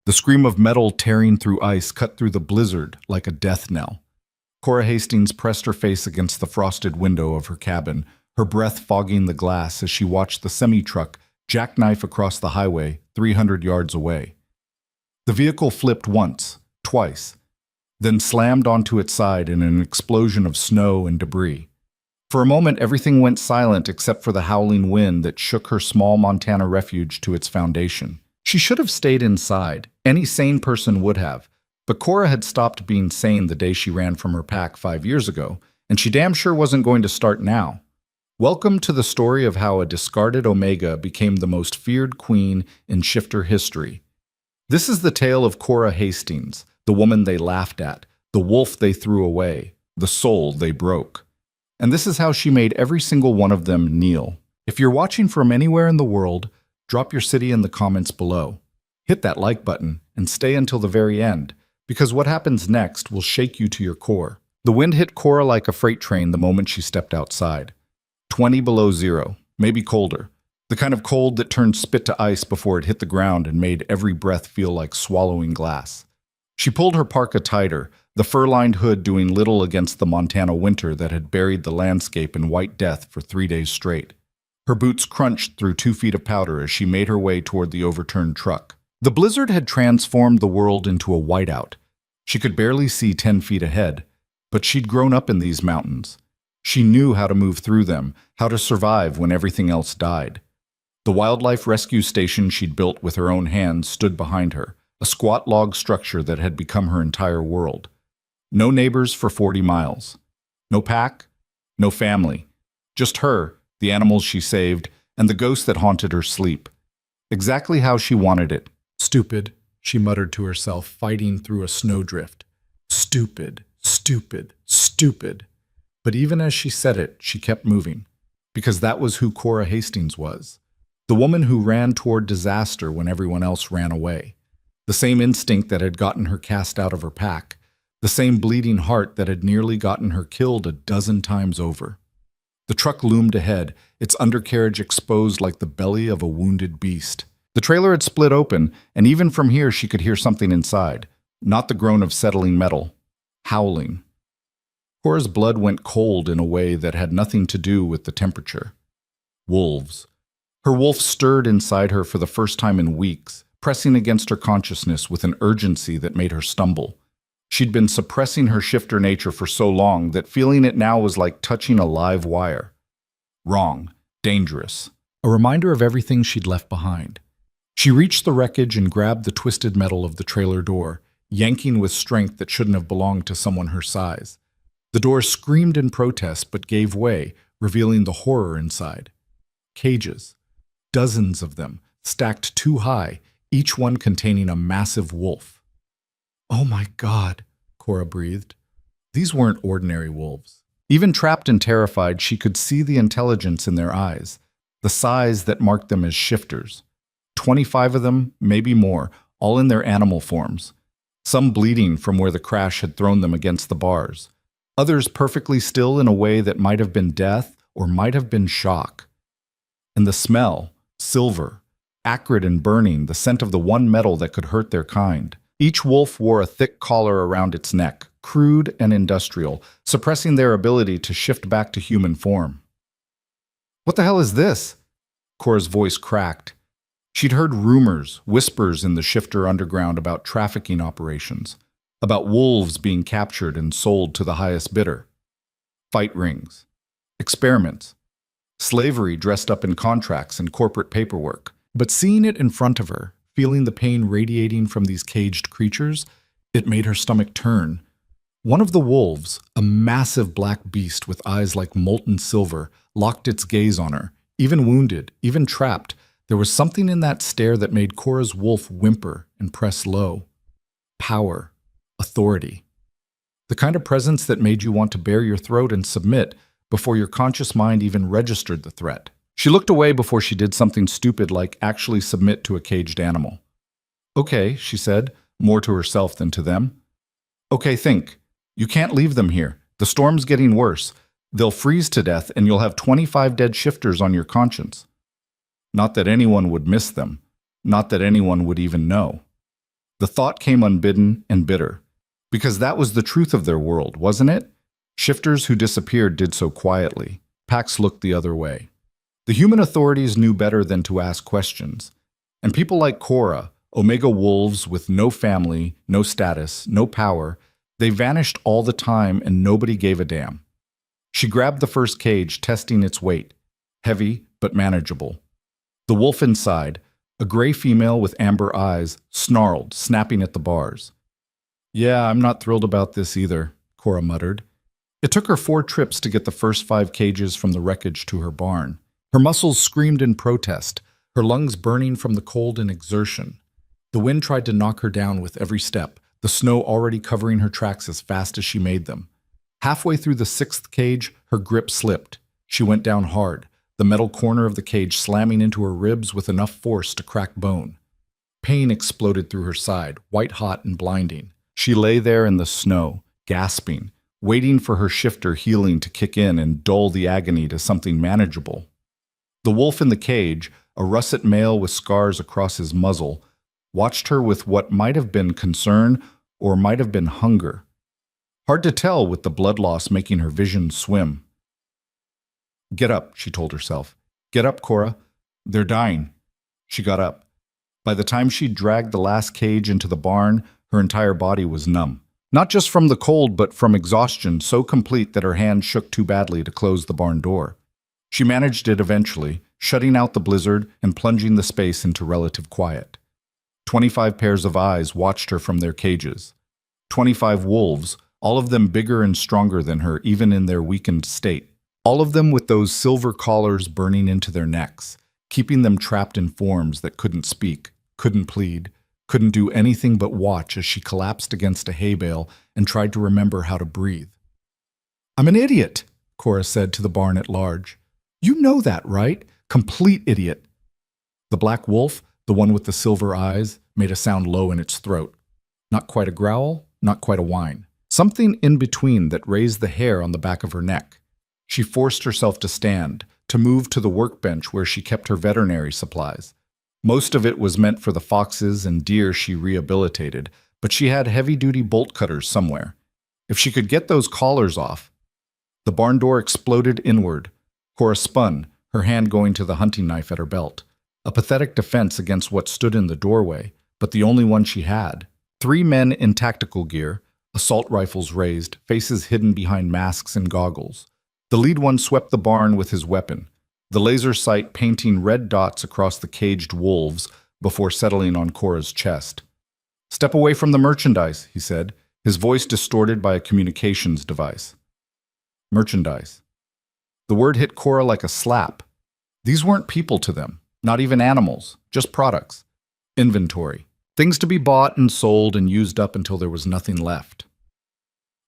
The scream of metal tearing through ice cut through the blizzard like a death knell. Cora Hastings pressed her face against the frosted window of her cabin, her breath fogging the glass as she watched the semi-truck jackknife across the highway 300 yards away. The vehicle flipped once, twice, then slammed onto its side in an explosion of snow and debris. For a moment, everything went silent except for the howling wind that shook her small Montana refuge to its foundation. She should have stayed inside. Any sane person would have. But Cora had stopped being sane the day she ran from her pack 5 years ago, and she damn sure wasn't going to start now. Welcome to the story of how a discarded Omega became the most feared queen in shifter history. This is the tale of Cora Hastings, the woman they laughed at, the wolf they threw away, the soul they broke. And this is how she made every single one of them kneel. If you're watching from anywhere in the world, drop your city in the comments below. Hit that like button and stay until the very end, because what happens next will shake you to your core. The wind hit Cora like a freight train the moment she stepped outside. 20 below zero, maybe colder. The kind of cold that turned spit to ice before it hit the ground and made every breath feel like swallowing glass. She pulled her parka tighter, the fur-lined hood doing little against the Montana winter that had buried the landscape in white death for 3 days straight. Her boots crunched through 2 feet of powder as she made her way toward the overturned truck. The blizzard had transformed the world into a whiteout. She could barely see 10 feet ahead, but she'd grown up in these mountains. She knew how to move through them, how to survive when everything else died. The wildlife rescue station she'd built with her own hands stood behind her, a squat log structure that had become her entire world. No neighbors for 40 miles. No pack, no family. Just her, the animals she saved, and the ghost that haunted her sleep. Exactly how she wanted it. Stupid, she muttered to herself, fighting through a snowdrift. Stupid, stupid, stupid. But even as she said it, she kept moving, because that was who Cora Hastings was. The woman who ran toward disaster when everyone else ran away. The same instinct that had gotten her cast out of her pack. The same bleeding heart that had nearly gotten her killed a dozen times over. The truck loomed ahead, its undercarriage exposed like the belly of a wounded beast. The trailer had split open, and even from here she could hear something inside. Not the groan of settling metal. Howling. Cora's blood went cold in a way that had nothing to do with the temperature. Wolves. Her wolf stirred inside her for the first time in weeks, pressing against her consciousness with an urgency that made her stumble. She'd been suppressing her shifter nature for so long that feeling it now was like touching a live wire. Wrong. Dangerous. A reminder of everything she'd left behind. She reached the wreckage and grabbed the twisted metal of the trailer door, yanking with strength that shouldn't have belonged to someone her size. The door screamed in protest but gave way, revealing the horror inside. Cages. Dozens of them, stacked too high, each one containing a massive wolf. Oh my God, Cora breathed. These weren't ordinary wolves. Even trapped and terrified, she could see the intelligence in their eyes, the size that marked them as shifters. 25 of them, maybe more, all in their animal forms. Some bleeding from where the crash had thrown them against the bars. Others perfectly still in a way that might have been death or might have been shock. And the smell, silver, acrid and burning, the scent of the one metal that could hurt their kind. Each wolf wore a thick collar around its neck, crude and industrial, suppressing their ability to shift back to human form. What the hell is this? Cora's voice cracked. She'd heard rumors, whispers in the shifter underground about trafficking operations, about wolves being captured and sold to the highest bidder. Fight rings. Experiments. Slavery dressed up in contracts and corporate paperwork. But seeing it in front of her, feeling the pain radiating from these caged creatures, it made her stomach turn. One of the wolves, a massive black beast with eyes like molten silver, locked its gaze on her. Even wounded, even trapped, there was something in that stare that made Cora's wolf whimper and press low. Power. Authority. The kind of presence that made you want to bare your throat and submit before your conscious mind even registered the threat. She looked away before she did something stupid like actually submit to a caged animal. Okay, she said, more to herself than to them. Okay, think. You can't leave them here. The storm's getting worse. They'll freeze to death and you'll have 25 dead shifters on your conscience. Not that anyone would miss them. Not that anyone would even know. The thought came unbidden and bitter. Because that was the truth of their world, wasn't it? Shifters who disappeared did so quietly. Pax looked the other way. The human authorities knew better than to ask questions. And people like Cora, Omega wolves with no family, no status, no power, they vanished all the time and nobody gave a damn. She grabbed the first cage, testing its weight. Heavy, but manageable. The wolf inside, a gray female with amber eyes, snarled, snapping at the bars. Yeah, I'm not thrilled about this either, Cora muttered. It took her 4 trips to get the first 5 cages from the wreckage to her barn. Her muscles screamed in protest, her lungs burning from the cold and exertion. The wind tried to knock her down with every step, the snow already covering her tracks as fast as she made them. Halfway through the 6th cage, her grip slipped. She went down hard, the metal corner of the cage slamming into her ribs with enough force to crack bone. Pain exploded through her side, white-hot and blinding. She lay there in the snow, gasping, waiting for her shifter healing to kick in and dull the agony to something manageable. The wolf in the cage, a russet male with scars across his muzzle, watched her with what might have been concern or might have been hunger. Hard to tell with the blood loss making her vision swim. Get up, she told herself. Get up, Cora. They're dying. She got up. By the time she dragged the last cage into the barn, her entire body was numb. Not just from the cold, but from exhaustion so complete that her hand shook too badly to close the barn door. She managed it eventually, shutting out the blizzard and plunging the space into relative quiet. 25 pairs of eyes watched her from their cages. 25 wolves, all of them bigger and stronger than her even in their weakened state. All of them with those silver collars burning into their necks, keeping them trapped in forms that couldn't speak, couldn't plead, couldn't do anything but watch as she collapsed against a hay bale and tried to remember how to breathe. I'm an idiot, Cora said to the barn at large. You know that, right? Complete idiot. The black wolf, the one with the silver eyes, made a sound low in its throat. Not quite a growl, not quite a whine. Something in between that raised the hair on the back of her neck. She forced herself to stand, to move to the workbench where she kept her veterinary supplies. Most of it was meant for the foxes and deer she rehabilitated, but she had heavy-duty bolt cutters somewhere. If she could get those collars off. The barn door exploded inward. Cora spun, her hand going to the hunting knife at her belt. A pathetic defense against what stood in the doorway, but the only one she had. 3 men in tactical gear, assault rifles raised, faces hidden behind masks and goggles. The lead one swept the barn with his weapon, the laser sight painting red dots across the caged wolves before settling on Cora's chest. Step away from the merchandise, he said, his voice distorted by a communications device. Merchandise. The word hit Cora like a slap. These weren't people to them, not even animals, just products. Inventory. Things to be bought and sold and used up until there was nothing left.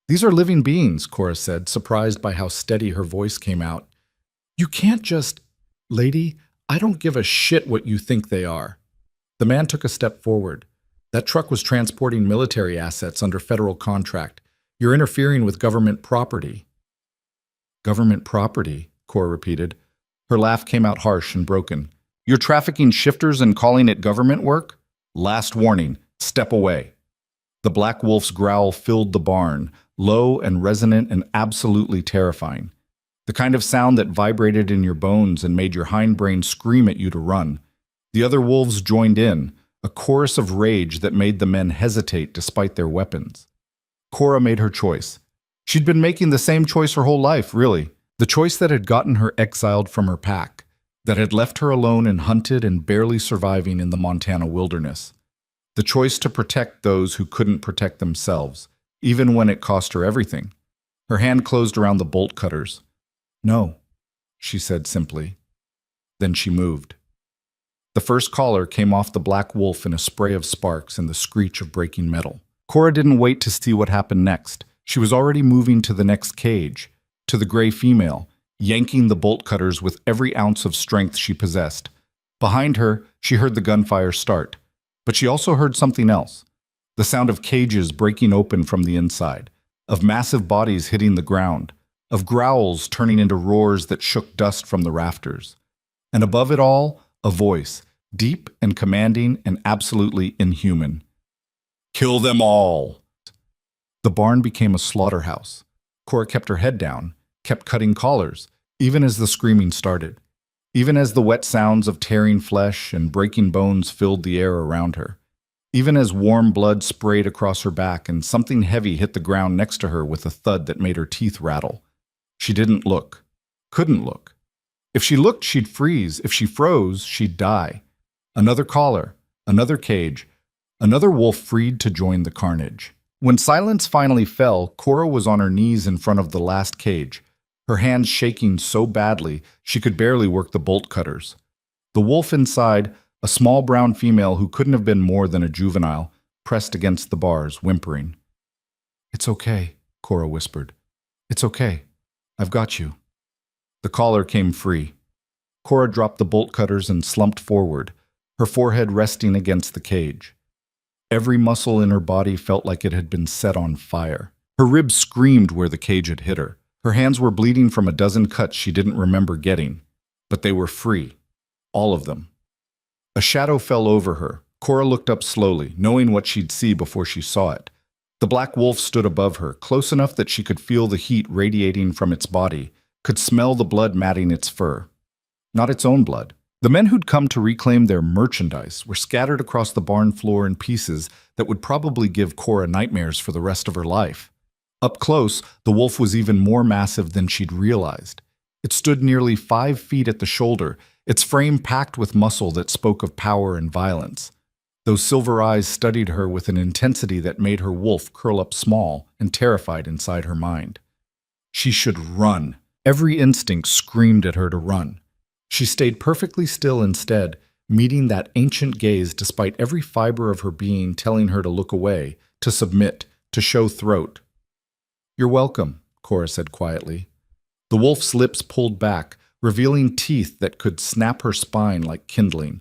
These are living beings, Cora said, surprised by how steady her voice came out. You can't just... Lady, I don't give a shit what you think they are. The man took a step forward. That truck was transporting military assets under federal contract. You're interfering with government property. Government property, Cora repeated. Her laugh came out harsh and broken. You're trafficking shifters and calling it government work? Last warning, step away. The black wolf's growl filled the barn, low and resonant and absolutely terrifying. The kind of sound that vibrated in your bones and made your hindbrain scream at you to run. The other wolves joined in, a chorus of rage that made the men hesitate despite their weapons. Cora made her choice. She'd been making the same choice her whole life, really. The choice that had gotten her exiled from her pack, that had left her alone and hunted and barely surviving in the Montana wilderness. The choice to protect those who couldn't protect themselves, even when it cost her everything. Her hand closed around the bolt cutters. No, she said simply. Then she moved. The first collar came off the black wolf in a spray of sparks and the screech of breaking metal. Cora didn't wait to see what happened next. She was already moving to the next cage, to the gray female, yanking the bolt cutters with every ounce of strength she possessed. Behind her, she heard the gunfire start. But she also heard something else. The sound of cages breaking open from the inside, of massive bodies hitting the ground, of growls turning into roars that shook dust from the rafters. And above it all, a voice, deep and commanding and absolutely inhuman. Kill them all! The barn became a slaughterhouse. Cora kept her head down, kept cutting collars, even as the screaming started, even as the wet sounds of tearing flesh and breaking bones filled the air around her, even as warm blood sprayed across her back and something heavy hit the ground next to her with a thud that made her teeth rattle. She didn't look, couldn't look. If she looked, she'd freeze. If she froze, she'd die. Another collar, another cage, another wolf freed to join the carnage. When silence finally fell, Cora was on her knees in front of the last cage, her hands shaking so badly she could barely work the bolt cutters. The wolf inside, a small brown female who couldn't have been more than a juvenile, pressed against the bars, whimpering. "It's okay," Cora whispered. "It's okay. I've got you." The collar came free. Cora dropped the bolt cutters and slumped forward, her forehead resting against the cage. Every muscle in her body felt like it had been set on fire. Her ribs screamed where the cage had hit her. Her hands were bleeding from a dozen cuts she didn't remember getting, but they were free. All of them. A shadow fell over her. Cora looked up slowly, knowing what she'd see before she saw it. The black wolf stood above her, close enough that she could feel the heat radiating from its body, could smell the blood matting its fur. Not its own blood. The men who'd come to reclaim their merchandise were scattered across the barn floor in pieces that would probably give Cora nightmares for the rest of her life. Up close, the wolf was even more massive than she'd realized. It stood nearly 5 feet at the shoulder, its frame packed with muscle that spoke of power and violence. Those silver eyes studied her with an intensity that made her wolf curl up small and terrified inside her mind. She should run. Every instinct screamed at her to run. She stayed perfectly still instead, meeting that ancient gaze despite every fiber of her being telling her to look away, to submit, to show throat. "You're welcome," Cora said quietly. The wolf's lips pulled back, revealing teeth that could snap her spine like kindling.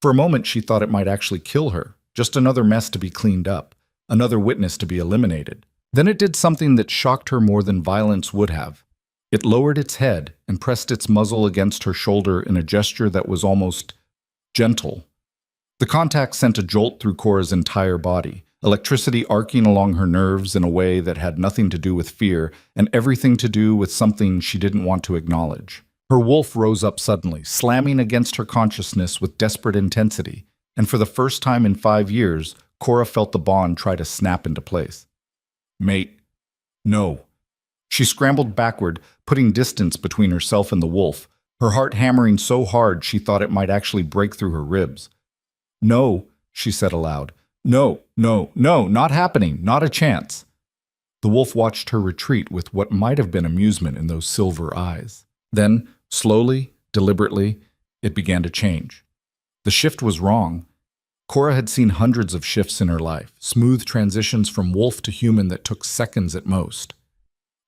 For a moment she thought it might actually kill her, just another mess to be cleaned up, another witness to be eliminated. Then it did something that shocked her more than violence would have. It lowered its head and pressed its muzzle against her shoulder in a gesture that was almost gentle. The contact sent a jolt through Cora's entire body, electricity arcing along her nerves in a way that had nothing to do with fear and everything to do with something she didn't want to acknowledge. Her wolf rose up suddenly, slamming against her consciousness with desperate intensity, and for the first time in 5 years, Cora felt the bond try to snap into place. "Mate, no." She scrambled backward, putting distance between herself and the wolf, her heart hammering so hard she thought it might actually break through her ribs. "No," she said aloud. "No, no, no, not happening, not a chance." The wolf watched her retreat with what might have been amusement in those silver eyes. Then, slowly, deliberately, it began to change. The shift was wrong. Cora had seen hundreds of shifts in her life, smooth transitions from wolf to human that took seconds at most.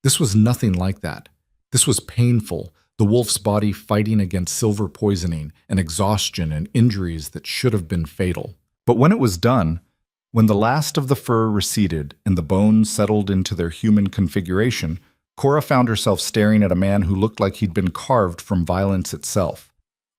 This was nothing like that. This was painful, the wolf's body fighting against silver poisoning and exhaustion and injuries that should have been fatal. But when it was done, when the last of the fur receded and the bones settled into their human configuration, Cora found herself staring at a man who looked like he'd been carved from violence itself.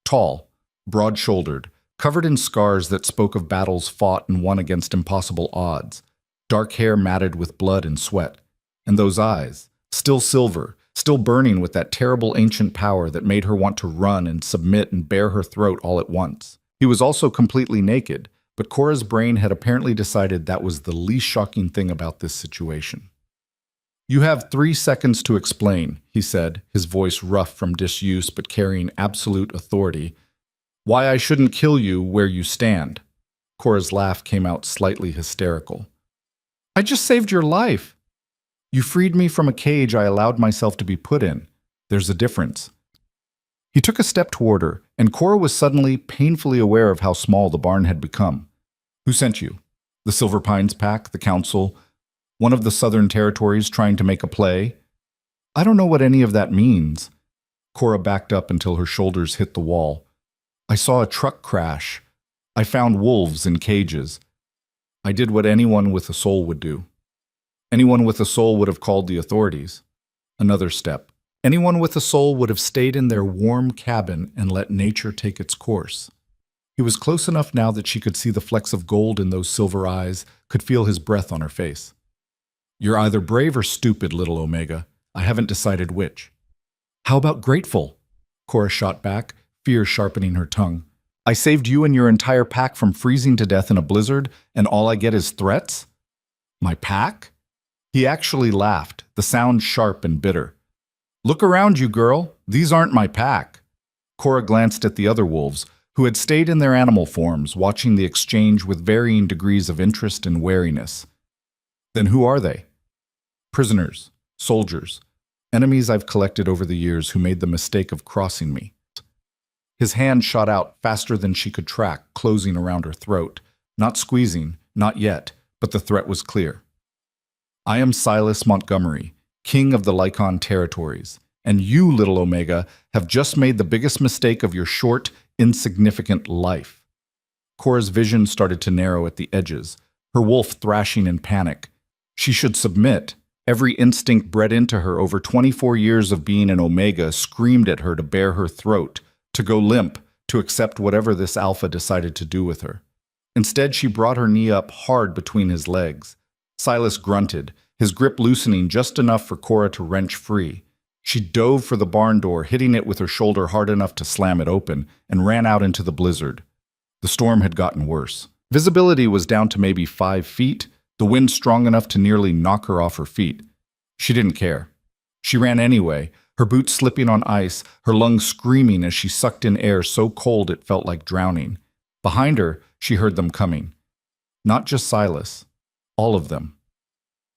Tall, broad-shouldered, covered in scars that spoke of battles fought and won against impossible odds, dark hair matted with blood and sweat, and those eyes, still silver, still burning with that terrible ancient power that made her want to run and submit and bare her throat all at once. He was also completely naked, but Cora's brain had apparently decided that was the least shocking thing about this situation. "You have 3 seconds to explain," he said, his voice rough from disuse but carrying absolute authority, "why I shouldn't kill you where you stand." Cora's laugh came out slightly hysterical. "I just saved your life." "You freed me from a cage I allowed myself to be put in. There's a difference." He took a step toward her, and Cora was suddenly painfully aware of how small the barn had become. "Who sent you? The Silver Pines Pack, the Council, one of the Southern Territories trying to make a play?" "I don't know what any of that means." Cora backed up until her shoulders hit the wall. "I saw a truck crash. I found wolves in cages. I did what anyone with a soul would do." Anyone with a soul would have called the authorities. Another step. Anyone with a soul would have stayed in their warm cabin and let nature take its course. He was close enough now that she could see the flecks of gold in those silver eyes, could feel his breath on her face. You're either brave or stupid, little Omega. I haven't decided which. How about grateful? Cora shot back, fear sharpening her tongue. I saved you and your entire pack from freezing to death in a blizzard, and all I get is threats? My pack? He actually laughed, the sound sharp and bitter. Look around you, girl. These aren't my pack. Cora glanced at the other wolves, who had stayed in their animal forms, watching the exchange with varying degrees of interest and wariness. Then who are they? Prisoners, soldiers, enemies I've collected over the years who made the mistake of crossing me. His hand shot out faster than she could track, closing around her throat. Not squeezing, not yet, but the threat was clear. I am Silas Montgomery, king of the Lycan territories, and you, little Omega, have just made the biggest mistake of your short, insignificant life. Cora's vision started to narrow at the edges, her wolf thrashing in panic. She should submit. Every instinct bred into her over 24 years of being an Omega screamed at her to bare her throat, to go limp, to accept whatever this alpha decided to do with her. Instead, she brought her knee up hard between his legs. Silas grunted, his grip loosening just enough for Cora to wrench free. She dove for the barn door, hitting it with her shoulder hard enough to slam it open, and ran out into the blizzard. The storm had gotten worse. Visibility was down to maybe 5 feet, the wind strong enough to nearly knock her off her feet. She didn't care. She ran anyway, her boots slipping on ice, her lungs screaming as she sucked in air so cold it felt like drowning. Behind her, she heard them coming. Not just Silas. All of them.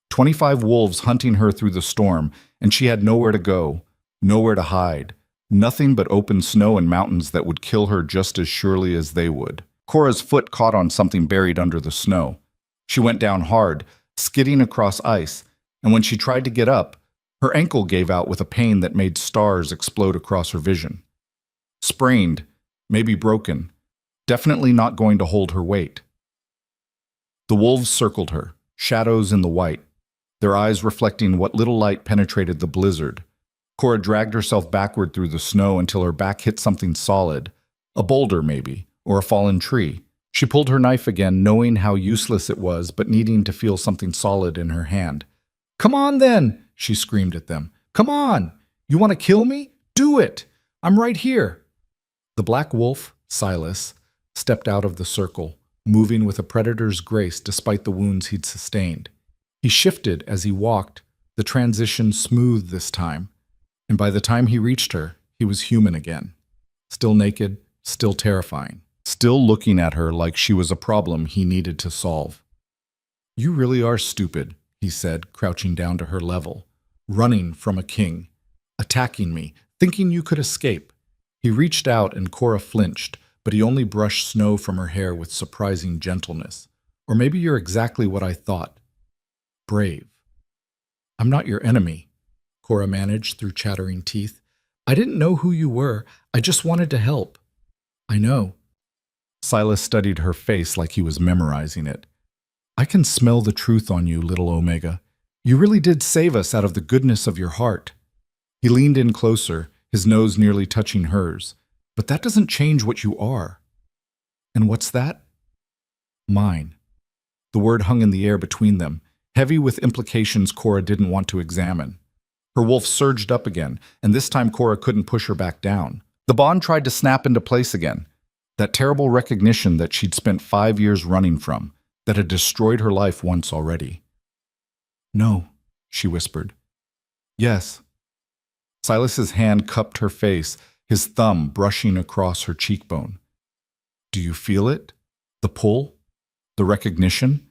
25 wolves hunting her through the storm, and she had nowhere to go, nowhere to hide. Nothing but open snow and mountains that would kill her just as surely as they would. Cora's foot caught on something buried under the snow. She went down hard, skidding across ice, and when she tried to get up, her ankle gave out with a pain that made stars explode across her vision. Sprained, maybe broken, definitely not going to hold her weight. The wolves circled her, shadows in the white, their eyes reflecting what little light penetrated the blizzard. Cora dragged herself backward through the snow until her back hit something solid, a boulder maybe, or a fallen tree. She pulled her knife again, knowing how useless it was, but needing to feel something solid in her hand. Come on then, she screamed at them. Come on! You want to kill me? Do it! I'm right here. The black wolf, Silas, stepped out of the circle, moving with a predator's grace despite the wounds he'd sustained. He shifted as he walked, the transition smooth this time, and by the time he reached her, he was human again. Still naked, still terrifying, still looking at her like she was a problem he needed to solve. You really are stupid, he said, crouching down to her level. Running from a king, attacking me, thinking you could escape. He reached out and Cora flinched, but he only brushed snow from her hair with surprising gentleness. Or maybe you're exactly what I thought. Brave. I'm not your enemy, Cora managed through chattering teeth. I didn't know who you were. I just wanted to help. I know. Silas studied her face like he was memorizing it. I can smell the truth on you, little Omega. You really did save us out of the goodness of your heart. He leaned in closer, his nose nearly touching hers. But that doesn't change what you are. And what's that? Mine. The word hung in the air between them, heavy with implications Cora didn't want to examine. Her wolf surged up again, and this time Cora couldn't push her back down. The bond tried to snap into place again. That terrible recognition that she'd spent 5 years running from, that had destroyed her life once already. No, she whispered. Yes. Silas's hand cupped her face, his thumb brushing across her cheekbone. Do you feel it? The pull? The recognition?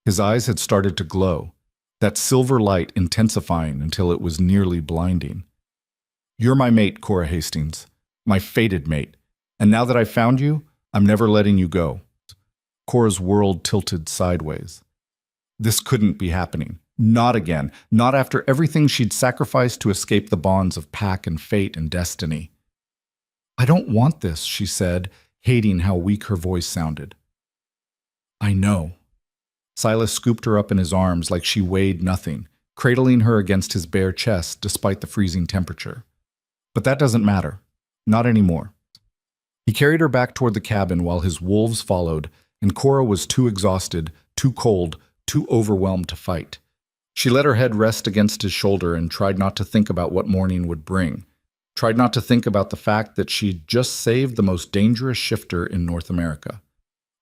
His eyes had started to glow, that silver light intensifying until it was nearly blinding. You're my mate, Cora Hastings, my fated mate, and now that I've found you, I'm never letting you go. Cora's world tilted sideways. This couldn't be happening. Not again. Not after everything she'd sacrificed to escape the bonds of pack and fate and destiny. I don't want this, she said, hating how weak her voice sounded. I know. Silas scooped her up in his arms like she weighed nothing, cradling her against his bare chest despite the freezing temperature. But that doesn't matter. Not anymore. He carried her back toward the cabin while his wolves followed, and Cora was too exhausted, too cold, too overwhelmed to fight. She let her head rest against his shoulder and tried not to think about what morning would bring. Tried not to think about the fact that she'd just saved the most dangerous shifter in North America.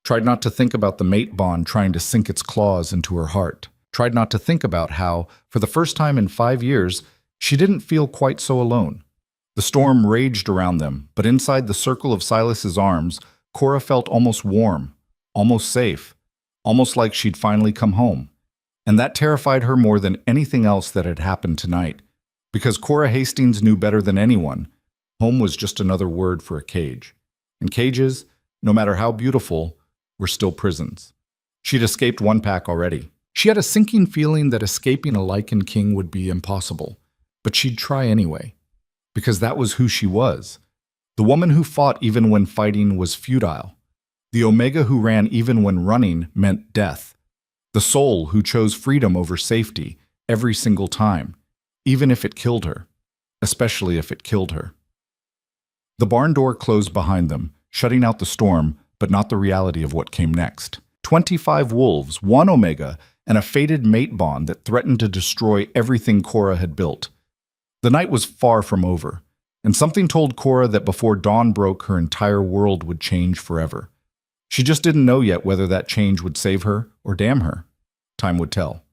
Tried not to think about the mate bond trying to sink its claws into her heart. Tried not to think about how, for the first time in 5 years, she didn't feel quite so alone. The storm raged around them, but inside the circle of Silas's arms, Cora felt almost warm, almost safe, almost like she'd finally come home. And that terrified her more than anything else that had happened tonight, because Cora Hastings knew better than anyone, home was just another word for a cage. And cages, no matter how beautiful, were still prisons. She'd escaped one pack already. She had a sinking feeling that escaping a Lycan king would be impossible, but she'd try anyway, because that was who she was. The woman who fought even when fighting was futile. The Omega who ran even when running meant death. The soul who chose freedom over safety every single time, even if it killed her, especially if it killed her. The barn door closed behind them, shutting out the storm, but not the reality of what came next. 25 wolves, 1 Omega, and a fated mate bond that threatened to destroy everything Cora had built. The night was far from over, and something told Cora that before dawn broke, her entire world would change forever. She just didn't know yet whether that change would save her or damn her. Time would tell.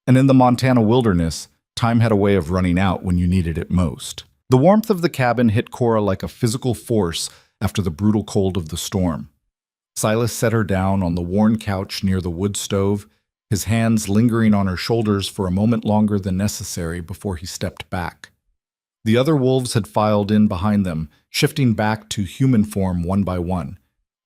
And in the Montana wilderness, time had a way of running out when you needed it most. The warmth of the cabin hit Cora like a physical force after the brutal cold of the storm. Silas set her down on the worn couch near the wood stove, his hands lingering on her shoulders for a moment longer than necessary before he stepped back. The other wolves had filed in behind them, shifting back to human form one by one.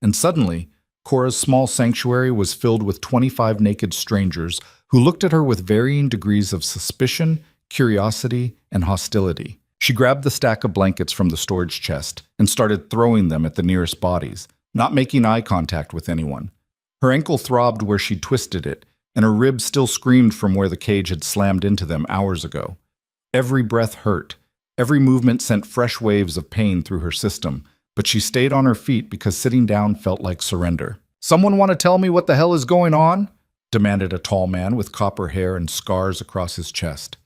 And suddenly, Cora's small sanctuary was filled with 25 naked strangers who looked at her with varying degrees of suspicion, curiosity, and hostility. She grabbed the stack of blankets from the storage chest and started throwing them at the nearest bodies, not making eye contact with anyone. Her ankle throbbed where she'd twisted it, and her ribs still screamed from where the cage had slammed into them hours ago. Every breath hurt. Every movement sent fresh waves of pain through her system, but she stayed on her feet because sitting down felt like surrender. "Someone want to tell me what the hell is going on?" demanded a tall man with copper hair and scars across his chest.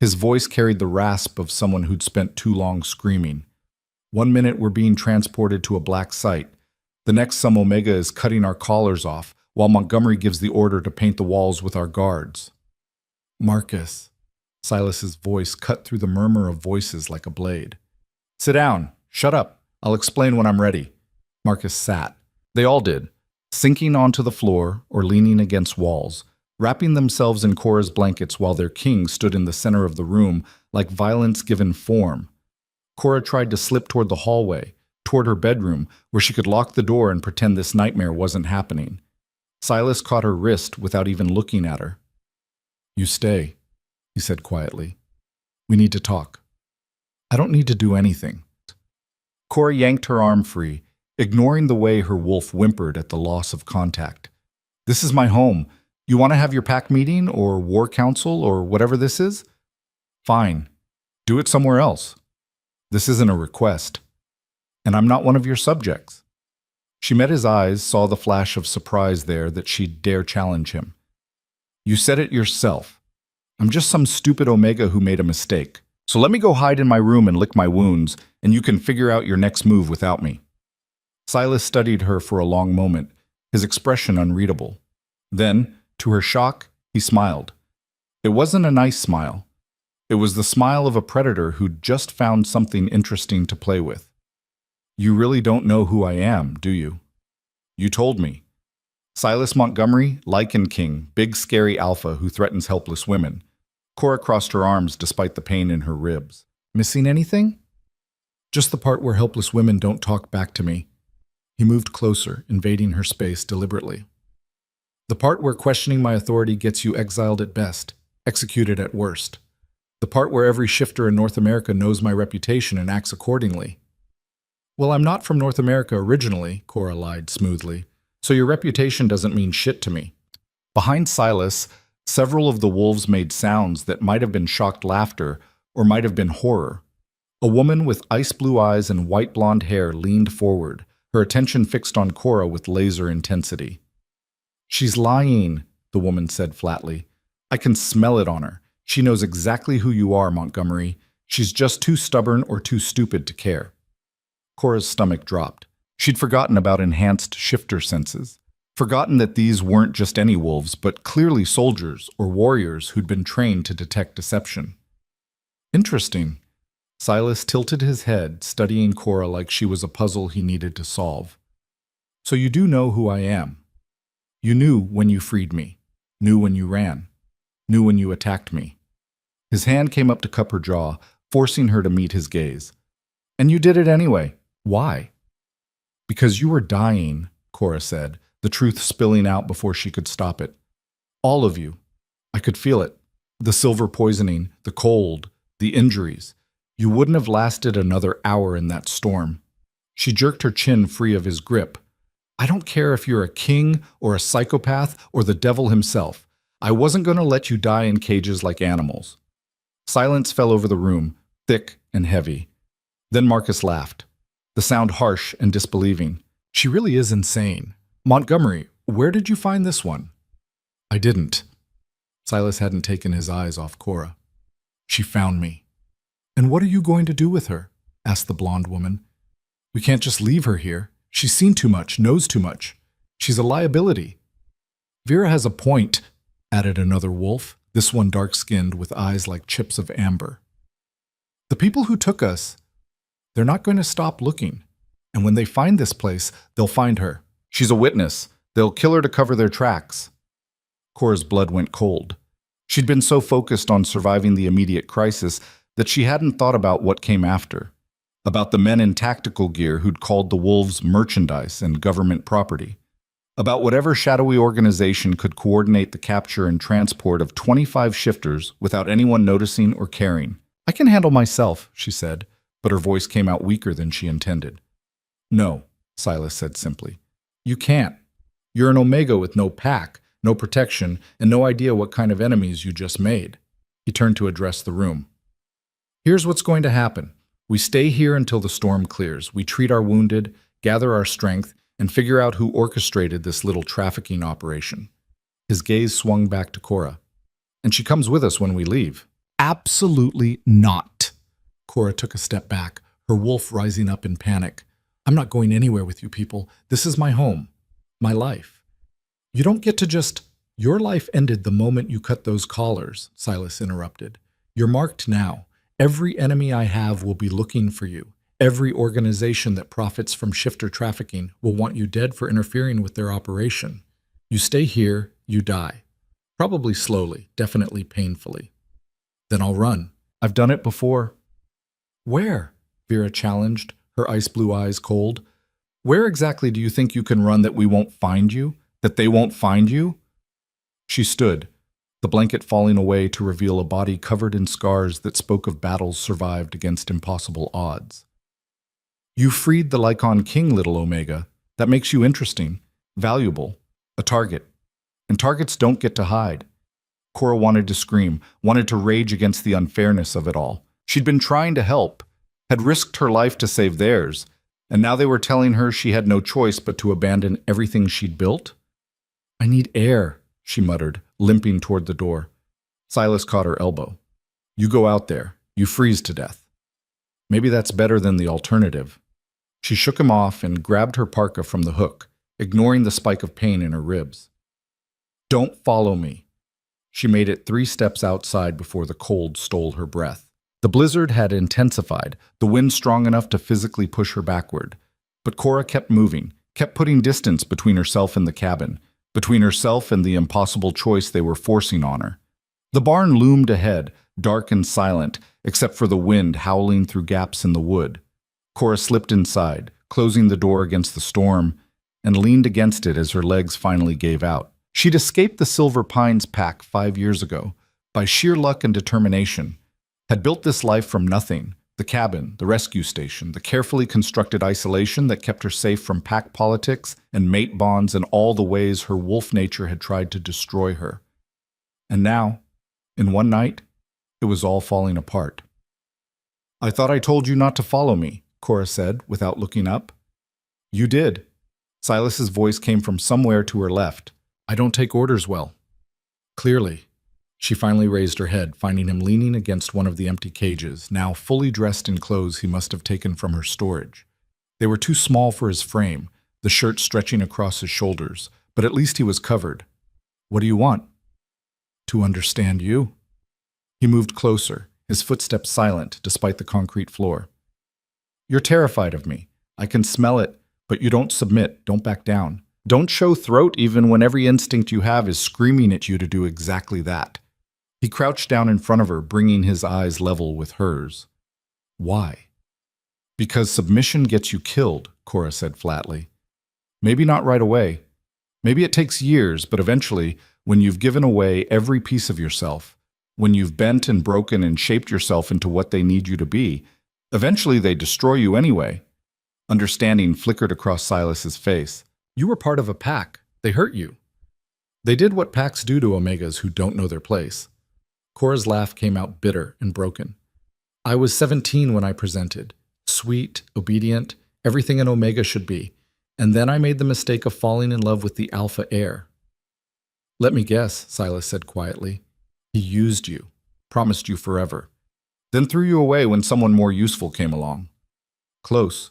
His voice carried the rasp of someone who'd spent too long screaming. One minute we're being transported to a black site. The next some Omega is cutting our collars off, while Montgomery gives the order to paint the walls with our guards. "Marcus." Silas's voice cut through the murmur of voices like a blade. "Sit down. Shut up. I'll explain when I'm ready." Marcus sat. They all did, sinking onto the floor or leaning against walls, wrapping themselves in Cora's blankets while their king stood in the center of the room like violence given form. Cora tried to slip toward the hallway, toward her bedroom, where she could lock the door and pretend this nightmare wasn't happening. Silas caught her wrist without even looking at her. "You stay," he said quietly. "We need to talk." "I don't need to do anything." Cora yanked her arm free, ignoring the way her wolf whimpered at the loss of contact. "This is my home. You want to have your pack meeting or war council or whatever this is? Fine. Do it somewhere else. This isn't a request. And I'm not one of your subjects." She met his eyes, saw the flash of surprise there that she'd dare challenge him. "You said it yourself. I'm just some stupid Omega who made a mistake. So let me go hide in my room and lick my wounds, and you can figure out your next move without me." Silas studied her for a long moment, his expression unreadable. Then, to her shock, he smiled. It wasn't a nice smile. It was the smile of a predator who'd just found something interesting to play with. "You really don't know who I am, do you? You told me. Silas Montgomery, Lycan King, big scary alpha who threatens helpless women." Cora crossed her arms despite the pain in her ribs. "Missing anything?" "Just the part where helpless women don't talk back to me." He moved closer, invading her space deliberately. "The part where questioning my authority gets you exiled at best, executed at worst. The part where every shifter in North America knows my reputation and acts accordingly." "Well, I'm not from North America originally," Cora lied smoothly, "so your reputation doesn't mean shit to me." Behind Silas, several of the wolves made sounds that might have been shocked laughter or might have been horror. A woman with ice-blue eyes and white blonde hair leaned forward, her attention fixed on Cora with laser intensity. "She's lying," the woman said flatly. "I can smell it on her. She knows exactly who you are, Montgomery. She's just too stubborn or too stupid to care." Cora's stomach dropped. She'd forgotten about enhanced shifter senses. Forgotten that these weren't just any wolves, but clearly soldiers or warriors who'd been trained to detect deception. Interesting. Silas tilted his head, studying Cora like she was a puzzle he needed to solve. "So you do know who I am. You knew when you freed me, knew when you ran, knew when you attacked me." His hand came up to cup her jaw, forcing her to meet his gaze. "And you did it anyway. Why?" "Because you were dying," Cora said, the truth spilling out before she could stop it. "All of you. I could feel it. The silver poisoning, the cold, the injuries. You wouldn't have lasted another hour in that storm." She jerked her chin free of his grip. "I don't care if you're a king or a psychopath or the devil himself. I wasn't going to let you die in cages like animals." Silence fell over the room, thick and heavy. Then Marcus laughed, the sound harsh and disbelieving. "She really is insane. Montgomery, where did you find this one?" "I didn't." Silas hadn't taken his eyes off Cora. "She found me." "And what are you going to do with her?" asked the blonde woman. "We can't just leave her here. She's seen too much, knows too much. She's a liability." "Vera has a point," added another wolf, this one dark-skinned with eyes like chips of amber. "The people who took us, they're not going to stop looking. And when they find this place, they'll find her. She's a witness. They'll kill her to cover their tracks." Cora's blood went cold. She'd been so focused on surviving the immediate crisis that she hadn't thought about what came after. About the men in tactical gear who'd called the wolves merchandise and government property. About whatever shadowy organization could coordinate the capture and transport of 25 shifters without anyone noticing or caring. "I can handle myself," she said, but her voice came out weaker than she intended. "No," Silas said simply. "You can't. You're an Omega with no pack, no protection, and no idea what kind of enemies you just made." He turned to address the room. "Here's what's going to happen. We stay here until the storm clears. We treat our wounded, gather our strength, and figure out who orchestrated this little trafficking operation." His gaze swung back to Cora. "And she comes with us when we leave." "Absolutely not." Cora took a step back, her wolf rising up in panic. "I'm not going anywhere with you people. This is my home, my life. You don't get to just—" "Your life ended the moment you cut those collars," Silas interrupted. "You're marked now. Every enemy I have will be looking for you. Every organization that profits from shifter trafficking will want you dead for interfering with their operation. You stay here, you die. Probably slowly, definitely painfully. Then I'll run. I've done it before." "Where?" Vera challenged, her ice-blue eyes cold. "Where exactly do you think you can run that we won't find you? That they won't find you?" She stood, the blanket falling away to reveal a body covered in scars that spoke of battles survived against impossible odds. "You freed the Lycan king, little Omega. That makes you interesting, valuable, a target. And targets don't get to hide." Cora wanted to scream, wanted to rage against the unfairness of it all. She'd been trying to help, had risked her life to save theirs, and now they were telling her she had no choice but to abandon everything she'd built? "I need air," she muttered, limping toward the door. Silas caught her elbow. "You go out there. You freeze to death. Maybe that's better than the alternative." She shook him off and grabbed her parka from the hook, ignoring the spike of pain in her ribs. "Don't follow me." She made it 3 steps outside before the cold stole her breath. The blizzard had intensified, the wind strong enough to physically push her backward. But Cora kept moving, kept putting distance between herself and the cabin, between herself and the impossible choice they were forcing on her. The barn loomed ahead, dark and silent, except for the wind howling through gaps in the wood. Cora slipped inside, closing the door against the storm, and leaned against it as her legs finally gave out. She'd escaped the Silver Pines pack 5 years ago, by sheer luck and determination. Had built this life from nothing, the cabin, the rescue station, the carefully constructed isolation that kept her safe from pack politics and mate bonds and all the ways her wolf nature had tried to destroy her. And now, in one night, it was all falling apart. I thought I told you not to follow me, Cora said, without looking up. You did. Silas's voice came from somewhere to her left. I don't take orders well. Clearly. She finally raised her head, finding him leaning against one of the empty cages, now fully dressed in clothes he must have taken from her storage. They were too small for his frame, the shirt stretching across his shoulders, but at least he was covered. What do you want? To understand you. He moved closer, his footsteps silent despite the concrete floor. You're terrified of me. I can smell it, but you don't submit, don't back down. Don't show throat even when every instinct you have is screaming at you to do exactly that. He crouched down in front of her, bringing his eyes level with hers. Why? Because submission gets you killed, Cora said flatly. Maybe not right away. Maybe it takes years, but eventually, when you've given away every piece of yourself, when you've bent and broken and shaped yourself into what they need you to be, eventually they destroy you anyway. Understanding flickered across Silas's face. You were part of a pack. They hurt you. They did what packs do to Omegas who don't know their place. Cora's laugh came out bitter and broken. I was 17 when I presented. Sweet, obedient, everything an Omega should be. And then I made the mistake of falling in love with the Alpha heir. Let me guess, Silas said quietly. He used you, promised you forever, then threw you away when someone more useful came along. Close.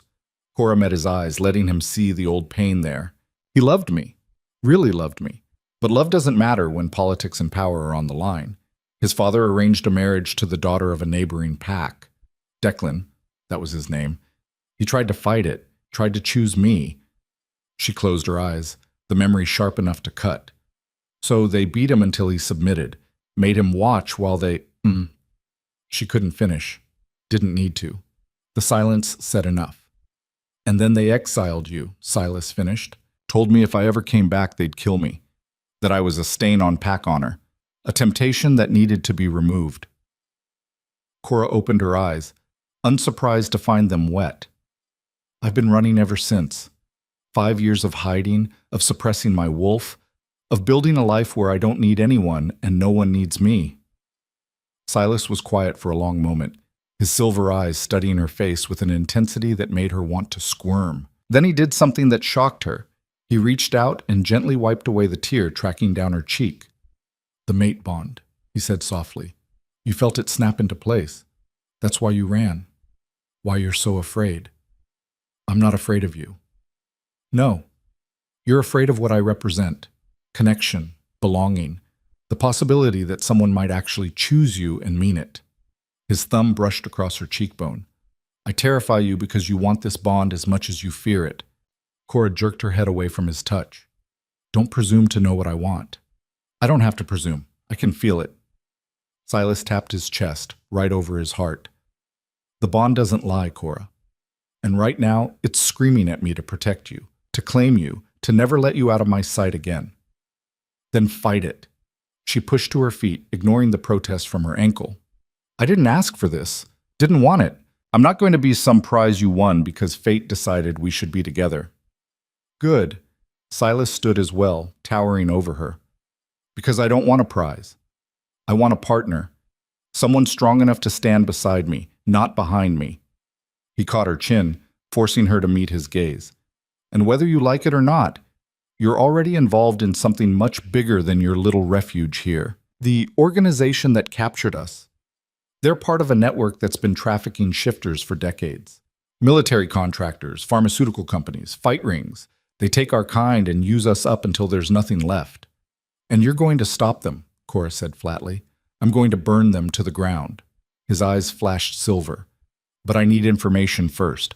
Cora met his eyes, letting him see the old pain there. He loved me, really loved me. But love doesn't matter when politics and power are on the line. His father arranged a marriage to the daughter of a neighboring pack. Declan, that was his name. He tried to fight it, tried to choose me. She closed her eyes, the memory sharp enough to cut. So they beat him until he submitted, made him watch while they… She couldn't finish, didn't need to. The silence said enough. And then they exiled you, Silas finished. Told me if I ever came back they'd kill me. That I was a stain on pack honor. A temptation that needed to be removed. Cora opened her eyes, unsurprised to find them wet. I've been running ever since. 5 years of hiding, of suppressing my wolf, of building a life where I don't need anyone and no one needs me. Silas was quiet for a long moment, his silver eyes studying her face with an intensity that made her want to squirm. Then he did something that shocked her. He reached out and gently wiped away the tear tracking down her cheek. The mate bond, he said softly. You felt it snap into place. That's why you ran. Why you're so afraid. I'm not afraid of you. No. You're afraid of what I represent. Connection, belonging, the possibility that someone might actually choose you and mean it. His thumb brushed across her cheekbone. I terrify you because you want this bond as much as you fear it. Cora jerked her head away from his touch. Don't presume to know what I want. I don't have to presume. I can feel it. Silas tapped his chest, right over his heart. The bond doesn't lie, Cora. And right now, it's screaming at me to protect you, to claim you, to never let you out of my sight again. Then fight it. She pushed to her feet, ignoring the protest from her ankle. I didn't ask for this. Didn't want it. I'm not going to be some prize you won because fate decided we should be together. Good. Silas stood as well, towering over her. Because I don't want a prize. I want a partner. Someone strong enough to stand beside me, not behind me. He caught her chin, forcing her to meet his gaze. And whether you like it or not, you're already involved in something much bigger than your little refuge here. The organization that captured us. They're part of a network that's been trafficking shifters for decades. Military contractors, pharmaceutical companies, fight rings. They take our kind and use us up until there's nothing left. And you're going to stop them, Cora said flatly. I'm going to burn them to the ground. His eyes flashed silver. But I need information first.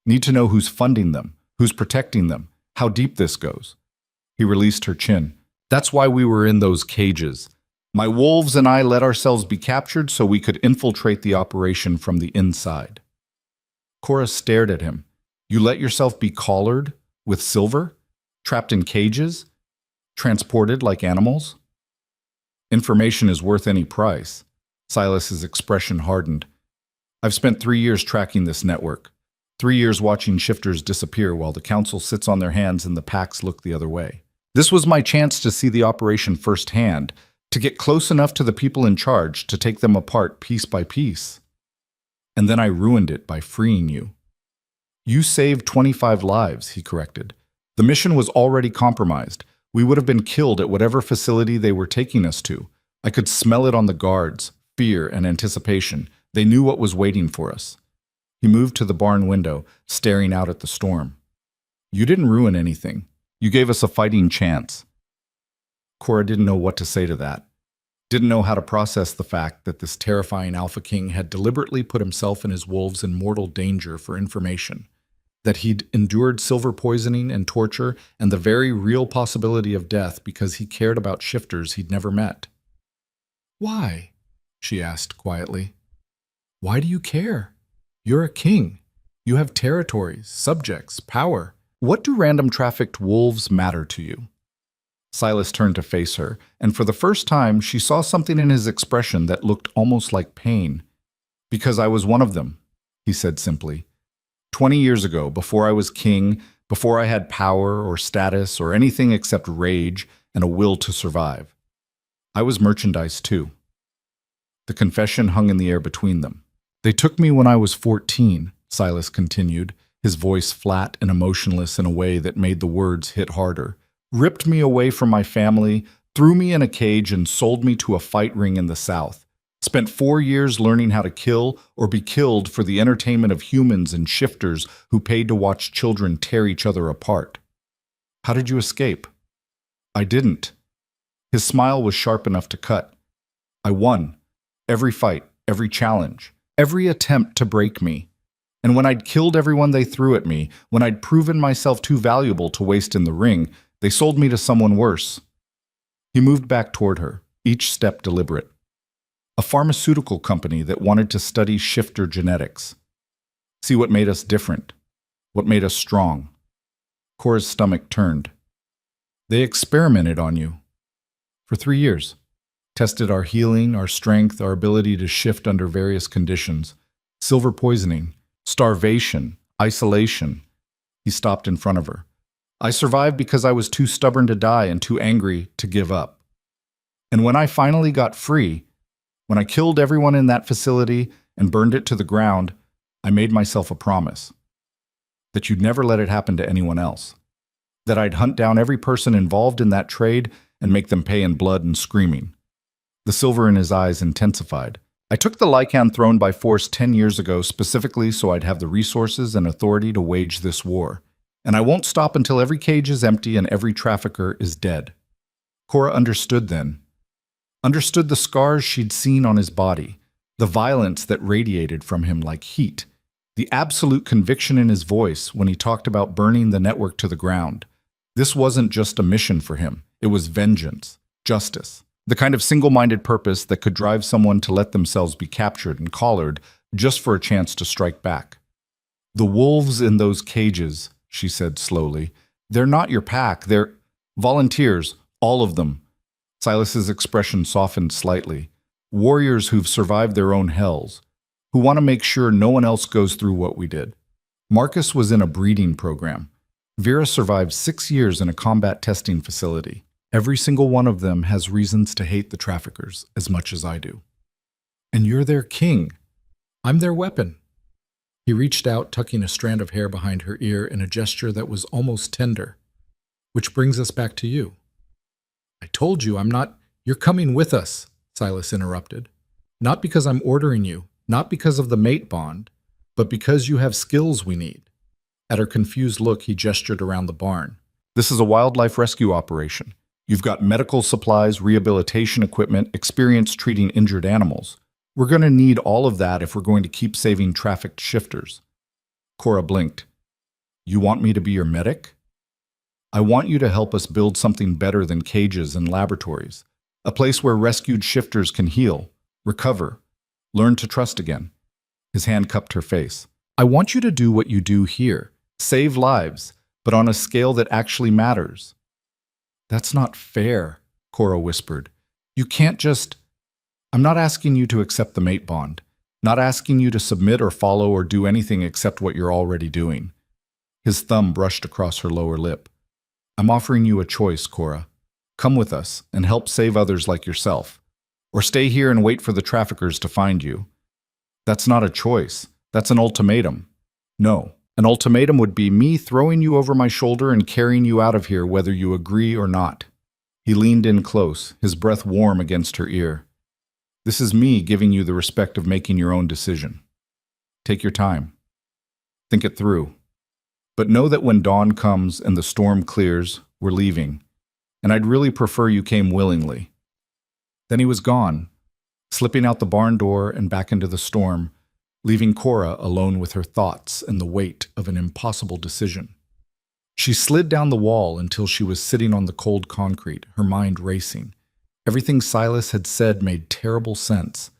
Need to know who's funding them, who's protecting them, how deep this goes. He released her chin. That's why we were in those cages. My wolves and I let ourselves be captured so we could infiltrate the operation from the inside. Cora stared at him. You let yourself be collared with silver? Trapped in cages? Transported like animals? Information is worth any price. Silas's expression hardened. I've spent 3 years tracking this network. 3 years watching shifters disappear while the council sits on their hands and the packs look the other way. This was my chance to see the operation firsthand, to get close enough to the people in charge to take them apart piece by piece. and then I ruined it by freeing you." "You saved 25 lives," he corrected. "The mission was already compromised. We would have been killed at whatever facility they were taking us to. I could smell it on the guards, fear and anticipation. They knew what was waiting for us." He moved to the barn window, staring out at the storm. "You didn't ruin anything. You gave us a fighting chance." Cora didn't know what to say to that. Didn't know how to process the fact that this terrifying Alpha King had deliberately put himself and his wolves in mortal danger for information. That he'd endured silver poisoning and torture and the very real possibility of death because he cared about shifters he'd never met. "Why?" she asked quietly. "Why do you care? You're a king. You have territories, subjects, power. What do random trafficked wolves matter to you?" Silas turned to face her, and for the first time she saw something in his expression that looked almost like pain. "Because I was one of them," he said simply. 20 years ago, before I was king, before I had power or status or anything except rage and a will to survive. I was merchandise too." The confession hung in the air between them. "They took me when I was 14, Silas continued, his voice flat and emotionless in a way that made the words hit harder. "Ripped me away from my family, threw me in a cage and sold me to a fight ring in the South. Spent 4 years learning how to kill or be killed for the entertainment of humans and shifters who paid to watch children tear each other apart. How did you escape?" "I didn't." His smile was sharp enough to cut. "I won. Every fight, every challenge, every attempt to break me. And when I'd killed everyone they threw at me, when I'd proven myself too valuable to waste in the ring, they sold me to someone worse." He moved back toward her, each step deliberate. "A pharmaceutical company that wanted to study shifter genetics. See what made us different, what made us strong." Cora's stomach turned. "They experimented on you. For 3 years. Tested our healing, our strength, our ability to shift under various conditions. Silver poisoning, starvation, isolation." He stopped in front of her. "I survived because I was too stubborn to die and too angry to give up. And when I finally got free, when I killed everyone in that facility and burned it to the ground, I made myself a promise. That you'd never let it happen to anyone else. That I'd hunt down every person involved in that trade and make them pay in blood and screaming." The silver in his eyes intensified. "I took the Lycan throne by force 10 years ago specifically so I'd have the resources and authority to wage this war. And I won't stop until every cage is empty and every trafficker is dead." Cora understood then. Understood the scars she'd seen on his body, the violence that radiated from him like heat, the absolute conviction in his voice when he talked about burning the network to the ground. This wasn't just a mission for him. It was vengeance, justice, the kind of single-minded purpose that could drive someone to let themselves be captured and collared just for a chance to strike back. "The wolves in those cages," she said slowly, "they're not your pack. They're volunteers, all of them." Silas's expression softened slightly. "Warriors who've survived their own hells, who want to make sure no one else goes through what we did. Marcus was in a breeding program. Vera survived 6 years in a combat testing facility. Every single one of them has reasons to hate the traffickers as much as I do. And you're their king. I'm their weapon." He reached out, tucking a strand of hair behind her ear in a gesture that was almost tender. "Which brings us back to you." "I told you I'm not—" "You're coming with us," Silas interrupted. "Not because I'm ordering you, not because of the mate bond, but because you have skills we need." At her confused look, he gestured around the barn. "This is a wildlife rescue operation. You've got medical supplies, rehabilitation equipment, experience treating injured animals. We're going to need all of that if we're going to keep saving trafficked shifters." Cora blinked. "You want me to be your medic?" "I want you to help us build something better than cages and laboratories. A place where rescued shifters can heal, recover, learn to trust again." His hand cupped her face. "I want you to do what you do here. Save lives, but on a scale that actually matters." "That's not fair," Cora whispered. "You can't just—" "I'm not asking you to accept the mate bond. Not asking you to submit or follow or do anything except what you're already doing." His thumb brushed across her lower lip. "I'm offering you a choice, Cora. Come with us and help save others like yourself. Or stay here and wait for the traffickers to find you. That's not a choice. That's an ultimatum. No, an ultimatum would be me throwing you over my shoulder and carrying you out of here whether you agree or not. He leaned in close, his breath warm against her ear. This is me giving you the respect of making your own decision. Take your time. Think it through. But know that when dawn comes and the storm clears, we're leaving. And I'd really prefer you came willingly. Then he was gone, slipping out the barn door and back into the storm, leaving Cora alone with her thoughts and the weight of an impossible decision. She slid down the wall until she was sitting on the cold concrete, her mind racing. Everything Silas had said made terrible sense.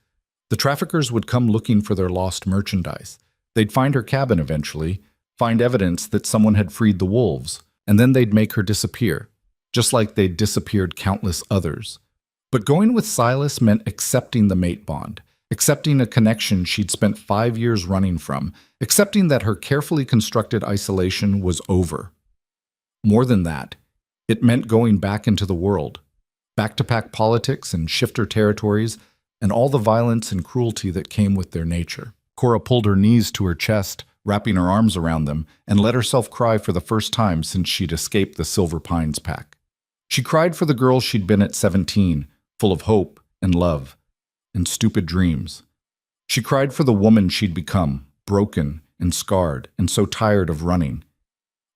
The traffickers would come looking for their lost merchandise. They'd find her cabin eventually, find evidence that someone had freed the wolves, and then they'd make her disappear, just like they'd disappeared countless others. But going with Silas meant accepting the mate bond, accepting a connection she'd spent 5 years running from, accepting that her carefully constructed isolation was over. More than that, it meant going back into the world, back to pack politics and shifter territories, and all the violence and cruelty that came with their nature. Cora pulled her knees to her chest, wrapping her arms around them, and let herself cry for the first time since she'd escaped the Silver Pines pack. She cried for the girl she'd been at 17, full of hope and love and stupid dreams. She cried for the woman she'd become, broken and scarred and so tired of running.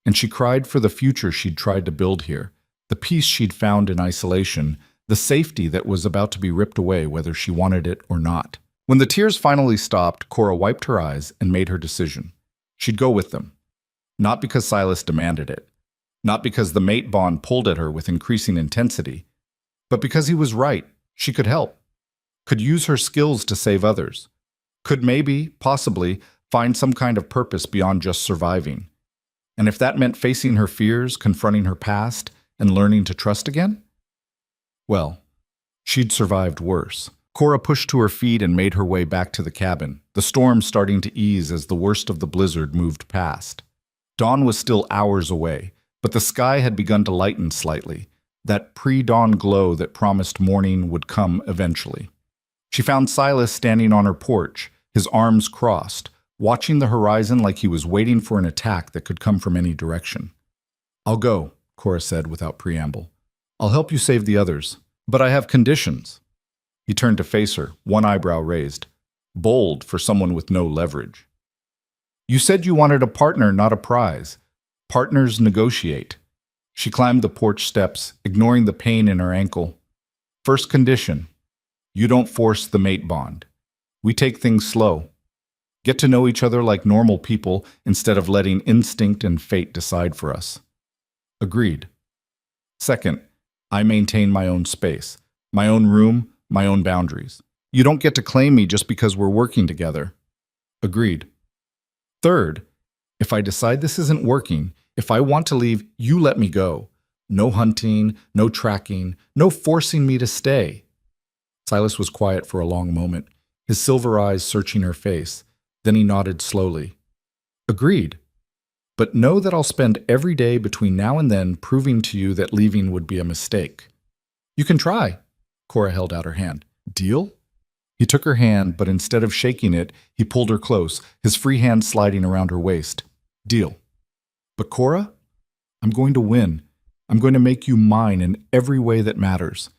And she cried for the future she'd tried to build here, the peace she'd found in isolation, the safety that was about to be ripped away whether she wanted it or not. When the tears finally stopped, Cora wiped her eyes and made her decision. She'd go with them. Not because Silas demanded it, not because the mate bond pulled at her with increasing intensity, but because he was right. She could help, could use her skills to save others, could maybe, possibly, find some kind of purpose beyond just surviving. And if that meant facing her fears, confronting her past, and learning to trust again? Well, she'd survived worse. Cora pushed to her feet and made her way back to the cabin, the storm starting to ease as the worst of the blizzard moved past. Dawn was still hours away, but the sky had begun to lighten slightly, that pre-dawn glow that promised morning would come eventually. She found Silas standing on her porch, his arms crossed, watching the horizon like he was waiting for an attack that could come from any direction. "I'll go," Cora said without preamble. "I'll help you save the others, but I have conditions." He turned to face her, one eyebrow raised, bold for someone with no leverage. "You said you wanted a partner, not a prize. Partners negotiate." She climbed the porch steps, ignoring the pain in her ankle. "First condition, you don't force the mate bond. We take things slow. Get to know each other like normal people instead of letting instinct and fate decide for us." "Agreed." "Second, I maintain my own space, my own room, my own boundaries. You don't get to claim me just because we're working together." "Agreed." "Third, if I decide this isn't working, if I want to leave, you let me go. No hunting, no tracking, no forcing me to stay." Silas was quiet for a long moment, his silver eyes searching her face. Then he nodded slowly. "Agreed. But know that I'll spend every day between now and then proving to you that leaving would be a mistake." "You can try." Cora held out her hand. "Deal?" He took her hand, but instead of shaking it, he pulled her close, his free hand sliding around her waist. "Deal." "But Cora, I'm going to win. I'm going to make you mine in every way that matters.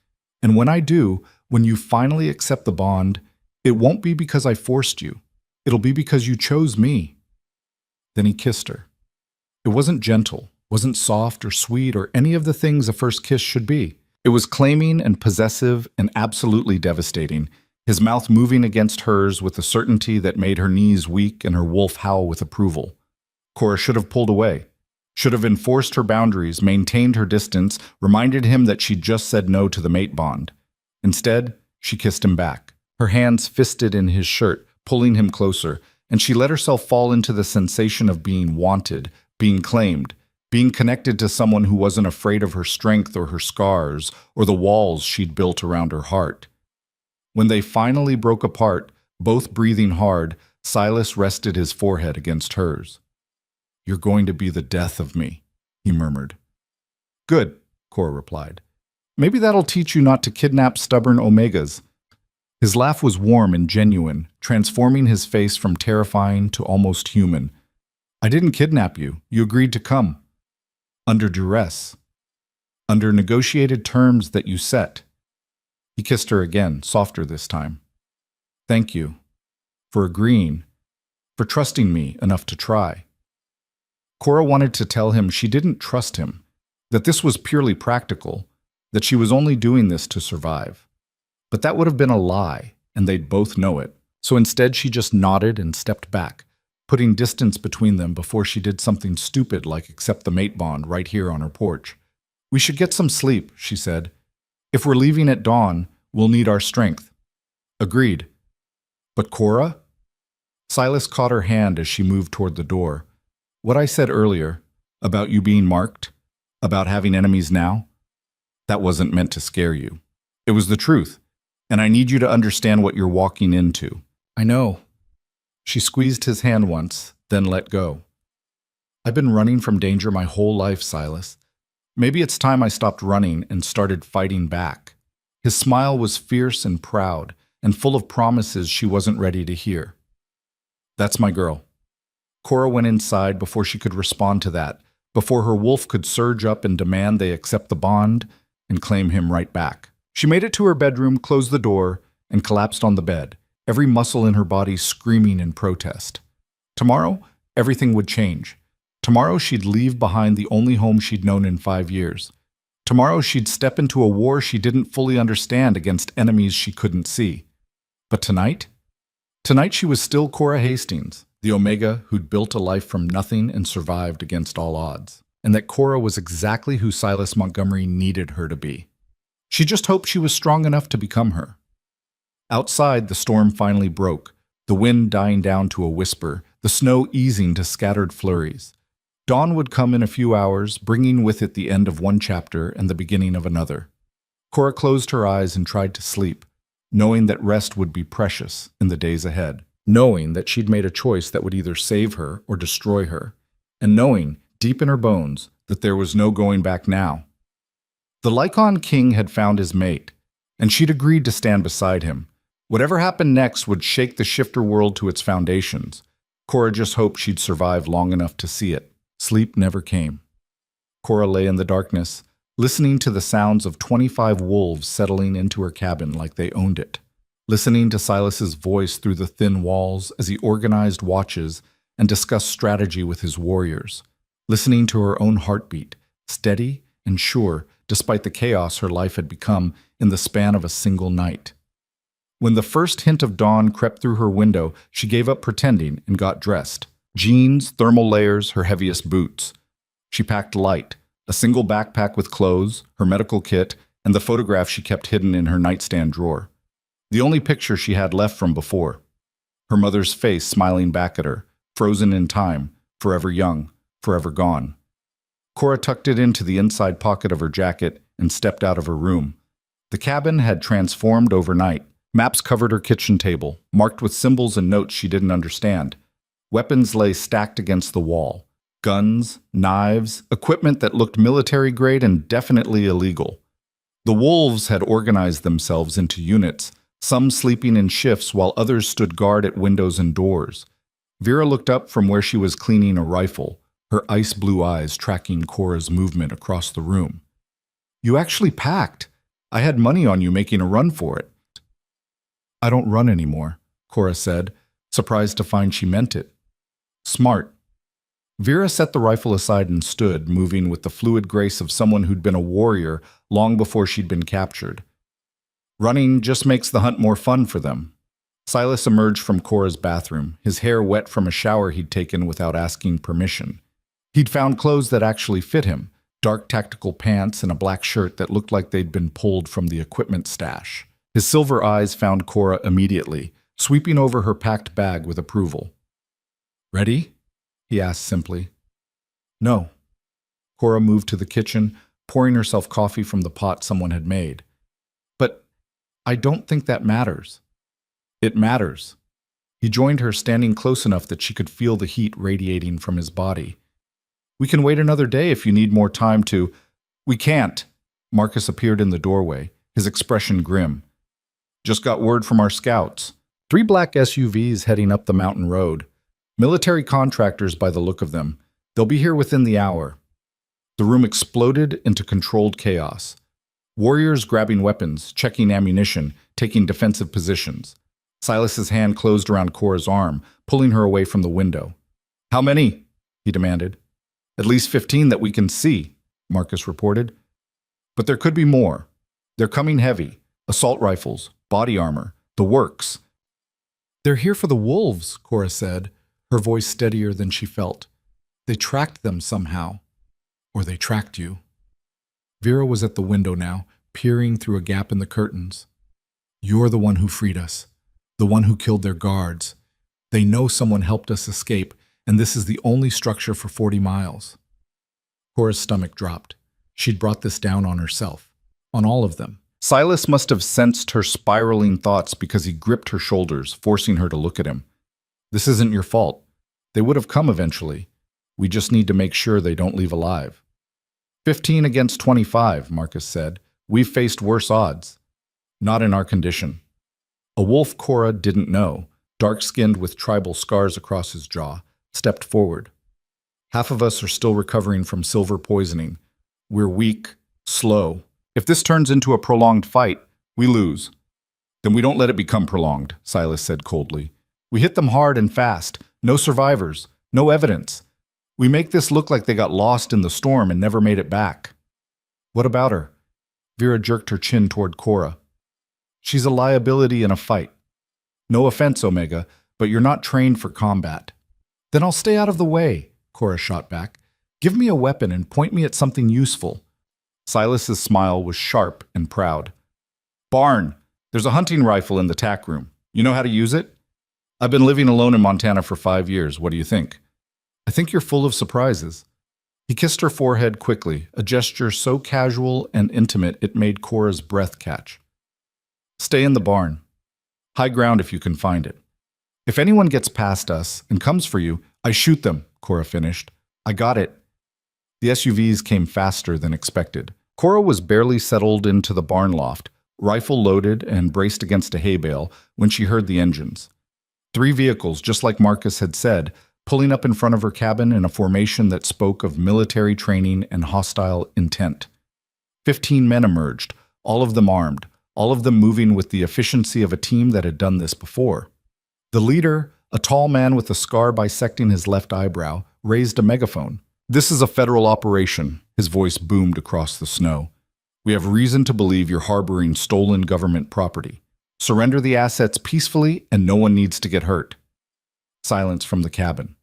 And when I do, when you finally accept the bond, it won't be because I forced you. It'll be because you chose me." Then he kissed her. It wasn't gentle, wasn't soft or sweet or any of the things a first kiss should be. It was claiming and possessive and absolutely devastating, his mouth moving against hers with a certainty that made her knees weak and her wolf howl with approval. Cora should have pulled away, should have enforced her boundaries, maintained her distance, reminded him that she'd just said no to the mate bond. Instead, she kissed him back, her hands fisted in his shirt, pulling him closer, and she let herself fall into the sensation of being wanted, being claimed, being connected to someone who wasn't afraid of her strength or her scars or the walls she'd built around her heart. When they finally broke apart, both breathing hard, Silas rested his forehead against hers. "You're going to be the death of me," he murmured. "Good," Cora replied. "Maybe that'll teach you not to kidnap stubborn omegas." His laugh was warm and genuine, transforming his face from terrifying to almost human. I didn't kidnap you. You agreed to come. Under duress. Under negotiated terms that you set. He kissed her again, softer this time. Thank you. For agreeing. For trusting me enough to try. Cora wanted to tell him she didn't trust him, that this was purely practical, that she was only doing this to survive. But that would have been a lie, and they'd both know it. So instead she just nodded and stepped back, putting distance between them before she did something stupid like accept the mate bond right here on her porch. We should get some sleep, she said. If we're leaving at dawn, we'll need our strength. Agreed. But Cora? Silas caught her hand as she moved toward the door. What I said earlier, about you being marked, about having enemies now, that wasn't meant to scare you. It was the truth, and I need you to understand what you're walking into. I know. She squeezed his hand once, then let go. I've been running from danger my whole life, Silas. Maybe it's time I stopped running and started fighting back. His smile was fierce and proud, and full of promises she wasn't ready to hear. That's my girl. Cora went inside before she could respond to that, before her wolf could surge up and demand they accept the bond and claim him right back. She made it to her bedroom, closed the door, and collapsed on the bed, every muscle in her body screaming in protest. Tomorrow, everything would change. Tomorrow she'd leave behind the only home she'd known in 5 years. Tomorrow she'd step into a war she didn't fully understand against enemies she couldn't see. But tonight? Tonight she was still Cora Hastings, the Omega who'd built a life from nothing and survived against all odds. And that Cora was exactly who Silas Montgomery needed her to be. She just hoped she was strong enough to become her. Outside, the storm finally broke, the wind dying down to a whisper, the snow easing to scattered flurries. Dawn would come in a few hours, bringing with it the end of one chapter and the beginning of another. Cora closed her eyes and tried to sleep, knowing that rest would be precious in the days ahead, knowing that she'd made a choice that would either save her or destroy her, and knowing, deep in her bones, that there was no going back now. The Lycan king had found his mate, and she'd agreed to stand beside him. Whatever happened next would shake the shifter world to its foundations. Cora just hoped she'd survive long enough to see it. Sleep never came. Cora lay in the darkness, listening to the sounds of 25 wolves settling into her cabin like they owned it, listening to Silas's voice through the thin walls as he organized watches and discussed strategy with his warriors, listening to her own heartbeat, steady and sure despite the chaos her life had become in the span of a single night. When the first hint of dawn crept through her window, she gave up pretending and got dressed. Jeans, thermal layers, her heaviest boots. She packed light, a single backpack with clothes, her medical kit, and the photograph she kept hidden in her nightstand drawer. The only picture she had left from before. Her mother's face smiling back at her, frozen in time, forever young, forever gone. Cora tucked it into the inside pocket of her jacket and stepped out of her room. The cabin had transformed overnight. Maps covered her kitchen table, marked with symbols and notes she didn't understand. Weapons lay stacked against the wall. Guns, knives, equipment that looked military-grade and definitely illegal. The wolves had organized themselves into units, some sleeping in shifts while others stood guard at windows and doors. Vera looked up from where she was cleaning a rifle, her ice-blue eyes tracking Cora's movement across the room. "You actually packed. I had money on you making a run for it." "I don't run anymore," Cora said, surprised to find she meant it. "Smart." Vera set the rifle aside and stood, moving with the fluid grace of someone who'd been a warrior long before she'd been captured. "Running just makes the hunt more fun for them." Silas emerged from Cora's bathroom, his hair wet from a shower he'd taken without asking permission. He'd found clothes that actually fit him, dark tactical pants and a black shirt that looked like they'd been pulled from the equipment stash. His silver eyes found Cora immediately, sweeping over her packed bag with approval. "Ready?" he asked simply. "No." Cora moved to the kitchen, pouring herself coffee from the pot someone had made. "But I don't think that matters." "It matters." He joined her, standing close enough that she could feel the heat radiating from his body. "We can wait another day if you need more time to—" "We can't." Marcus appeared in the doorway, his expression grim. Just got word from our scouts. 3 black SUVs heading up the mountain road. Military contractors by the look of them. They'll be here within the hour. The room exploded into controlled chaos. Warriors grabbing weapons, checking ammunition, taking defensive positions. Silas's hand closed around Cora's arm, pulling her away from the window. How many? He demanded. At least 15 that we can see, Marcus reported. But there could be more. They're coming heavy. Assault rifles, body armor, the works. They're here for the wolves, Cora said, her voice steadier than she felt. They tracked them somehow. Or they tracked you. Vera was at the window now, peering through a gap in the curtains. You're the one who freed us. The one who killed their guards. They know someone helped us escape, and this is the only structure for 40 miles. Cora's stomach dropped. She'd brought this down on herself. On all of them. Silas must have sensed her spiraling thoughts because he gripped her shoulders, forcing her to look at him. This isn't your fault. They would have come eventually. We just need to make sure they don't leave alive. 15 against 25, Marcus said. We've faced worse odds. Not in our condition. A wolf Cora didn't know, dark-skinned with tribal scars across his jaw, stepped forward. Half of us are still recovering from silver poisoning. We're weak, slow. If this turns into a prolonged fight, we lose. Then we don't let it become prolonged, Silas said coldly. We hit them hard and fast. No survivors. No evidence. We make this look like they got lost in the storm and never made it back. What about her? Vera jerked her chin toward Cora. She's a liability in a fight. No offense, Omega, but you're not trained for combat. Then I'll stay out of the way, Cora shot back. Give me a weapon and point me at something useful. Silas's smile was sharp and proud. Barn, there's a hunting rifle in the tack room. You know how to use it? I've been living alone in Montana for 5 years. What do you think? I think you're full of surprises. He kissed her forehead quickly, a gesture so casual and intimate it made Cora's breath catch. Stay in the barn. High ground if you can find it. If anyone gets past us and comes for you, I shoot them, Cora finished. I got it. The SUVs came faster than expected. Cora was barely settled into the barn loft, rifle loaded and braced against a hay bale, when she heard the engines. 3 vehicles, just like Marcus had said, pulling up in front of her cabin in a formation that spoke of military training and hostile intent. 15 men emerged, all of them armed, all of them moving with the efficiency of a team that had done this before. The leader, a tall man with a scar bisecting his left eyebrow, raised a megaphone. This is a federal operation, his voice boomed across the snow. We have reason to believe you're harboring stolen government property. Surrender the assets peacefully and no one needs to get hurt. Silence from the cabin.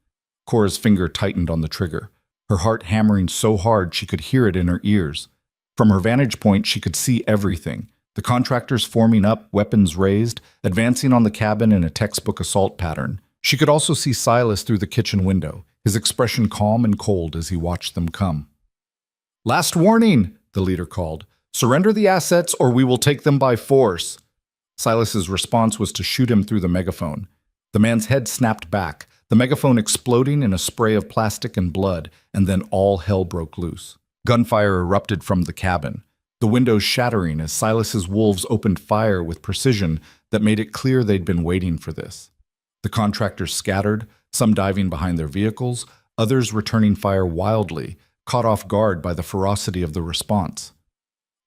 Cora's finger tightened on the trigger, her heart hammering so hard she could hear it in her ears. From her vantage point, she could see everything. The contractors forming up, weapons raised, advancing on the cabin in a textbook assault pattern. She could also see Silas through the kitchen window, his expression calm and cold as he watched them come. Last warning, the leader called. Surrender the assets or we will take them by force. Silas's response was to shoot him through the megaphone. The man's head snapped back, the megaphone exploding in a spray of plastic and blood, and then all hell broke loose. Gunfire erupted from the cabin, the windows shattering as Silas's wolves opened fire with precision that made it clear they'd been waiting for this. The contractors scattered, some diving behind their vehicles, others returning fire wildly, caught off guard by the ferocity of the response.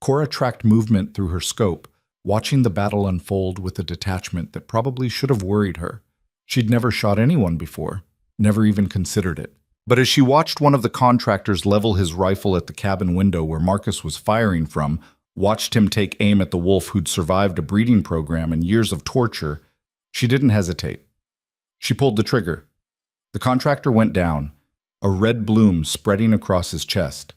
Cora tracked movement through her scope, watching the battle unfold with a detachment that probably should have worried her. She'd never shot anyone before, never even considered it. But as she watched one of the contractors level his rifle at the cabin window where Marcus was firing from, watched him take aim at the wolf who'd survived a breeding program and years of torture, she didn't hesitate. She pulled the trigger. The contractor went down, a red bloom spreading across his chest.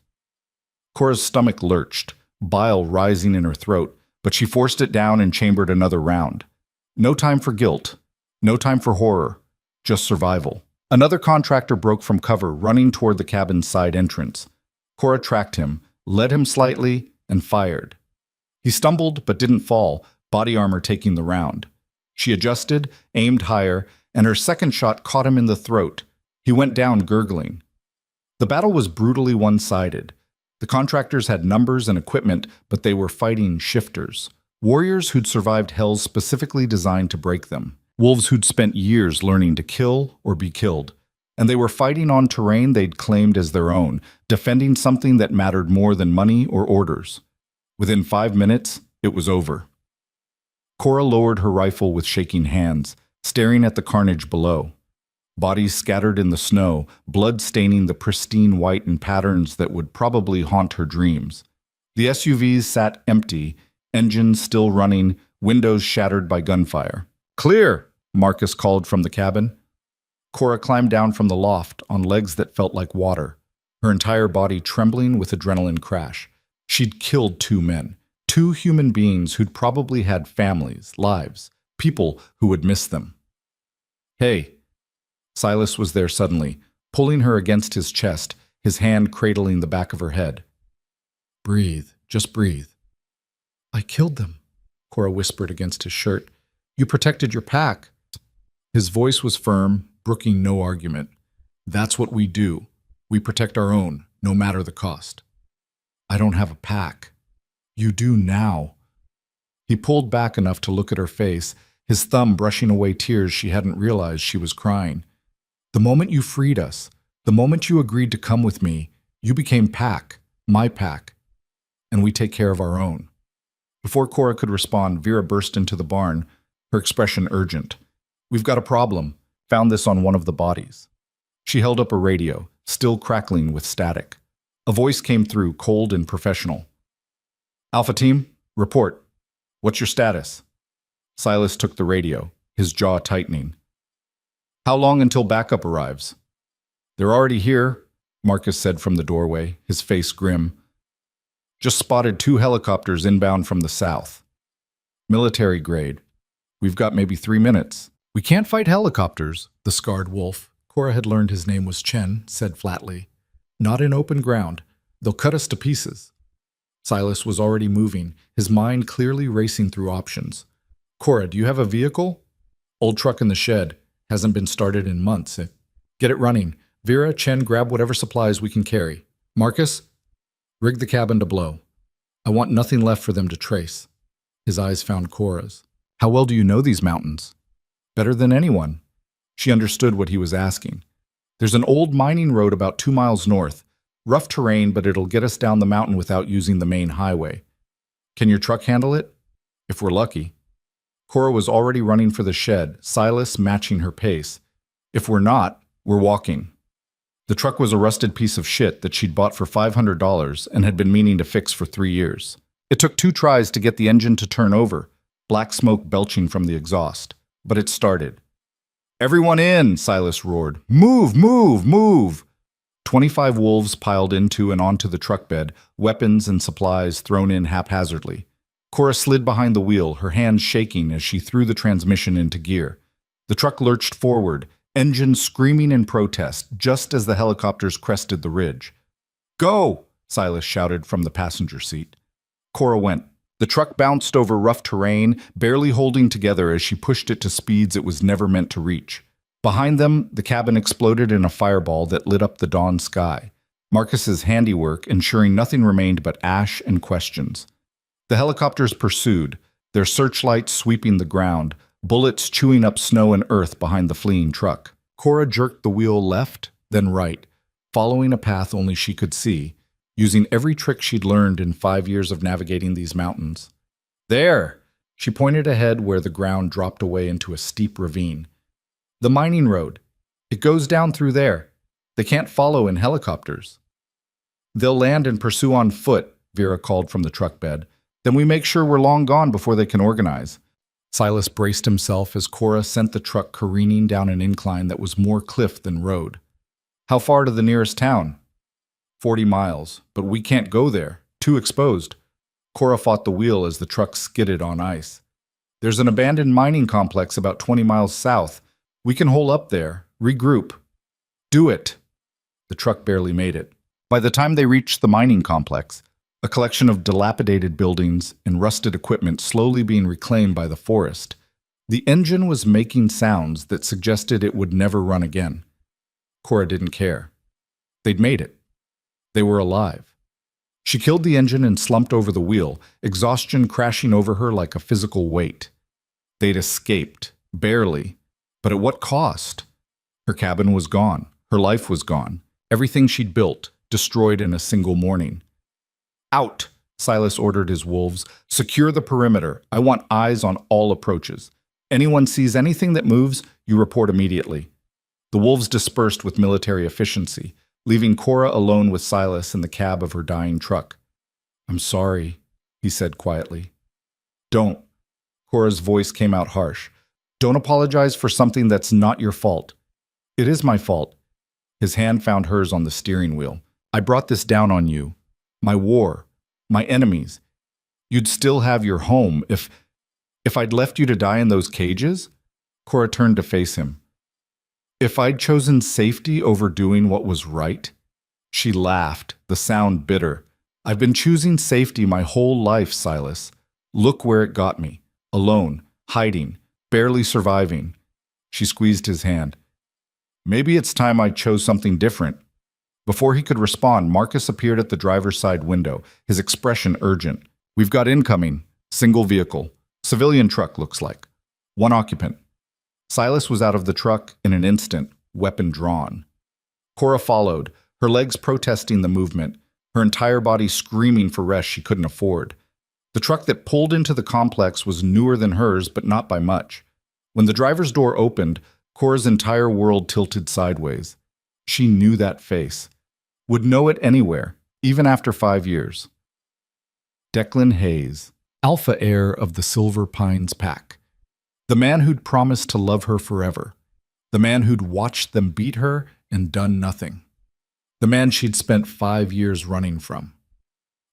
Cora's stomach lurched, bile rising in her throat, but she forced it down and chambered another round. No time for guilt, no time for horror, just survival. Another contractor broke from cover, running toward the cabin's side entrance. Cora tracked him, led him slightly, and fired. He stumbled but didn't fall, body armor taking the round. She adjusted, aimed higher, and her second shot caught him in the throat. He went down gurgling. The battle was brutally one-sided. The contractors had numbers and equipment, but they were fighting shifters. Warriors who'd survived hells specifically designed to break them. Wolves who'd spent years learning to kill or be killed. And they were fighting on terrain they'd claimed as their own, defending something that mattered more than money or orders. Within 5 minutes, it was over. Cora lowered her rifle with shaking hands, staring at the carnage below. Bodies scattered in the snow, blood staining the pristine white in patterns that would probably haunt her dreams. The SUVs sat empty, engines still running, windows shattered by gunfire. "Clear!" Marcus called from the cabin. Cora climbed down from the loft on legs that felt like water, her entire body trembling with adrenaline crash. She'd killed 2 men, 2 human beings who'd probably had families, lives, people who would miss them. "Hey." Silas was there suddenly, pulling her against his chest, his hand cradling the back of her head. "Breathe, just breathe." "I killed them," Cora whispered against his shirt. "You protected your pack." His voice was firm, brooking no argument. "That's what we do. We protect our own, no matter the cost." "I don't have a pack." "You do now." He pulled back enough to look at her face, his thumb brushing away tears she hadn't realized she was crying. "The moment you freed us, the moment you agreed to come with me, you became pack, my pack, and we take care of our own." Before Cora could respond, Vera burst into the barn, her expression urgent. "We've got a problem. Found this on one of the bodies." She held up a radio, still crackling with static. A voice came through, cold and professional. "Alpha Team, report. What's your status?" Silas took the radio, his jaw tightening. "How long until backup arrives?" "They're already here," Marcus said from the doorway, his face grim. "Just spotted 2 helicopters inbound from the south. Military grade. We've got maybe 3 minutes." "We can't fight helicopters," the scarred wolf, Cora had learned his name was Chen, said flatly. "Not in open ground. They'll cut us to pieces." Silas was already moving, his mind clearly racing through options. "Cora, do you have a vehicle?" "Old truck in the shed. Hasn't been started in months." "Get it running. Vera, Chen, grab whatever supplies we can carry. Marcus, rig the cabin to blow. I want nothing left for them to trace." His eyes found Cora's. "How well do you know these mountains?" "Better than anyone." She understood what he was asking. "There's an old mining road about 2 miles north. Rough terrain, but it'll get us down the mountain without using the main highway. Can your truck handle it?" "If we're lucky." Cora was already running for the shed, Silas matching her pace. "If we're not, we're walking." The truck was a rusted piece of shit that she'd bought for $500 and had been meaning to fix for 3 years. It took 2 tries to get the engine to turn over, black smoke belching from the exhaust. But it started. "Everyone in!" Silas roared. "Move, move, move!" 25 wolves piled into and onto the truck bed, weapons and supplies thrown in haphazardly. Cora slid behind the wheel, her hands shaking as she threw the transmission into gear. The truck lurched forward, engine screaming in protest, just as the helicopters crested the ridge. "Go!" Silas shouted from the passenger seat. Cora went. The truck bounced over rough terrain, barely holding together as she pushed it to speeds it was never meant to reach. Behind them, the cabin exploded in a fireball that lit up the dawn sky. Marcus's handiwork ensuring nothing remained but ash and questions. The helicopters pursued, their searchlights sweeping the ground, bullets chewing up snow and earth behind the fleeing truck. Cora jerked the wheel left, then right, following a path only she could see, using every trick she'd learned in 5 years of navigating these mountains. "There!" She pointed ahead where the ground dropped away into a steep ravine. "The mining road. It goes down through there. They can't follow in helicopters." "They'll land and pursue on foot," Vera called from the truck bed. "Then we make sure we're long gone before they can organize." Silas braced himself as Cora sent the truck careening down an incline that was more cliff than road. "How far to the nearest town?" 40 miles, but we can't go there. Too exposed." Cora fought the wheel as the truck skidded on ice. "There's an abandoned mining complex about 20 miles south. We can hole up there, regroup." "Do it." The truck barely made it. By the time they reached the mining complex, a collection of dilapidated buildings and rusted equipment slowly being reclaimed by the forest, the engine was making sounds that suggested it would never run again. Cora didn't care. They'd made it. They were alive. She killed the engine and slumped over the wheel, exhaustion crashing over her like a physical weight. They'd escaped, barely, but at what cost? Her cabin was gone. Her life was gone. Everything she'd built, destroyed in a single morning. Out, Silas ordered his wolves. Secure the perimeter. I want eyes on all approaches. Anyone sees anything that moves, you report immediately. The wolves dispersed with military efficiency, leaving Cora alone with Silas in the cab of her dying truck. I'm sorry, he said quietly. Don't. Cora's voice came out harsh. Don't apologize for something that's not your fault. It is my fault. His hand found hers on the steering wheel. I brought this down on you. My war. My enemies. You'd still have your home if I'd left you to die in those cages? Cora turned to face him. If I'd chosen safety over doing what was right? She laughed, the sound bitter. I've been choosing safety my whole life, Silas. Look where it got me. Alone, hiding, barely surviving. She squeezed his hand. Maybe it's time I chose something different. Before he could respond, Marcus appeared at the driver's side window, his expression urgent. We've got incoming. Single vehicle. Civilian truck, looks like. One occupant. Silas was out of the truck in an instant, weapon drawn. Cora followed, her legs protesting the movement, her entire body screaming for rest she couldn't afford. The truck that pulled into the complex was newer than hers, but not by much. When the driver's door opened, Cora's entire world tilted sideways. She knew that face. Would know it anywhere, even after 5 years. Declan Hayes, alpha heir of the Silver Pines pack. The man who'd promised to love her forever. The man who'd watched them beat her and done nothing. The man she'd spent 5 years running from.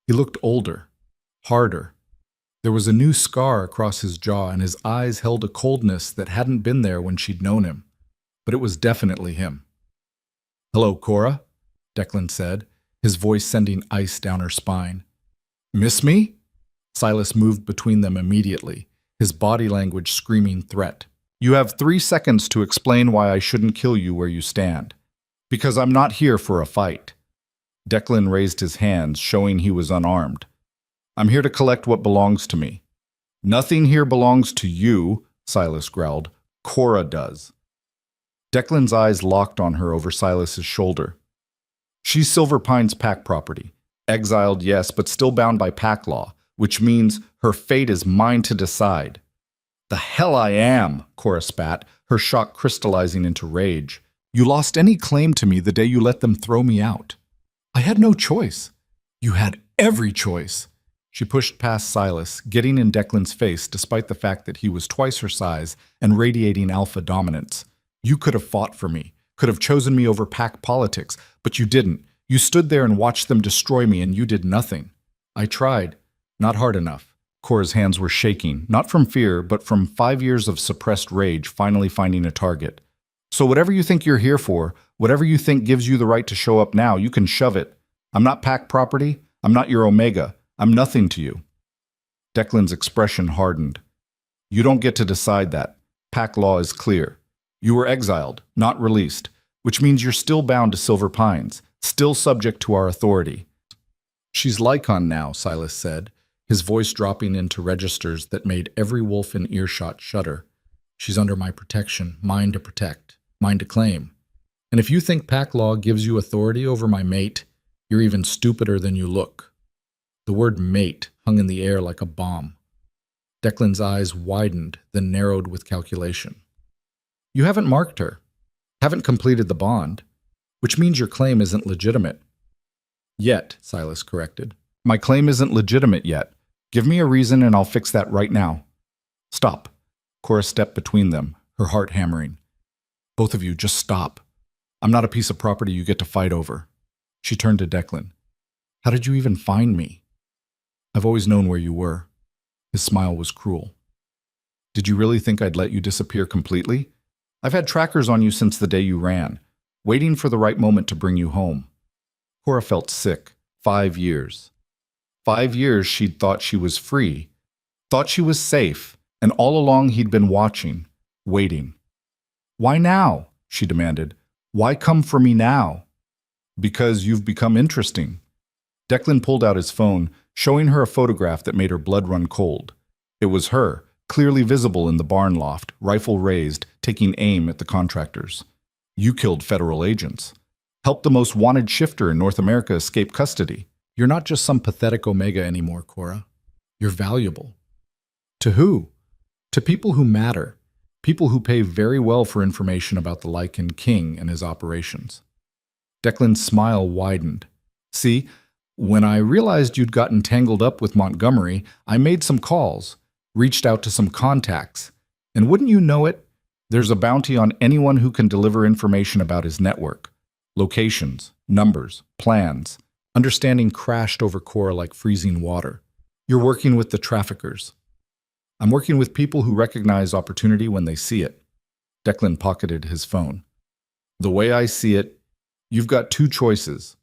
He looked older, harder. There was a new scar across his jaw, and his eyes held a coldness that hadn't been there when she'd known him. But it was definitely him. Hello, Cora, Declan said, his voice sending ice down her spine. Miss me? Silas moved between them immediately, his body language screaming threat. You have 3 seconds to explain why I shouldn't kill you where you stand. Because I'm not here for a fight. Declan raised his hands, showing he was unarmed. I'm here to collect what belongs to me. Nothing here belongs to you, Silas growled. Cora does. Declan's eyes locked on her over Silas's shoulder. She's Silver Pines pack property. Exiled, yes, but still bound by pack law, which means her fate is mine to decide. The hell I am, Cora spat, her shock crystallizing into rage. You lost any claim to me the day you let them throw me out. I had no choice. You had every choice. She pushed past Silas, getting in Declan's face despite the fact that he was twice her size and radiating alpha dominance. You could have fought for me, could have chosen me over pack politics, but you didn't. You stood there and watched them destroy me, and you did nothing. I tried. Not hard enough. Cora's hands were shaking, not from fear, but from 5 years of suppressed rage finally finding a target. So whatever you think you're here for, whatever you think gives you the right to show up now, you can shove it. I'm not pack property. I'm not your Omega. I'm nothing to you. Declan's expression hardened. You don't get to decide that. Pack law is clear. You were exiled, not released, which means you're still bound to Silver Pines, still subject to our authority. She's Lycan now, Silas said, his voice dropping into registers that made every wolf in earshot shudder. She's under my protection, mine to protect, mine to claim. And if you think pack law gives you authority over my mate, you're even stupider than you look. The word mate hung in the air like a bomb. Declan's eyes widened, then narrowed with calculation. You haven't marked her, haven't completed the bond, which means your claim isn't legitimate. Yet, Silas corrected. My claim isn't legitimate yet. Give me a reason and I'll fix that right now. Stop. Cora stepped between them, her heart hammering. Both of you, just stop. I'm not a piece of property you get to fight over. She turned to Declan. How did you even find me? I've always known where you were. His smile was cruel. Did you really think I'd let you disappear completely? I've had trackers on you since the day you ran, waiting for the right moment to bring you home. Cora felt sick. 5 years. 5 years she'd thought she was free, thought she was safe, and all along he'd been watching, waiting. Why now? She demanded. Why come for me now? Because you've become interesting. Declan pulled out his phone, showing her a photograph that made her blood run cold. It was her, clearly visible in the barn loft, rifle raised, taking aim at the contractors. You killed federal agents. Helped the most wanted shifter in North America escape custody. You're not just some pathetic Omega anymore, Cora. You're valuable. To who? To people who matter. People who pay very well for information about the Lycan King and his operations. Declan's smile widened. See, when I realized you'd gotten tangled up with Montgomery, I made some calls, reached out to some contacts. And wouldn't you know it, there's a bounty on anyone who can deliver information about his network. Locations, numbers, plans. Understanding crashed over Cora like freezing water. You're working with the traffickers. I'm working with people who recognize opportunity when they see it. Declan pocketed his phone. The way I see it, you've got two choices.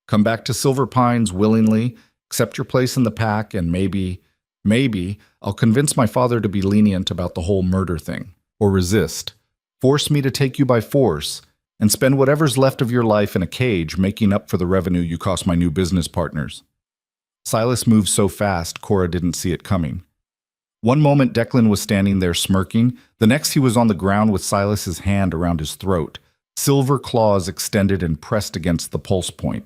Come back to Silver Pines willingly, accept your place in the pack, and maybe I'll convince my father to be lenient about the whole murder thing. Or resist. Force me to take you by force, and spend whatever's left of your life in a cage making up for the revenue you cost my new business partners. Silas moved so fast, Cora didn't see it coming. One moment Declan was standing there smirking, the next he was on the ground with Silas's hand around his throat, silver claws extended and pressed against the pulse point.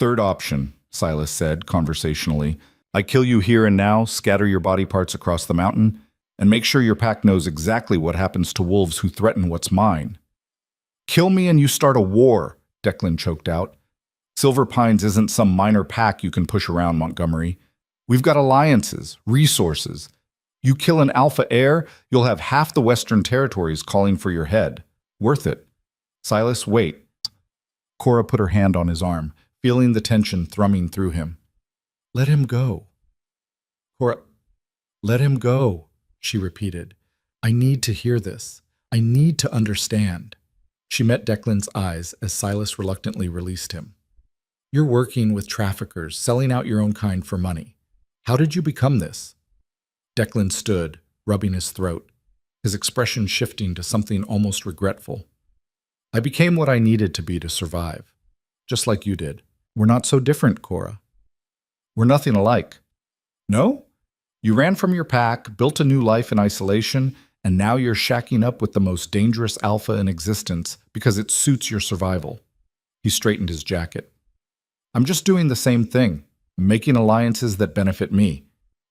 Third option, Silas said conversationally. I kill you here and now, scatter your body parts across the mountain, and make sure your pack knows exactly what happens to wolves who threaten what's mine. Kill me and you start a war, Declan choked out. Silver Pines isn't some minor pack you can push around, Montgomery. We've got alliances, resources. You kill an alpha heir, you'll have half the Western Territories calling for your head. Worth it. Silas, wait. Cora put her hand on his arm, feeling the tension thrumming through him. Let him go. Cora, let him go, she repeated. I need to hear this. I need to understand. She met Declan's eyes as Silas reluctantly released him. You're working with traffickers, selling out your own kind for money. How did you become this? Declan stood, rubbing his throat, his expression shifting to something almost regretful. I became what I needed to be to survive, just like you did. We're not so different, Cora. We're nothing alike. No? You ran from your pack, built a new life in isolation, and now you're shacking up with the most dangerous alpha in existence because it suits your survival. He straightened his jacket. I'm just doing the same thing, making alliances that benefit me,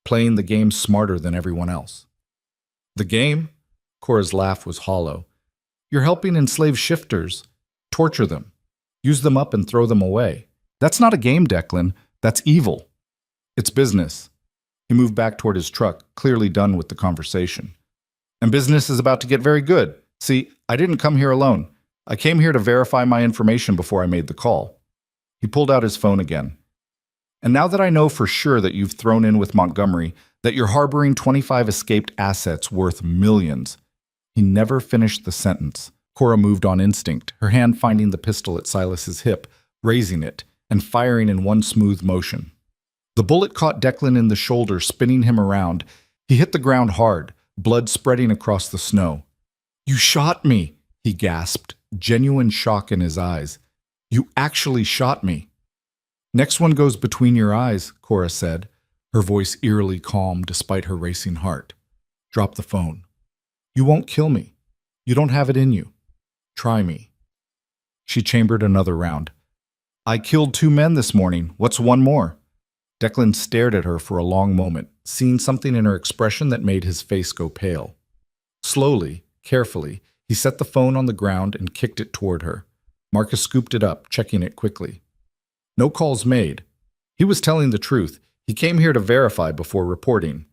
playing the game smarter than everyone else. The game? Cora's laugh was hollow. You're helping enslaved shifters, torture them, use them up and throw them away. That's not a game, Declan. That's evil. It's business. He moved back toward his truck, clearly done with the conversation. And business is about to get very good. See, I didn't come here alone. I came here to verify my information before I made the call. He pulled out his phone again. And now that I know for sure that you've thrown in with Montgomery, that you're harboring 25 escaped assets worth millions. He never finished the sentence. Cora moved on instinct, her hand finding the pistol at Silas's hip, raising it, and firing in one smooth motion. The bullet caught Declan in the shoulder, spinning him around. He hit the ground hard, blood spreading across the snow. You shot me, he gasped, genuine shock in his eyes. You actually shot me. Next one goes between your eyes, Cora said, her voice eerily calm despite her racing heart. Drop the phone. You won't kill me. You don't have it in you. Try me. She chambered another round. I killed 2 men this morning. What's one more? Declan stared at her for a long moment, seeing something in her expression that made his face go pale. Slowly, carefully, he set the phone on the ground and kicked it toward her. Marcus scooped it up, checking it quickly. No calls made. He was telling the truth. He came here to verify before reporting.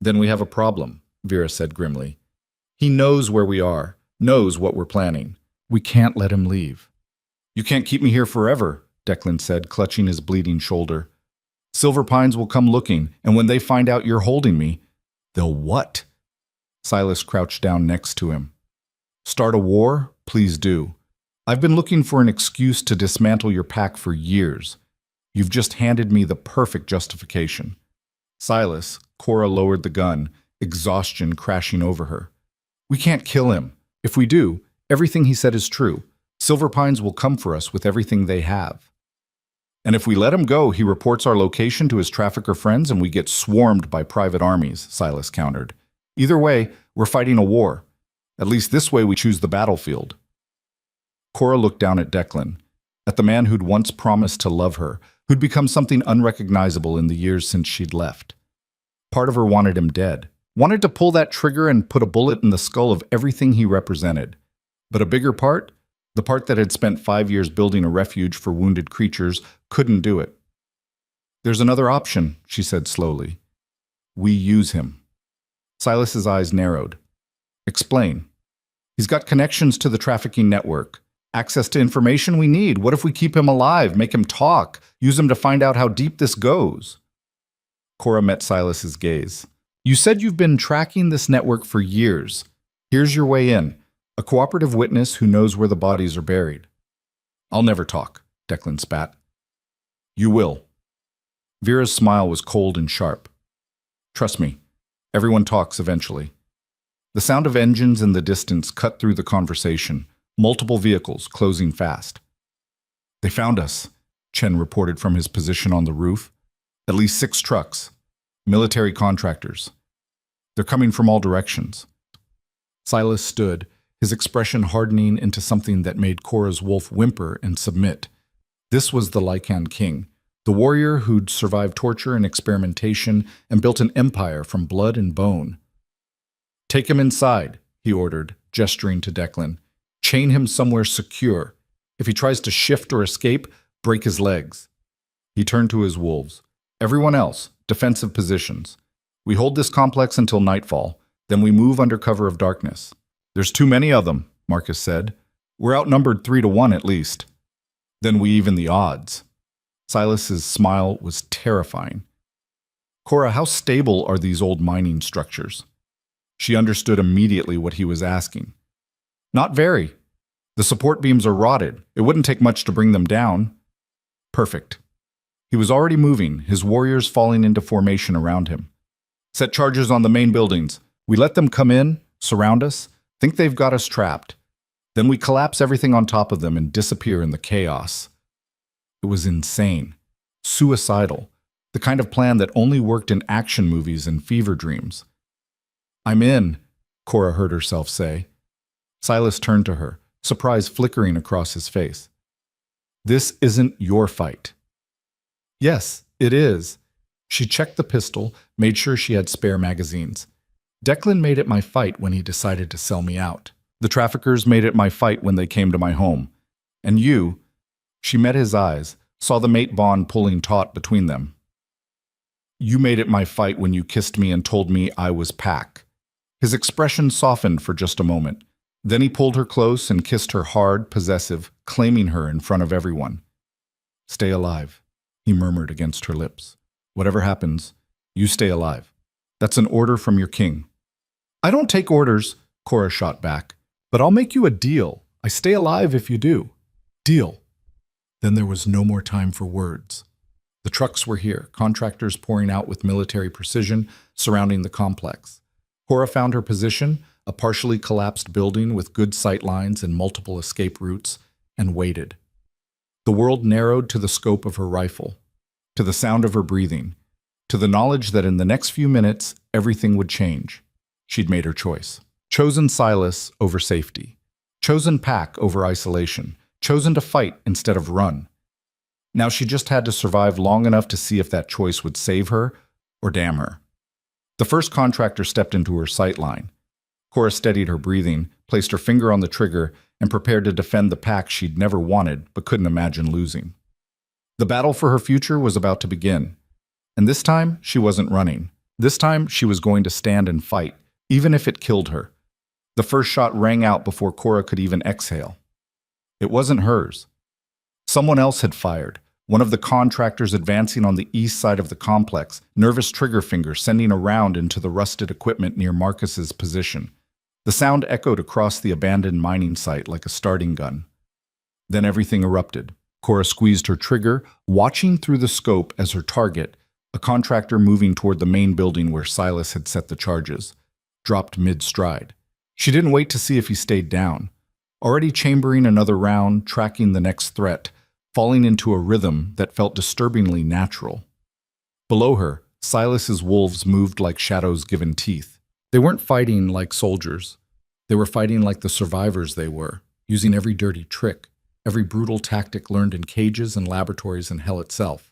Then we have a problem, Vera said grimly. He knows where we are, knows what we're planning. We can't let him leave. You can't keep me here forever, Declan said, clutching his bleeding shoulder. Silver Pines will come looking, and when they find out you're holding me, they'll what? Silas crouched down next to him. Start a war? Please do. I've been looking for an excuse to dismantle your pack for years. You've just handed me the perfect justification. Silas, Cora lowered the gun, exhaustion crashing over her. We can't kill him. If we do, everything he said is true. Silver Pines will come for us with everything they have. And if we let him go, he reports our location to his trafficker friends and we get swarmed by private armies, Silas countered. Either way, we're fighting a war. At least this way we choose the battlefield. Cora looked down at Declan, at the man who'd once promised to love her, who'd become something unrecognizable in the years since she'd left. Part of her wanted him dead, wanted to pull that trigger and put a bullet in the skull of everything he represented. But a bigger part, the part that had spent 5 years building a refuge for wounded creatures, couldn't do it. There's another option, she said slowly. We use him. Silas's eyes narrowed. Explain. He's got connections to the trafficking network. Access to information we need. What if we keep him alive, make him talk, use him to find out how deep this goes? Cora met Silas's gaze. You said you've been tracking this network for years. Here's your way in. A cooperative witness who knows where the bodies are buried. I'll never talk, Declan spat. You will. Vera's smile was cold and sharp. Trust me, everyone talks eventually. The sound of engines in the distance cut through the conversation, multiple vehicles closing fast. They found us, Chen reported from his position on the roof. At least 6 trucks. Military contractors. They're coming from all directions. Silas stood, his expression hardening into something that made Cora's wolf whimper and submit. This was the Lycan king, the warrior who'd survived torture and experimentation and built an empire from blood and bone. Take him inside, he ordered, gesturing to Declan. Chain him somewhere secure. If he tries to shift or escape, break his legs. He turned to his wolves. Everyone else, defensive positions. We hold this complex until nightfall, then we move under cover of darkness. There's too many of them, Marcus said. We're outnumbered 3-1 at least. Then we even the odds. Silas's smile was terrifying. Cora, how stable are these old mining structures? She understood immediately what he was asking. Not very. The support beams are rotted. It wouldn't take much to bring them down. Perfect. He was already moving, his warriors falling into formation around him. Set charges on the main buildings. We let them come in, surround us, think they've got us trapped. Then we collapse everything on top of them and disappear in the chaos. It was insane. Suicidal. The kind of plan that only worked in action movies and fever dreams. I'm in, Cora heard herself say. Silas turned to her, surprise flickering across his face. This isn't your fight. Yes, it is. She checked the pistol, made sure she had spare magazines. Declan made it my fight when he decided to sell me out. The traffickers made it my fight when they came to my home. And you, she met his eyes, saw the mate bond pulling taut between them. You made it my fight when you kissed me and told me I was Pack. His expression softened for just a moment. Then he pulled her close and kissed her hard, possessive, claiming her in front of everyone. Stay alive, he murmured against her lips. Whatever happens, you stay alive. That's an order from your king. I don't take orders, Cora shot back. But I'll make you a deal. I stay alive if you do. Deal. Then there was no more time for words. The trucks were here, contractors pouring out with military precision, surrounding the complex. Cora found her position, a partially collapsed building with good sight lines and multiple escape routes, and waited. The world narrowed to the scope of her rifle, to the sound of her breathing, to the knowledge that in the next few minutes, everything would change. She'd made her choice. Chosen Silas over safety. Chosen Pack over isolation. Chosen to fight instead of run. Now she just had to survive long enough to see if that choice would save her or damn her. The first contractor stepped into her sight line. Cora steadied her breathing, placed her finger on the trigger, and prepared to defend the Pack she'd never wanted but couldn't imagine losing. The battle for her future was about to begin. And this time, she wasn't running. This time, she was going to stand and fight, even if it killed her. The first shot rang out before Cora could even exhale. It wasn't hers. Someone else had fired, one of the contractors advancing on the east side of the complex, nervous trigger finger sending a round into the rusted equipment near Marcus's position. The sound echoed across the abandoned mining site like a starting gun. Then everything erupted. Cora squeezed her trigger, watching through the scope as her target, a contractor moving toward the main building where Silas had set the charges, dropped mid-stride. She didn't wait to see if he stayed down. Already chambering another round, tracking the next threat, falling into a rhythm that felt disturbingly natural. Below her, Silas's wolves moved like shadows given teeth. They weren't fighting like soldiers. They were fighting like the survivors they were, using every dirty trick, every brutal tactic learned in cages and laboratories in hell itself.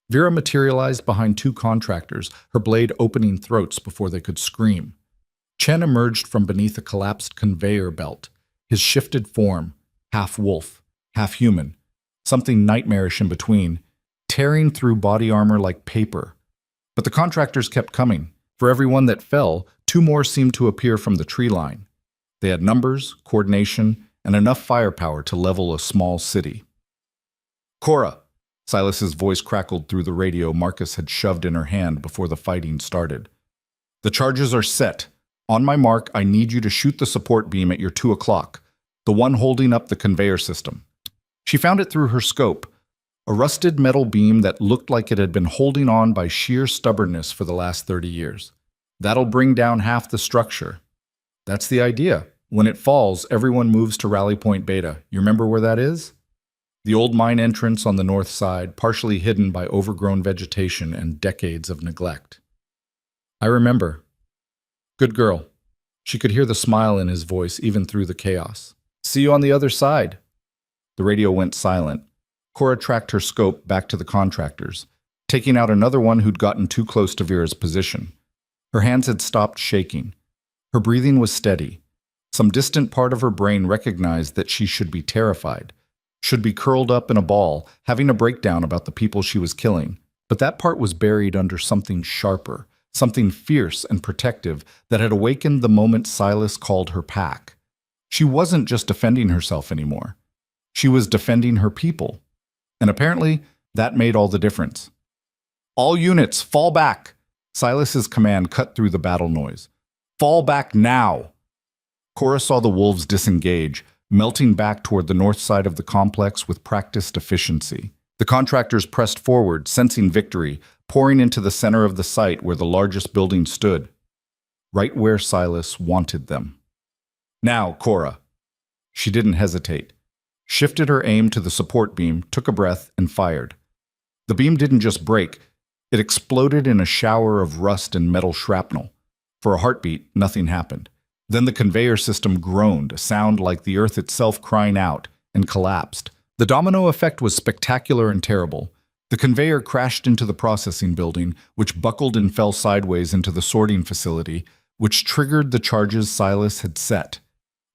Vera materialized behind two contractors, her blade opening throats before they could scream. Chen emerged from beneath a collapsed conveyor belt, his shifted form, half wolf, half human, something nightmarish in between, tearing through body armor like paper. But the contractors kept coming. For every one that fell, two more seemed to appear from the tree line. They had numbers, coordination, and enough firepower to level a small city. "Cora!" Silas's voice crackled through the radio Marcus had shoved in her hand before the fighting started. "The charges are set. On my mark, I need you to shoot the support beam at your 2 o'clock, the one holding up the conveyor system." She found it through her scope, a rusted metal beam that looked like it had been holding on by sheer stubbornness for the last 30 years. "That'll bring down half the structure." "That's the idea. When it falls, everyone moves to Rally Point Beta. You remember where that is?" The old mine entrance on the north side, partially hidden by overgrown vegetation and decades of neglect. "I remember." "Good girl." She could hear the smile in his voice even through the chaos. "See you on the other side." The radio went silent. Cora tracked her scope back to the contractors, taking out another one who'd gotten too close to Vera's position. Her hands had stopped shaking. Her breathing was steady. Some distant part of her brain recognized that she should be terrified, should be curled up in a ball, having a breakdown about the people she was killing. But that part was buried under something sharper, something fierce and protective that had awakened the moment Silas called her pack. She wasn't just defending herself anymore. She was defending her people. And apparently, that made all the difference. "All units, fall back!" Silas's command cut through the battle noise. "Fall back now!" Cora saw the wolves disengage, melting back toward the north side of the complex with practiced efficiency. The contractors pressed forward, sensing victory, pouring into the center of the site where the largest building stood, right where Silas wanted them. "Now, Cora." She didn't hesitate. Shifted her aim to the support beam, took a breath, and fired. The beam didn't just break, it exploded in a shower of rust and metal shrapnel. For a heartbeat, nothing happened. Then the conveyor system groaned, a sound like the earth itself crying out, and collapsed. The domino effect was spectacular and terrible. The conveyor crashed into the processing building, which buckled and fell sideways into the sorting facility, which triggered the charges Silas had set.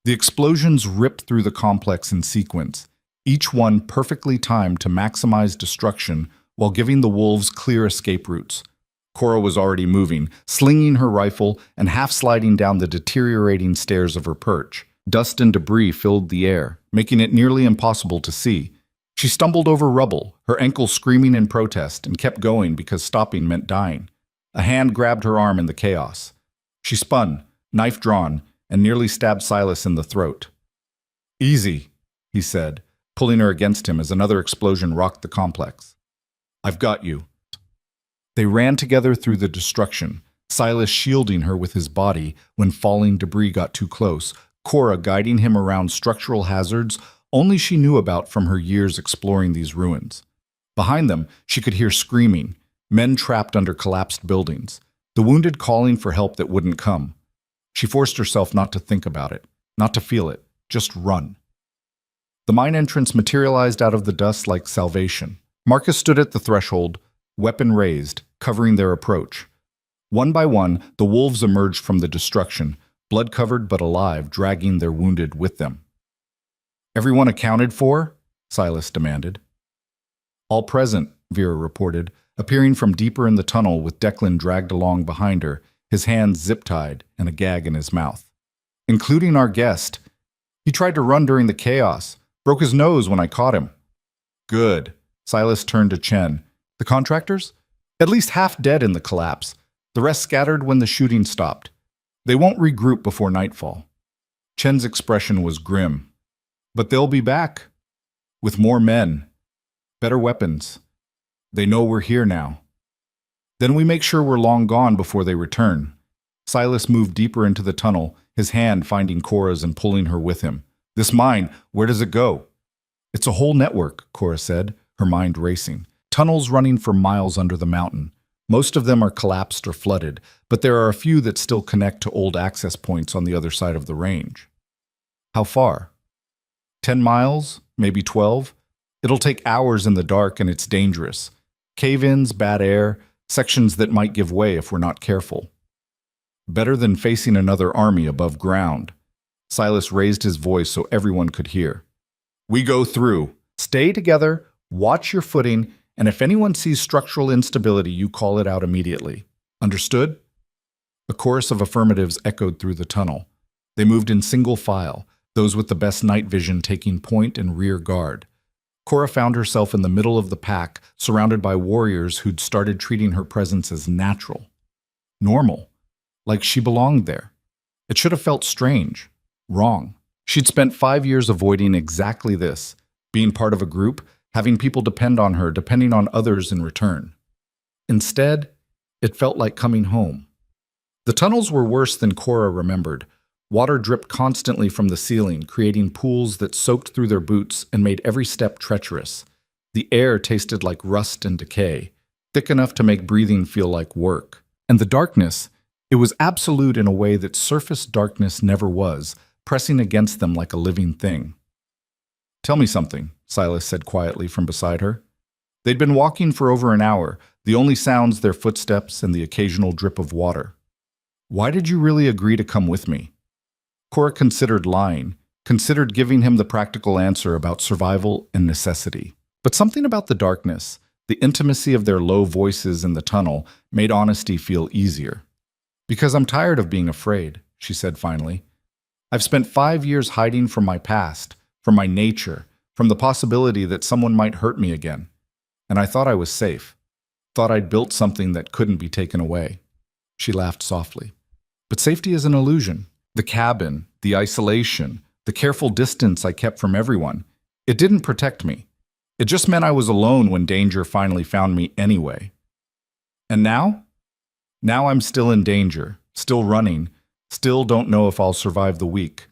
The explosions ripped through the complex in sequence, each one perfectly timed to maximize destruction while giving the wolves clear escape routes. Cora was already moving, slinging her rifle and half sliding down the deteriorating stairs of her perch. Dust and debris filled the air, making it nearly impossible to see. She stumbled over rubble, her ankle screaming in protest, and kept going because stopping meant dying. A hand grabbed her arm in the chaos. She spun, knife drawn, and nearly stabbed Silas in the throat. "Easy," he said, pulling her against him as another explosion rocked the complex. "I've got you." They ran together through the destruction, Silas shielding her with his body when falling debris got too close, Cora guiding him around structural hazards only she knew about from her years exploring these ruins. Behind them, she could hear screaming, men trapped under collapsed buildings, the wounded calling for help that wouldn't come. She forced herself not to think about it, not to feel it, just run. The mine entrance materialized out of the dust like salvation. Marcus stood at the threshold, weapon raised, covering their approach. One by one, the wolves emerged from the destruction, blood-covered but alive, dragging their wounded with them. "Everyone accounted for?" Silas demanded. "All present," Vera reported, appearing from deeper in the tunnel with Declan dragged along behind her, his hands zip-tied and a gag in his mouth. "Including our guest. He tried to run during the chaos, broke his nose when I caught him." "Good." Silas turned to Chen. "The contractors? At least half dead in the collapse. The rest scattered when the shooting stopped. They won't regroup before nightfall." Chen's expression was grim. "But they'll be back. With more men. Better weapons. They know we're here now. Then we make sure we're long gone before they return." Silas moved deeper into the tunnel, his hand finding Cora's and pulling her with him. "This mine, where does it go?" It's a whole network, Cora said, her mind racing. Tunnels running for miles under the mountain. Most of them are collapsed or flooded, but there are a few that still connect to old access points on the other side of the range. How far? 10 miles? Maybe 12? It'll take hours in the dark and it's dangerous. Cave-ins, bad air, sections that might give way if we're not careful. Better than facing another army above ground. Silas raised his voice so everyone could hear. We go through. Stay together, watch your footing, and if anyone sees structural instability, you call it out immediately. Understood? A chorus of affirmatives echoed through the tunnel. They moved in single file, those with the best night vision taking point and rear guard. Cora found herself in the middle of the pack, surrounded by warriors who'd started treating her presence as natural. Normal. Like she belonged there. It should have felt strange. Wrong. She'd spent 5 years avoiding exactly this, being part of a group, having people depend on her, depending on others in return. Instead, it felt like coming home. The tunnels were worse than Cora remembered. Water dripped constantly from the ceiling, creating pools that soaked through their boots and made every step treacherous. The air tasted like rust and decay, thick enough to make breathing feel like work. And the darkness, it was absolute in a way that surface darkness never was, pressing against them like a living thing. Tell me something, Silas said quietly from beside her. They'd been walking for over an hour, the only sounds their footsteps and the occasional drip of water. Why did you really agree to come with me? Cora considered lying, considered giving him the practical answer about survival and necessity. But something about the darkness, the intimacy of their low voices in the tunnel, made honesty feel easier. Because I'm tired of being afraid, she said finally. I've spent 5 years hiding from my past, from my nature, from the possibility that someone might hurt me again. And I thought I was safe. Thought I'd built something that couldn't be taken away. She laughed softly. But safety is an illusion. The cabin, the isolation, the careful distance I kept from everyone, it didn't protect me. It just meant I was alone when danger finally found me anyway. And now? Now I'm still in danger, still running, still don't know if I'll survive the week.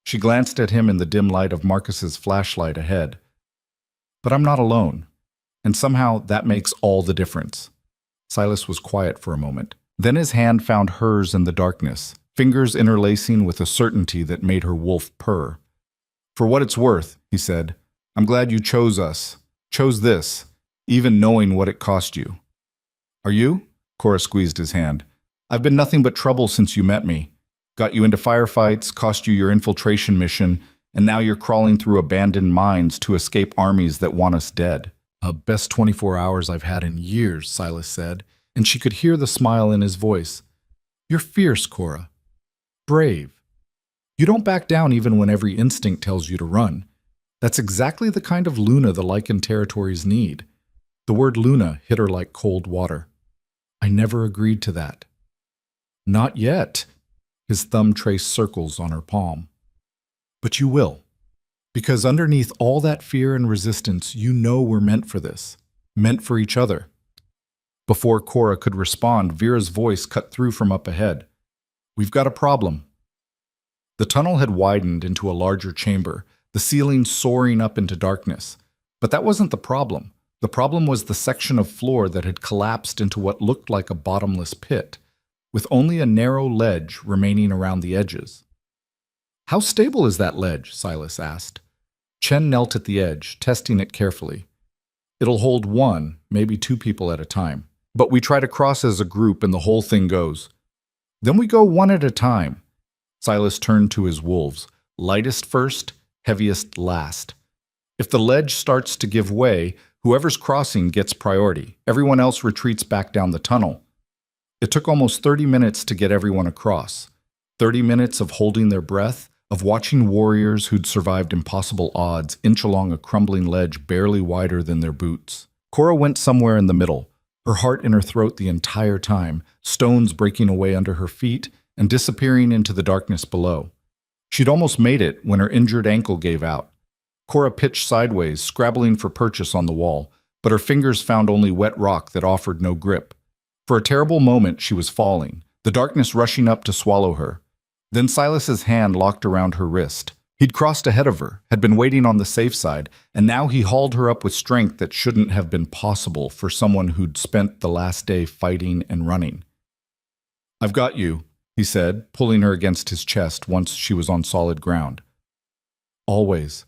She glanced at him in the dim light of Marcus's flashlight ahead. But I'm not alone, and somehow that makes all the difference. Silas was quiet for a moment. Then his hand found hers in the darkness, fingers interlacing with a certainty that made her wolf purr. For what it's worth, he said, I'm glad you chose us, chose this, even knowing what it cost you. Are you? Cora squeezed his hand. I've been nothing but trouble since you met me. Got you into firefights, cost you your infiltration mission, and now you're crawling through abandoned mines to escape armies that want us dead. Best 24 hours I've had in years, Silas said, and she could hear the smile in his voice. You're fierce, Cora. Brave. You don't back down even when every instinct tells you to run. That's exactly the kind of Luna the Lycan territories need. The word Luna hit her like cold water. I never agreed to that. Not yet. His thumb traced circles on her palm. But you will. Because underneath all that fear and resistance, you know we're meant for this. Meant for each other. Before Cora could respond, Vera's voice cut through from up ahead. We've got a problem. The tunnel had widened into a larger chamber, the ceiling soaring up into darkness. But that wasn't the problem. The problem was the section of floor that had collapsed into what looked like a bottomless pit, with only a narrow ledge remaining around the edges. How stable is that ledge? Silas asked. Chen knelt at the edge, testing it carefully. It'll hold 1, maybe 2 people at a time. But we try to cross as a group and the whole thing goes. Then we go 1 at a time. Silas turned to his wolves. Lightest first, heaviest last. If the ledge starts to give way, whoever's crossing gets priority. Everyone else retreats back down the tunnel. It took almost 30 minutes to get everyone across. 30 minutes of holding their breath, of watching warriors who'd survived impossible odds inch along a crumbling ledge barely wider than their boots. Cora went somewhere in the middle, her heart in her throat the entire time, stones breaking away under her feet and disappearing into the darkness below. She'd almost made it when her injured ankle gave out. Cora pitched sideways, scrabbling for purchase on the wall, but her fingers found only wet rock that offered no grip. For a terrible moment, she was falling, the darkness rushing up to swallow her. Then Silas's hand locked around her wrist. He'd crossed ahead of her, had been waiting on the safe side, and now he hauled her up with strength that shouldn't have been possible for someone who'd spent the last day fighting and running. "I've got you," he said, pulling her against his chest once she was on solid ground. "Always."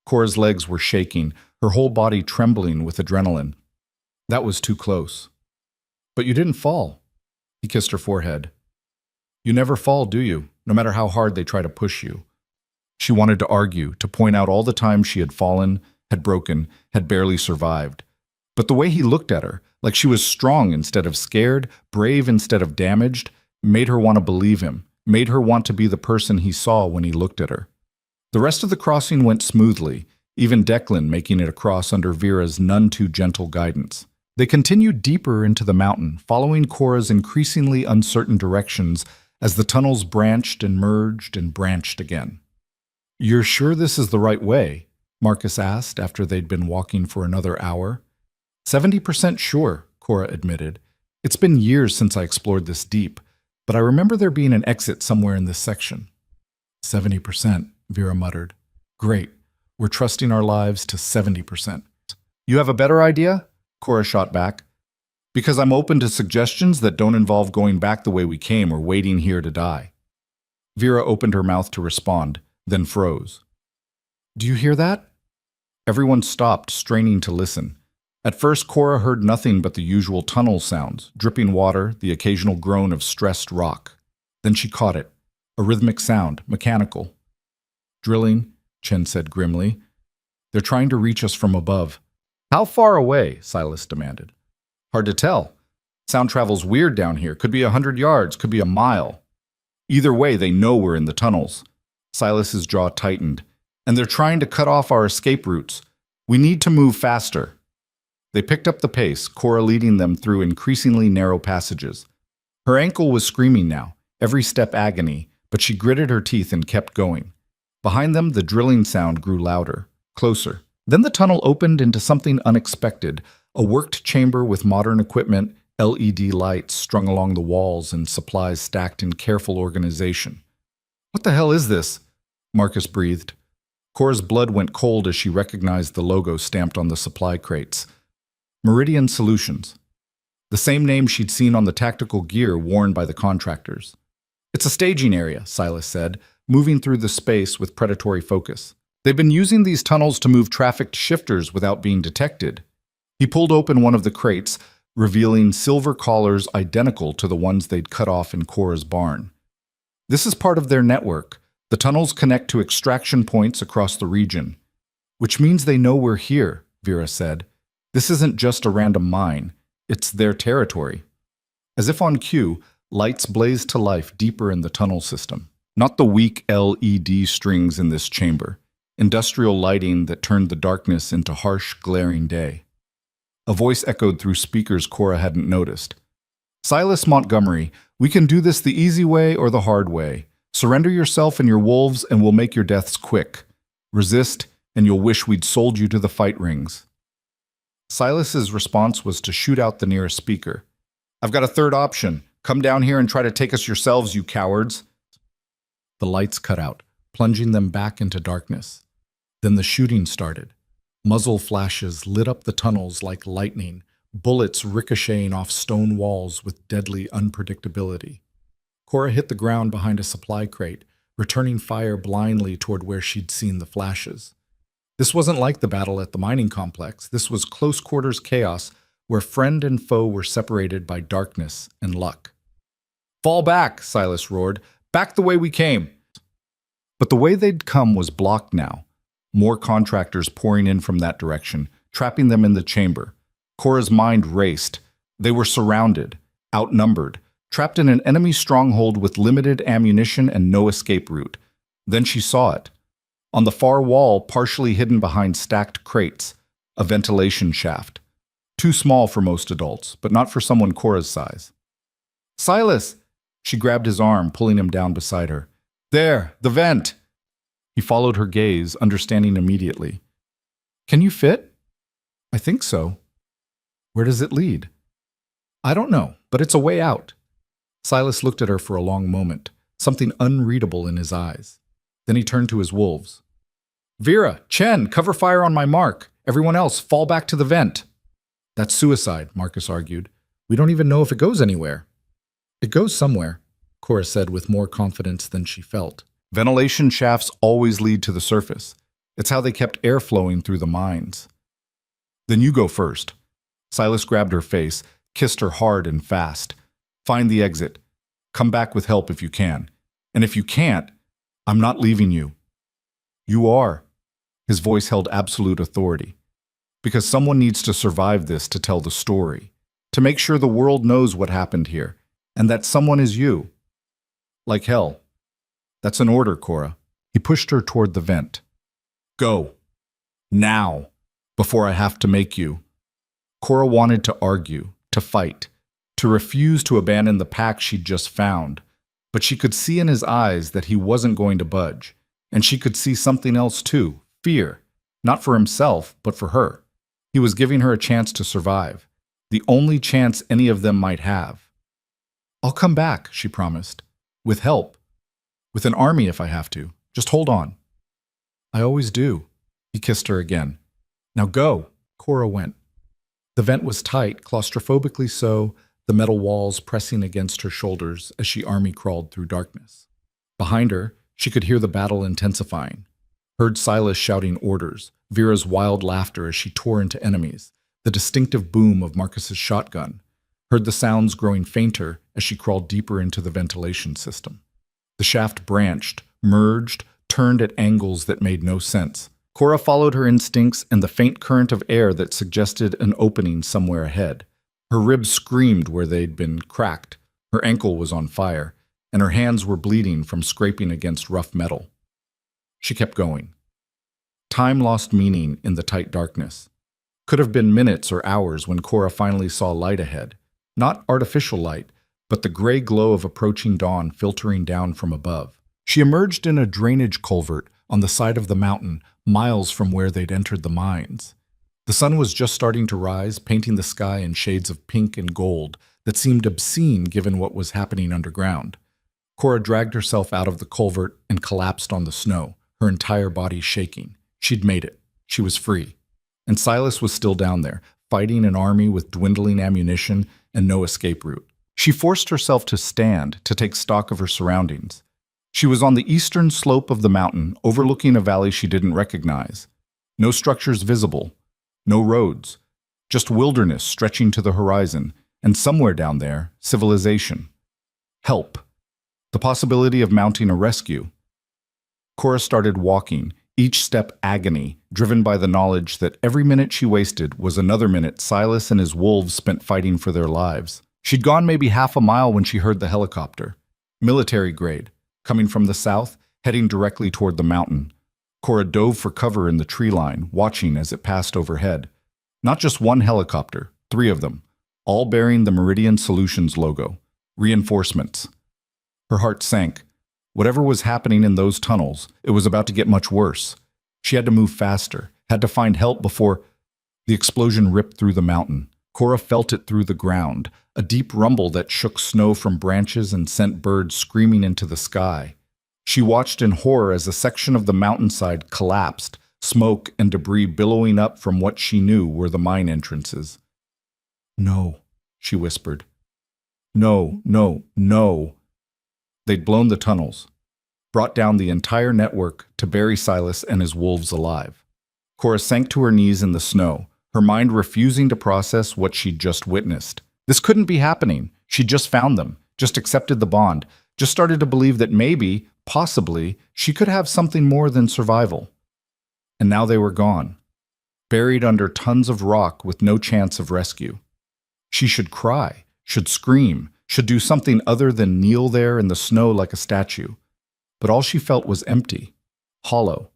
Cora's legs were shaking, her whole body trembling with adrenaline. That was too close. "But you didn't fall." He kissed her forehead. "You never fall, do you? No matter how hard they try to push you." She wanted to argue, to point out all the times she had fallen, had broken, had barely survived. But the way he looked at her, like she was strong instead of scared, brave instead of damaged, made her want to believe him, made her want to be the person he saw when he looked at her. The rest of the crossing went smoothly, even Declan making it across under Vera's none-too-gentle guidance. They continued deeper into the mountain, following Cora's increasingly uncertain directions as the tunnels branched and merged and branched again. "You're sure this is the right way?" Marcus asked after they'd been walking for another hour. 70% sure, Cora admitted. "It's been years since I explored this deep, but I remember there being an exit somewhere in this section." 70%, Vera muttered. "Great. We're trusting our lives to 70%. "You have a better idea?" Cora shot back. "Because I'm open to suggestions that don't involve going back the way we came or waiting here to die." Vera opened her mouth to respond, then froze. "Do you hear that?" Everyone stopped, straining to listen. At first, Cora heard nothing but the usual tunnel sounds, dripping water, the occasional groan of stressed rock. Then she caught it, a rhythmic sound, mechanical. "Drilling," Chen said grimly. "They're trying to reach us from above." "How far away?" Silas demanded. "Hard to tell. Sound travels weird down here. Could be 100 yards, could be a mile. Either way, they know we're in the tunnels." Silas's jaw tightened. "And they're trying to cut off our escape routes. We need to move faster." They picked up the pace, Cora leading them through increasingly narrow passages. Her ankle was screaming now, every step agony, but she gritted her teeth and kept going. Behind them, the drilling sound grew louder, closer. Then the tunnel opened into something unexpected, a worked chamber with modern equipment, LED lights strung along the walls and supplies stacked in careful organization. "What the hell is this?" Marcus breathed. Cora's blood went cold as she recognized the logo stamped on the supply crates. Meridian Solutions. The same name she'd seen on the tactical gear worn by the contractors. "It's a staging area," Silas said, moving through the space with predatory focus. "They've been using these tunnels to move trafficked shifters without being detected." He pulled open one of the crates, revealing silver collars identical to the ones they'd cut off in Cora's barn. "This is part of their network. The tunnels connect to extraction points across the region." "Which means they know we're here," Vera said. "This isn't just a random mine. It's their territory." As if on cue, lights blazed to life deeper in the tunnel system. Not the weak LED strings in this chamber. Industrial lighting that turned the darkness into harsh, glaring day. A voice echoed through speakers Cora hadn't noticed. "Silas Montgomery, we can do this the easy way or the hard way. Surrender yourself and your wolves and we'll make your deaths quick. Resist and you'll wish we'd sold you to the fight rings." Silas's response was to shoot out the nearest speaker. "I've got a third option. Come down here and try to take us yourselves, you cowards." The lights cut out, plunging them back into darkness. Then the shooting started. Muzzle flashes lit up the tunnels like lightning, bullets ricocheting off stone walls with deadly unpredictability. Cora hit the ground behind a supply crate, returning fire blindly toward where she'd seen the flashes. This wasn't like the battle at the mining complex. This was close-quarters chaos where friend and foe were separated by darkness and luck. "Fall back," Silas roared. "Back the way we came." But the way they'd come was blocked now. More contractors pouring in from that direction, trapping them in the chamber. Cora's mind raced. They were surrounded, outnumbered, trapped in an enemy stronghold with limited ammunition and no escape route. Then she saw it. On the far wall, partially hidden behind stacked crates, a ventilation shaft. Too small for most adults, but not for someone Cora's size. "Silas!" She grabbed his arm, pulling him down beside her. "There, the vent!" He followed her gaze, understanding immediately. "Can you fit?" "I think so." "Where does it lead?" "I don't know, but it's a way out." Silas looked at her for a long moment, something unreadable in his eyes. Then he turned to his wolves. Vera, Chen, cover fire on my mark. Everyone else, fall back to the vent. That's suicide, Marcus argued. We don't even know if it goes anywhere. It goes somewhere, Cora said with more confidence than she felt. Ventilation shafts always lead to the surface. It's how they kept air flowing through the mines. Then you go first. Silas grabbed her face, kissed her hard and fast. Find the exit. Come back with help if you can. And if you can't, I'm not leaving you. You are. His voice held absolute authority. Because someone needs to survive this to tell the story, to make sure the world knows what happened here, and that someone is you. Like hell. That's an order, Cora. He pushed her toward the vent. Go. Now. Before I have to make you. Cora wanted to argue, to fight, to refuse to abandon the pack she'd just found, but she could see in his eyes that he wasn't going to budge, and she could see something else too, fear, not for himself, but for her. He was giving her a chance to survive, the only chance any of them might have. I'll come back, she promised, with help, with an army if I have to. Just hold on. I always do. He kissed her again. Now go. Cora went. The vent was tight, claustrophobically so, the metal walls pressing against her shoulders as she army crawled through darkness. Behind her, she could hear the battle intensifying. Heard Silas shouting orders, Vera's wild laughter as she tore into enemies, the distinctive boom of Marcus's shotgun. Heard the sounds growing fainter as she crawled deeper into the ventilation system. The shaft branched, merged, turned at angles that made no sense. Cora followed her instincts and the faint current of air that suggested an opening somewhere ahead. Her ribs screamed where they'd been cracked, her ankle was on fire, and her hands were bleeding from scraping against rough metal. She kept going. Time lost meaning in the tight darkness. Could have been minutes or hours when Cora finally saw light ahead. Not artificial light, but the gray glow of approaching dawn filtering down from above. She emerged in a drainage culvert on the side of the mountain, miles from where they'd entered the mines. The sun was just starting to rise, painting the sky in shades of pink and gold that seemed obscene given what was happening underground. Cora dragged herself out of the culvert and collapsed on the snow, her entire body shaking. She'd made it. She was free. And Silas was still down there, fighting an army with dwindling ammunition and no escape route. She forced herself to stand, to take stock of her surroundings. She was on the eastern slope of the mountain, overlooking a valley she didn't recognize. No structures visible, no roads, just wilderness stretching to the horizon, and somewhere down there, civilization. Help. The possibility of mounting a rescue. Cora started walking, each step agony, driven by the knowledge that every minute she wasted was another minute Silas and his wolves spent fighting for their lives. She'd gone maybe half a mile when she heard the helicopter. Military grade, coming from the south, heading directly toward the mountain. Cora dove for cover in the tree line, watching as it passed overhead. Not just one helicopter, 3 of them, all bearing the Meridian Solutions logo. Reinforcements. Her heart sank. Whatever was happening in those tunnels, it was about to get much worse. She had to move faster, had to find help before the explosion ripped through the mountain. Cora felt it through the ground, a deep rumble that shook snow from branches and sent birds screaming into the sky. She watched in horror as a section of the mountainside collapsed, smoke and debris billowing up from what she knew were the mine entrances. No, she whispered. No, no, no. They'd blown the tunnels, brought down the entire network to bury Silas and his wolves alive. Cora sank to her knees in the snow, her mind refusing to process what she'd just witnessed. This couldn't be happening. She'd just found them, just accepted the bond, just started to believe that maybe, possibly, she could have something more than survival. And now they were gone, buried under tons of rock with no chance of rescue. She should cry, should scream, should do something other than kneel there in the snow like a statue. But all she felt was empty, hollow,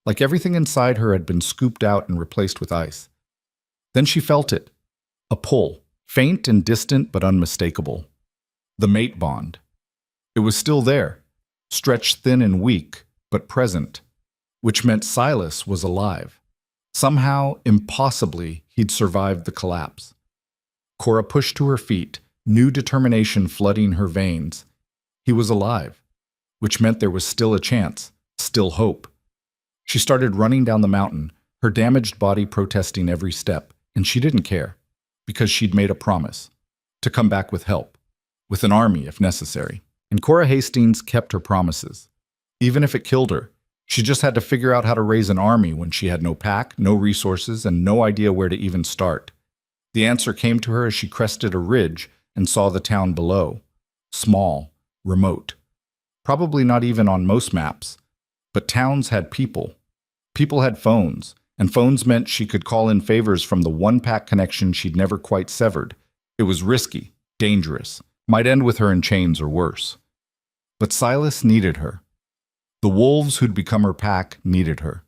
like everything inside her had been scooped out and replaced with ice. Then she felt it, a pull, faint and distant but unmistakable. The mate bond. It was still there, stretched thin and weak, but present, which meant Silas was alive. Somehow, impossibly, he'd survived the collapse. Cora pushed to her feet, new determination flooding her veins. He was alive, which meant there was still a chance, Still hope. She started running down the mountain, her damaged body protesting every step, and she didn't care, because she'd made a promise to come back with help, with an army if necessary. And Cora Hastings kept her promises. Even if it killed her, she just had to figure out how to raise an army when she had no pack, no resources, and no idea where to even start. The answer came to her as she crested a ridge and saw the town below. Small, remote. Probably not even on most maps. But towns had people. People had phones, and phones meant she could call in favors from the one-pack connection she'd never quite severed. It was risky, dangerous, might end with her in chains or worse. But Silas needed her. The wolves who'd become her pack needed her.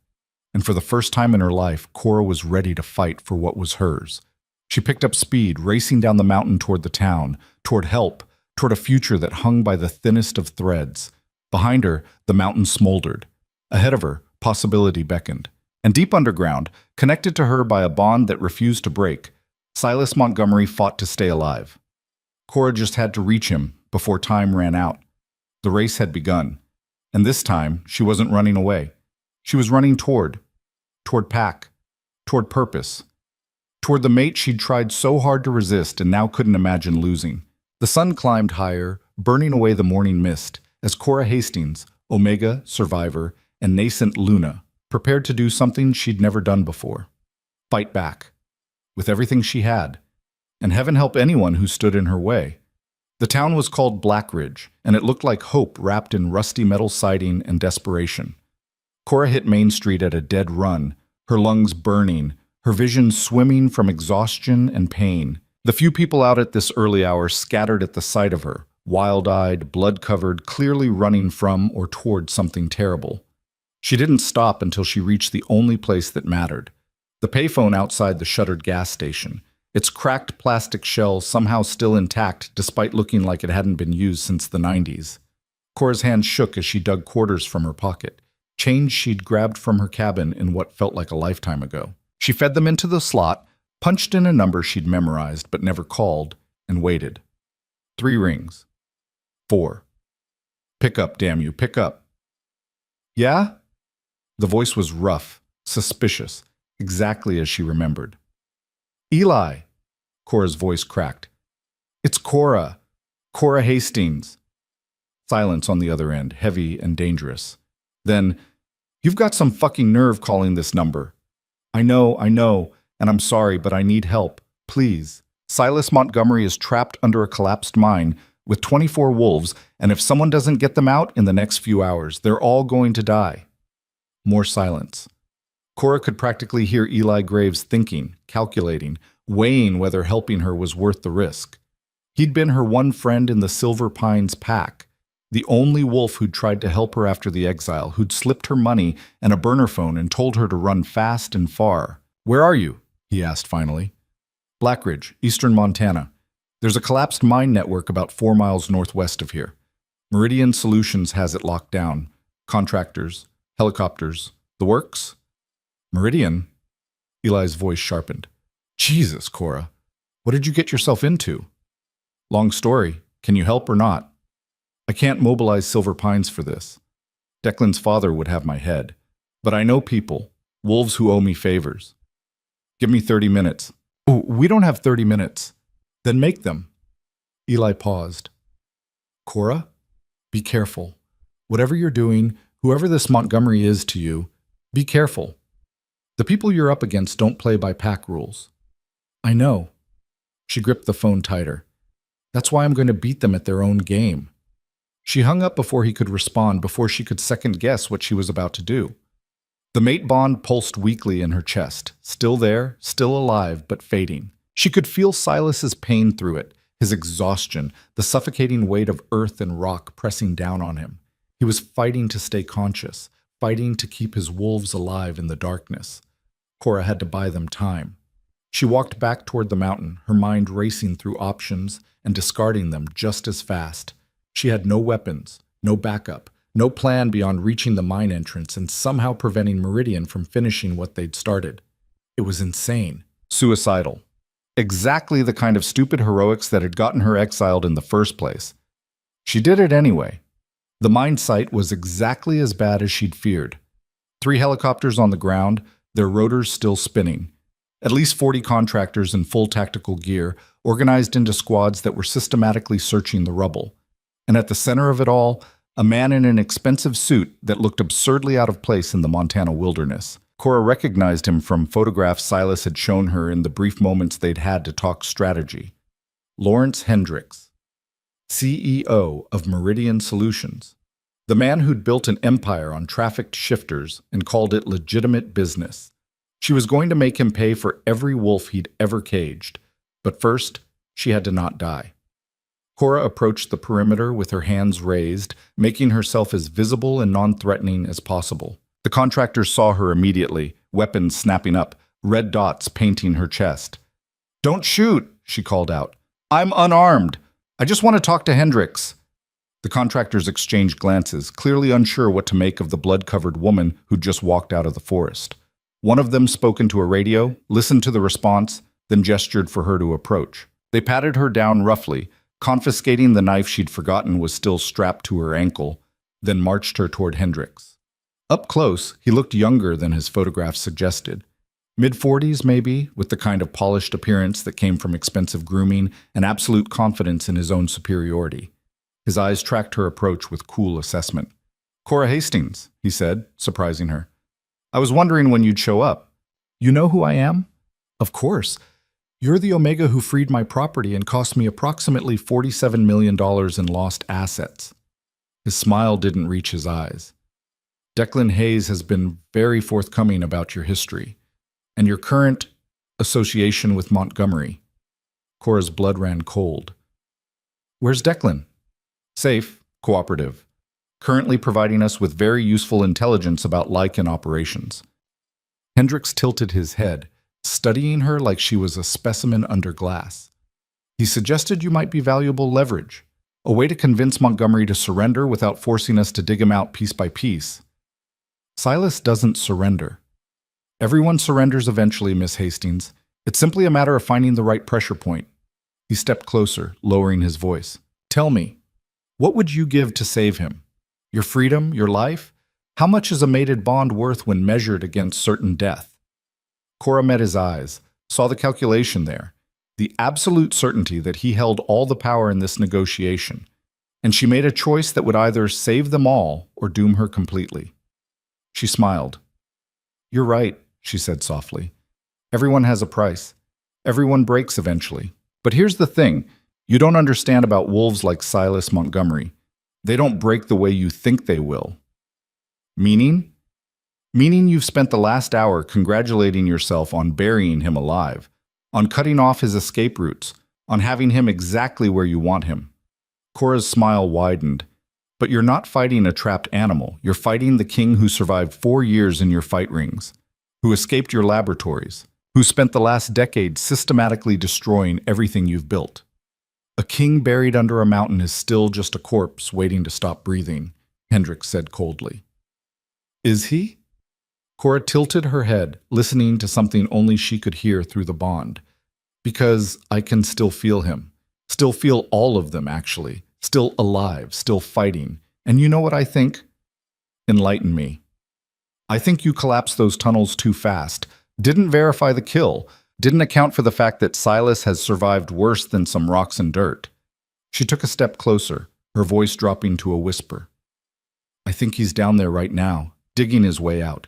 And for the first time in her life, Cora was ready to fight for what was hers. She picked up speed, racing down the mountain toward the town, toward help, toward a future that hung by the thinnest of threads. Behind her, the mountain smoldered. Ahead of her, possibility beckoned. And deep underground, connected to her by a bond that refused to break, Silas Montgomery fought to stay alive. Cora just had to reach him before time ran out. The race had begun. And this time, she wasn't running away. She was running toward pack, toward purpose, toward the mate she'd tried so hard to resist and now couldn't imagine losing. The sun climbed higher, burning away the morning mist, as Cora Hastings, Omega, Survivor, and nascent Luna prepared to do something she'd never done before. Fight back. With everything she had. And heaven help anyone who stood in her way. The town was called Blackridge, and it looked like hope wrapped in rusty metal siding and desperation. Cora hit Main Street at a dead run, her lungs burning, her vision swimming from exhaustion and pain. The few people out at this early hour scattered at the sight of her, wild-eyed, blood-covered, clearly running from or toward something terrible. She didn't stop until she reached the only place that mattered, the payphone outside the shuttered gas station. Its cracked plastic shell somehow still intact despite looking like it hadn't been used since the 90s. Cora's hand shook as she dug quarters from her pocket, change she'd grabbed from her cabin in what felt like a lifetime ago. She fed them into the slot, punched in a number she'd memorized but never called, and waited. 3 rings. 4. Pick up, damn you, pick up. Yeah? The voice was rough, suspicious, exactly as she remembered. Eli, Cora's voice cracked. It's Cora. Cora Hastings. Silence on the other end, heavy and dangerous. Then, you've got some fucking nerve calling this number. I know, and I'm sorry, but I need help. Please. Silas Montgomery is trapped under a collapsed mine with 24 wolves, and if someone doesn't get them out in the next few hours, they're all going to die. More silence. Cora could practically hear Eli Graves thinking, calculating, weighing whether helping her was worth the risk. He'd been her one friend in the Silver Pines pack, the only wolf who'd tried to help her after the exile, who'd slipped her money and a burner phone and told her to run fast and far. Where are you? He asked finally. Blackridge, eastern Montana. There's a collapsed mine network about 4 miles northwest of here. Meridian Solutions has it locked down. Contractors, helicopters, the works? Meridian? Eli's voice sharpened. Jesus, Cora. What did you get yourself into? Long story. Can you help or not? I can't mobilize Silver Pines for this. Declan's father would have my head. But I know people, wolves who owe me favors. Give me 30 minutes. Oh, we don't have 30 minutes. Then make them. Eli paused. Cora, be careful. Whatever you're doing, whoever this Montgomery is to you, be careful. The people you're up against don't play by pack rules. I know. She gripped the phone tighter. That's why I'm going to beat them at their own game. She hung up before he could respond, before she could second-guess what she was about to do. The mate bond pulsed weakly in her chest, still there, still alive, but fading. She could feel Silas's pain through it, his exhaustion, the suffocating weight of earth and rock pressing down on him. He was fighting to stay conscious, fighting to keep his wolves alive in the darkness. Cora had to buy them time. She walked back toward the mountain, her mind racing through options and discarding them just as fast. She had no weapons, no backup, no plan beyond reaching the mine entrance and somehow preventing Meridian from finishing what they'd started. It was insane. Suicidal. Exactly the kind of stupid heroics that had gotten her exiled in the first place. She did it anyway. The mine site was exactly as bad as she'd feared. 3 helicopters on the ground, their rotors still spinning. At least 40 contractors in full tactical gear, organized into squads that were systematically searching the rubble. And at the center of it all, a man in an expensive suit that looked absurdly out of place in the Montana wilderness. Cora recognized him from photographs Silas had shown her in the brief moments they'd had to talk strategy. Lawrence Hendricks, CEO of Meridian Solutions. The man who'd built an empire on trafficked shifters and called it legitimate business. She was going to make him pay for every wolf he'd ever caged. But first, she had to not die. Cora approached the perimeter with her hands raised, making herself as visible and non-threatening as possible. The contractors saw her immediately, weapons snapping up, red dots painting her chest. "Don't shoot," she called out. "I'm unarmed. I just want to talk to Hendricks." The contractors exchanged glances, clearly unsure what to make of the blood-covered woman who'd just walked out of the forest. One of them spoke into a radio, listened to the response, then gestured for her to approach. They patted her down roughly, confiscating the knife she'd forgotten was still strapped to her ankle, then marched her toward Hendricks. Up close, he looked younger than his photographs suggested. Mid-40s, maybe, with the kind of polished appearance that came from expensive grooming and absolute confidence in his own superiority. His eyes tracked her approach with cool assessment. "Cora Hastings," he said, surprising her. "I was wondering when you'd show up. You know who I am?" "Of course. You're the Omega who freed my property and cost me approximately $47 million in lost assets." His smile didn't reach his eyes. "Declan Hayes has been very forthcoming about your history and your current association with Montgomery." Cora's blood ran cold. "Where's Declan?" "Safe, cooperative. Currently providing us with very useful intelligence about Lycan operations." Hendricks tilted his head, studying her like she was a specimen under glass. "He suggested you might be valuable leverage, a way to convince Montgomery to surrender without forcing us to dig him out piece by piece." "Silas doesn't surrender. Everyone surrenders eventually, Miss Hastings. It's simply a matter of finding the right pressure point." He stepped closer, lowering his voice. "Tell me, what would you give to save him? Your freedom, your life? How much is a mated bond worth when measured against certain death?" Cora met his eyes, saw the calculation there, the absolute certainty that he held all the power in this negotiation, and she made a choice that would either save them all or doom her completely. She smiled. "You're right," she said softly. "Everyone has a price. Everyone breaks eventually. But here's the thing. You don't understand about wolves like Silas Montgomery. They don't break the way you think they will." "Meaning?" "Meaning you've spent the last hour congratulating yourself on burying him alive, on cutting off his escape routes, on having him exactly where you want him." Cora's smile widened. "But you're not fighting a trapped animal. You're fighting the king who survived 4 years in your fight rings, who escaped your laboratories, who spent the last decade systematically destroying everything you've built. A king buried under a mountain is still just a corpse waiting to stop breathing," Hendricks said coldly. "Is he?" Cora tilted her head, listening to something only she could hear through the bond. "Because I can still feel him. Still feel all of them, actually. Still alive, still fighting. And you know what I think? Enlighten me. I think you collapsed those tunnels too fast, didn't verify the kill, didn't account for the fact that Silas has survived worse than some rocks and dirt." She took a step closer, her voice dropping to a whisper. "I think he's down there right now, digging his way out.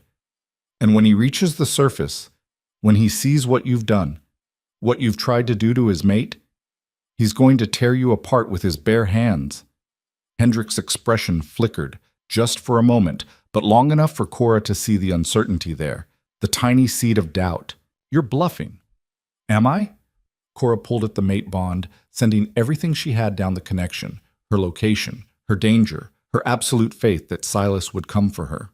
And when he reaches the surface, when he sees what you've done, what you've tried to do to his mate, he's going to tear you apart with his bare hands." Hendricks' expression flickered, just for a moment, but long enough for Cora to see the uncertainty there, the tiny seed of doubt. "You're bluffing." "Am I?" Cora pulled at the mate bond, sending everything she had down the connection, her location, her danger, her absolute faith that Silas would come for her.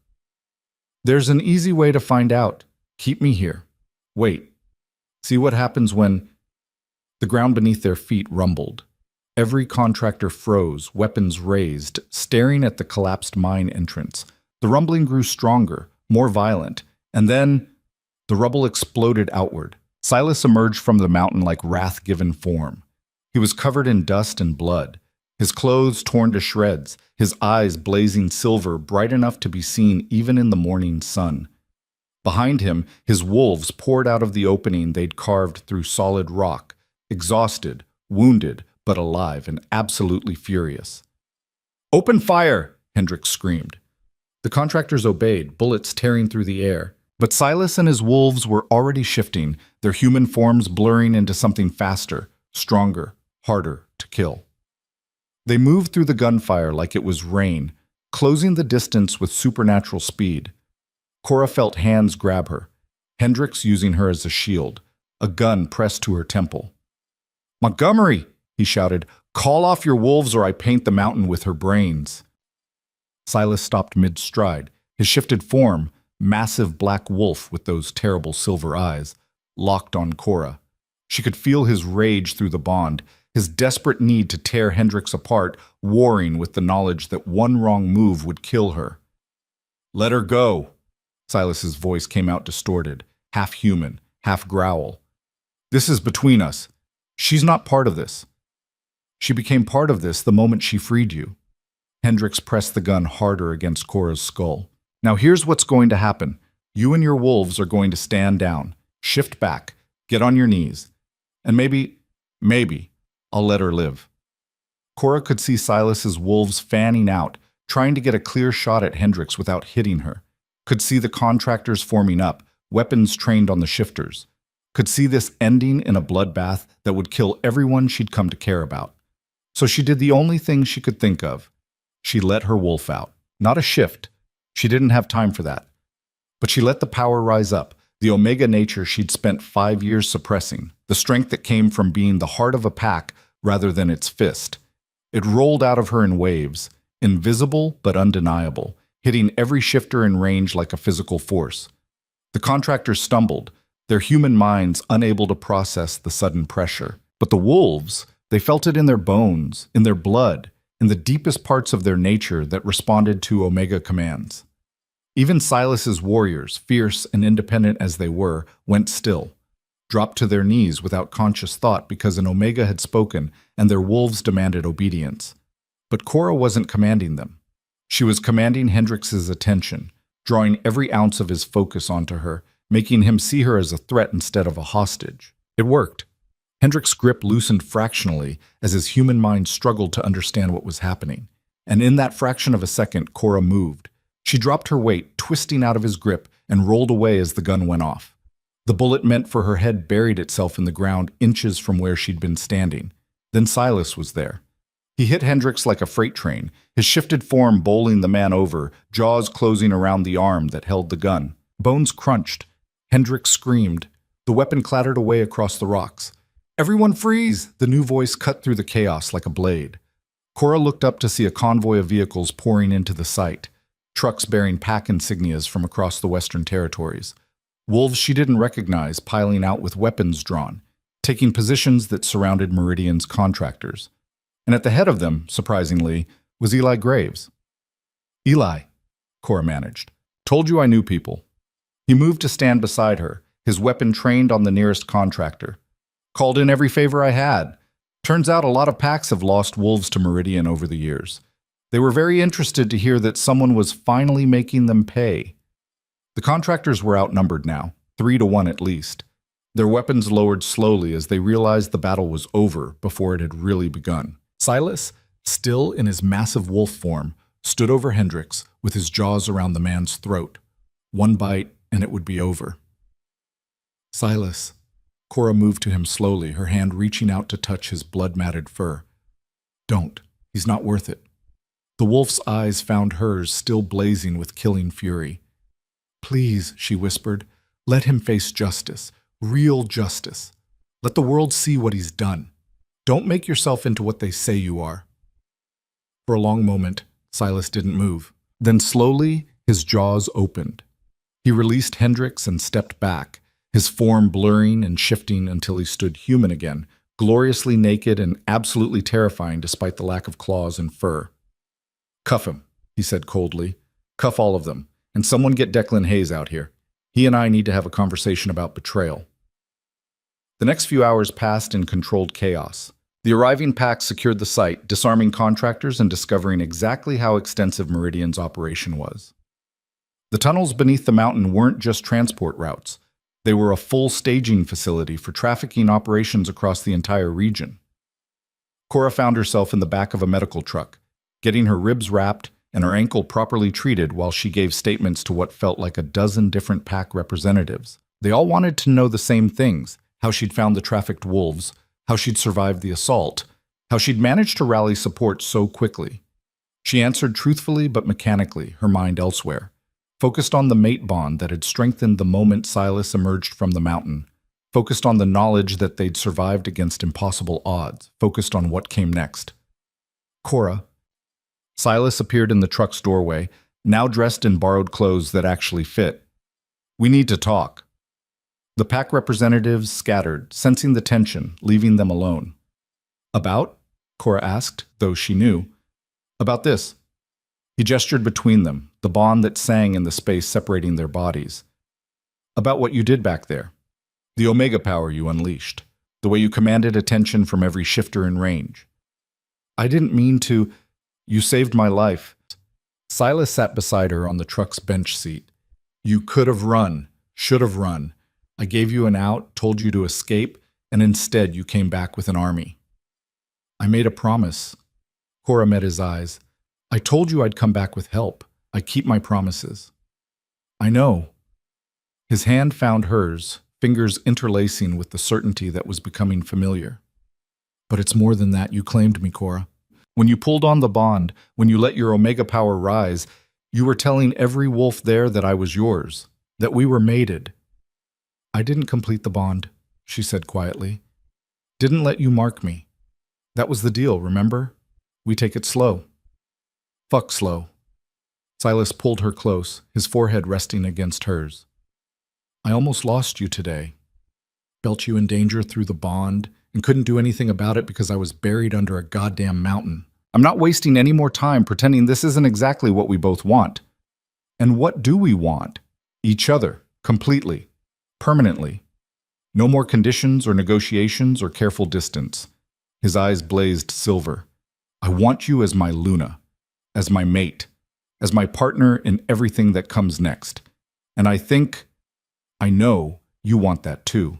"There's an easy way to find out. Keep me here. Wait. See what happens when—" The ground beneath their feet rumbled. Every contractor froze, weapons raised, staring at the collapsed mine entrance. The rumbling grew stronger, more violent, and then the rubble exploded outward. Silas emerged from the mountain like wrath-given form. He was covered in dust and blood, his clothes torn to shreds, his eyes blazing silver, bright enough to be seen even in the morning sun. Behind him, his wolves poured out of the opening they'd carved through solid rock, exhausted, wounded, but alive and absolutely furious. "Open fire!" Hendricks screamed. The contractors obeyed, bullets tearing through the air. But Silas and his wolves were already shifting, their human forms blurring into something faster, stronger, harder to kill. They moved through the gunfire like it was rain, closing the distance with supernatural speed. Cora felt hands grab her, Hendricks using her as a shield, a gun pressed to her temple. "Montgomery!" he shouted. "Call off your wolves or I paint the mountain with her brains." Silas stopped mid-stride, his shifted form, massive black wolf with those terrible silver eyes, locked on Cora. She could feel his rage through the bond, his desperate need to tear Hendricks apart, warring with the knowledge that one wrong move would kill her. "Let her go!" Silas's voice came out distorted, half human, half growl. "This is between us. She's not part of this. She became part of this the moment she freed you." Hendricks pressed the gun harder against Cora's skull. "Now here's what's going to happen. You and your wolves are going to stand down, shift back, get on your knees. And maybe, I'll let her live." Cora could see Silas's wolves fanning out, trying to get a clear shot at Hendricks without hitting her. Could see the contractors forming up, weapons trained on the shifters. Could see this ending in a bloodbath that would kill everyone she'd come to care about. So she did the only thing she could think of. She let her wolf out. Not a shift. She didn't have time for that. But she let the power rise up, the Omega nature she'd spent 5 years suppressing, the strength that came from being the heart of a pack rather than its fist. It rolled out of her in waves, invisible but undeniable, hitting every shifter in range like a physical force. The contractors stumbled, their human minds unable to process the sudden pressure. But the wolves, they felt it in their bones, in their blood, in the deepest parts of their nature that responded to Omega commands. Even Silas's warriors, fierce and independent as they were, went still, dropped to their knees without conscious thought because an Omega had spoken and their wolves demanded obedience. But Cora wasn't commanding them. She was commanding Hendricks' attention, drawing every ounce of his focus onto her, making him see her as a threat instead of a hostage. It worked. Hendricks' grip loosened fractionally as his human mind struggled to understand what was happening. And in that fraction of a second, Cora moved. She dropped her weight, twisting out of his grip, and rolled away as the gun went off. The bullet meant for her head buried itself in the ground inches from where she'd been standing. Then Silas was there. He hit Hendricks like a freight train, his shifted form bowling the man over, jaws closing around the arm that held the gun. Bones crunched. Hendricks screamed. The weapon clattered away across the rocks. "Everyone freeze!" The new voice cut through the chaos like a blade. Cora looked up to see a convoy of vehicles pouring into the site, trucks bearing pack insignias from across the Western Territories. Wolves she didn't recognize piling out with weapons drawn, taking positions that surrounded Meridian's contractors. And at the head of them, surprisingly, was Eli Graves. "Eli," Cora managed. "Told you I knew people." He moved to stand beside her, his weapon trained on the nearest contractor. "Called in every favor I had. Turns out a lot of packs have lost wolves to Meridian over the years. They were very interested to hear that someone was finally making them pay." The contractors were outnumbered now, 3-1 at least. Their weapons lowered slowly as they realized the battle was over before it had really begun. Silas, still in his massive wolf form, stood over Hendricks with his jaws around the man's throat. One bite, and it would be over. "Silas." Cora moved to him slowly, her hand reaching out to touch his blood-matted fur. "Don't. He's not worth it." The wolf's eyes found hers, still blazing with killing fury. "Please," she whispered, "let him face justice, real justice. Let the world see what he's done. Don't make yourself into what they say you are." For a long moment, Silas didn't move. Then slowly, his jaws opened. He released Hendricks and stepped back, his form blurring and shifting until he stood human again, gloriously naked and absolutely terrifying despite the lack of claws and fur. "Cuff him," he said coldly. "Cuff all of them, and someone get Declan Hayes out here. He and I need to have a conversation about betrayal." The next few hours passed in controlled chaos. The arriving pack secured the site, disarming contractors and discovering exactly how extensive Meridian's operation was. The tunnels beneath the mountain weren't just transport routes. They were a full staging facility for trafficking operations across the entire region. Cora found herself in the back of a medical truck, getting her ribs wrapped and her ankle properly treated while she gave statements to what felt like a dozen different pack representatives. They all wanted to know the same things: how she'd found the trafficked wolves, how she'd survived the assault, how she'd managed to rally support so quickly. She answered truthfully but mechanically, her mind elsewhere, focused on the mate bond that had strengthened the moment Silas emerged from the mountain, focused on the knowledge that they'd survived against impossible odds, focused on what came next. Cora. Silas appeared in the truck's doorway, now dressed in borrowed clothes that actually fit. "We need to talk." The pack representatives scattered, sensing the tension, leaving them alone. "About?" Cora asked, though she knew. "About this." He gestured between them, the bond that sang in the space separating their bodies. "About what you did back there. The Omega power you unleashed. The way you commanded attention from every shifter in range." "I didn't mean to. You saved my life." Silas sat beside her on the truck's bench seat. "You could have run, should have run. I gave you an out, told you to escape, and instead you came back with an army." "I made a promise." Cora met his eyes. "I told you I'd come back with help. I keep my promises." "I know." His hand found hers, fingers interlacing with the certainty that was becoming familiar. "But it's more than that. You claimed me, Cora. When you pulled on the bond, when you let your Omega power rise, you were telling every wolf there that I was yours, that we were mated." "I didn't complete the bond," she said quietly. "Didn't let you mark me. That was the deal, remember? We take it slow." "Fuck slow." Silas pulled her close, his forehead resting against hers. "I almost lost you today. Felt you in danger through the bond, and couldn't do anything about it because I was buried under a goddamn mountain. I'm not wasting any more time pretending this isn't exactly what we both want." "And what do we want?" "Each other, completely. Permanently. No more conditions or negotiations or careful distance." His eyes blazed silver. "I want you as my Luna, as my mate, as my partner in everything that comes next. And I know you want that too."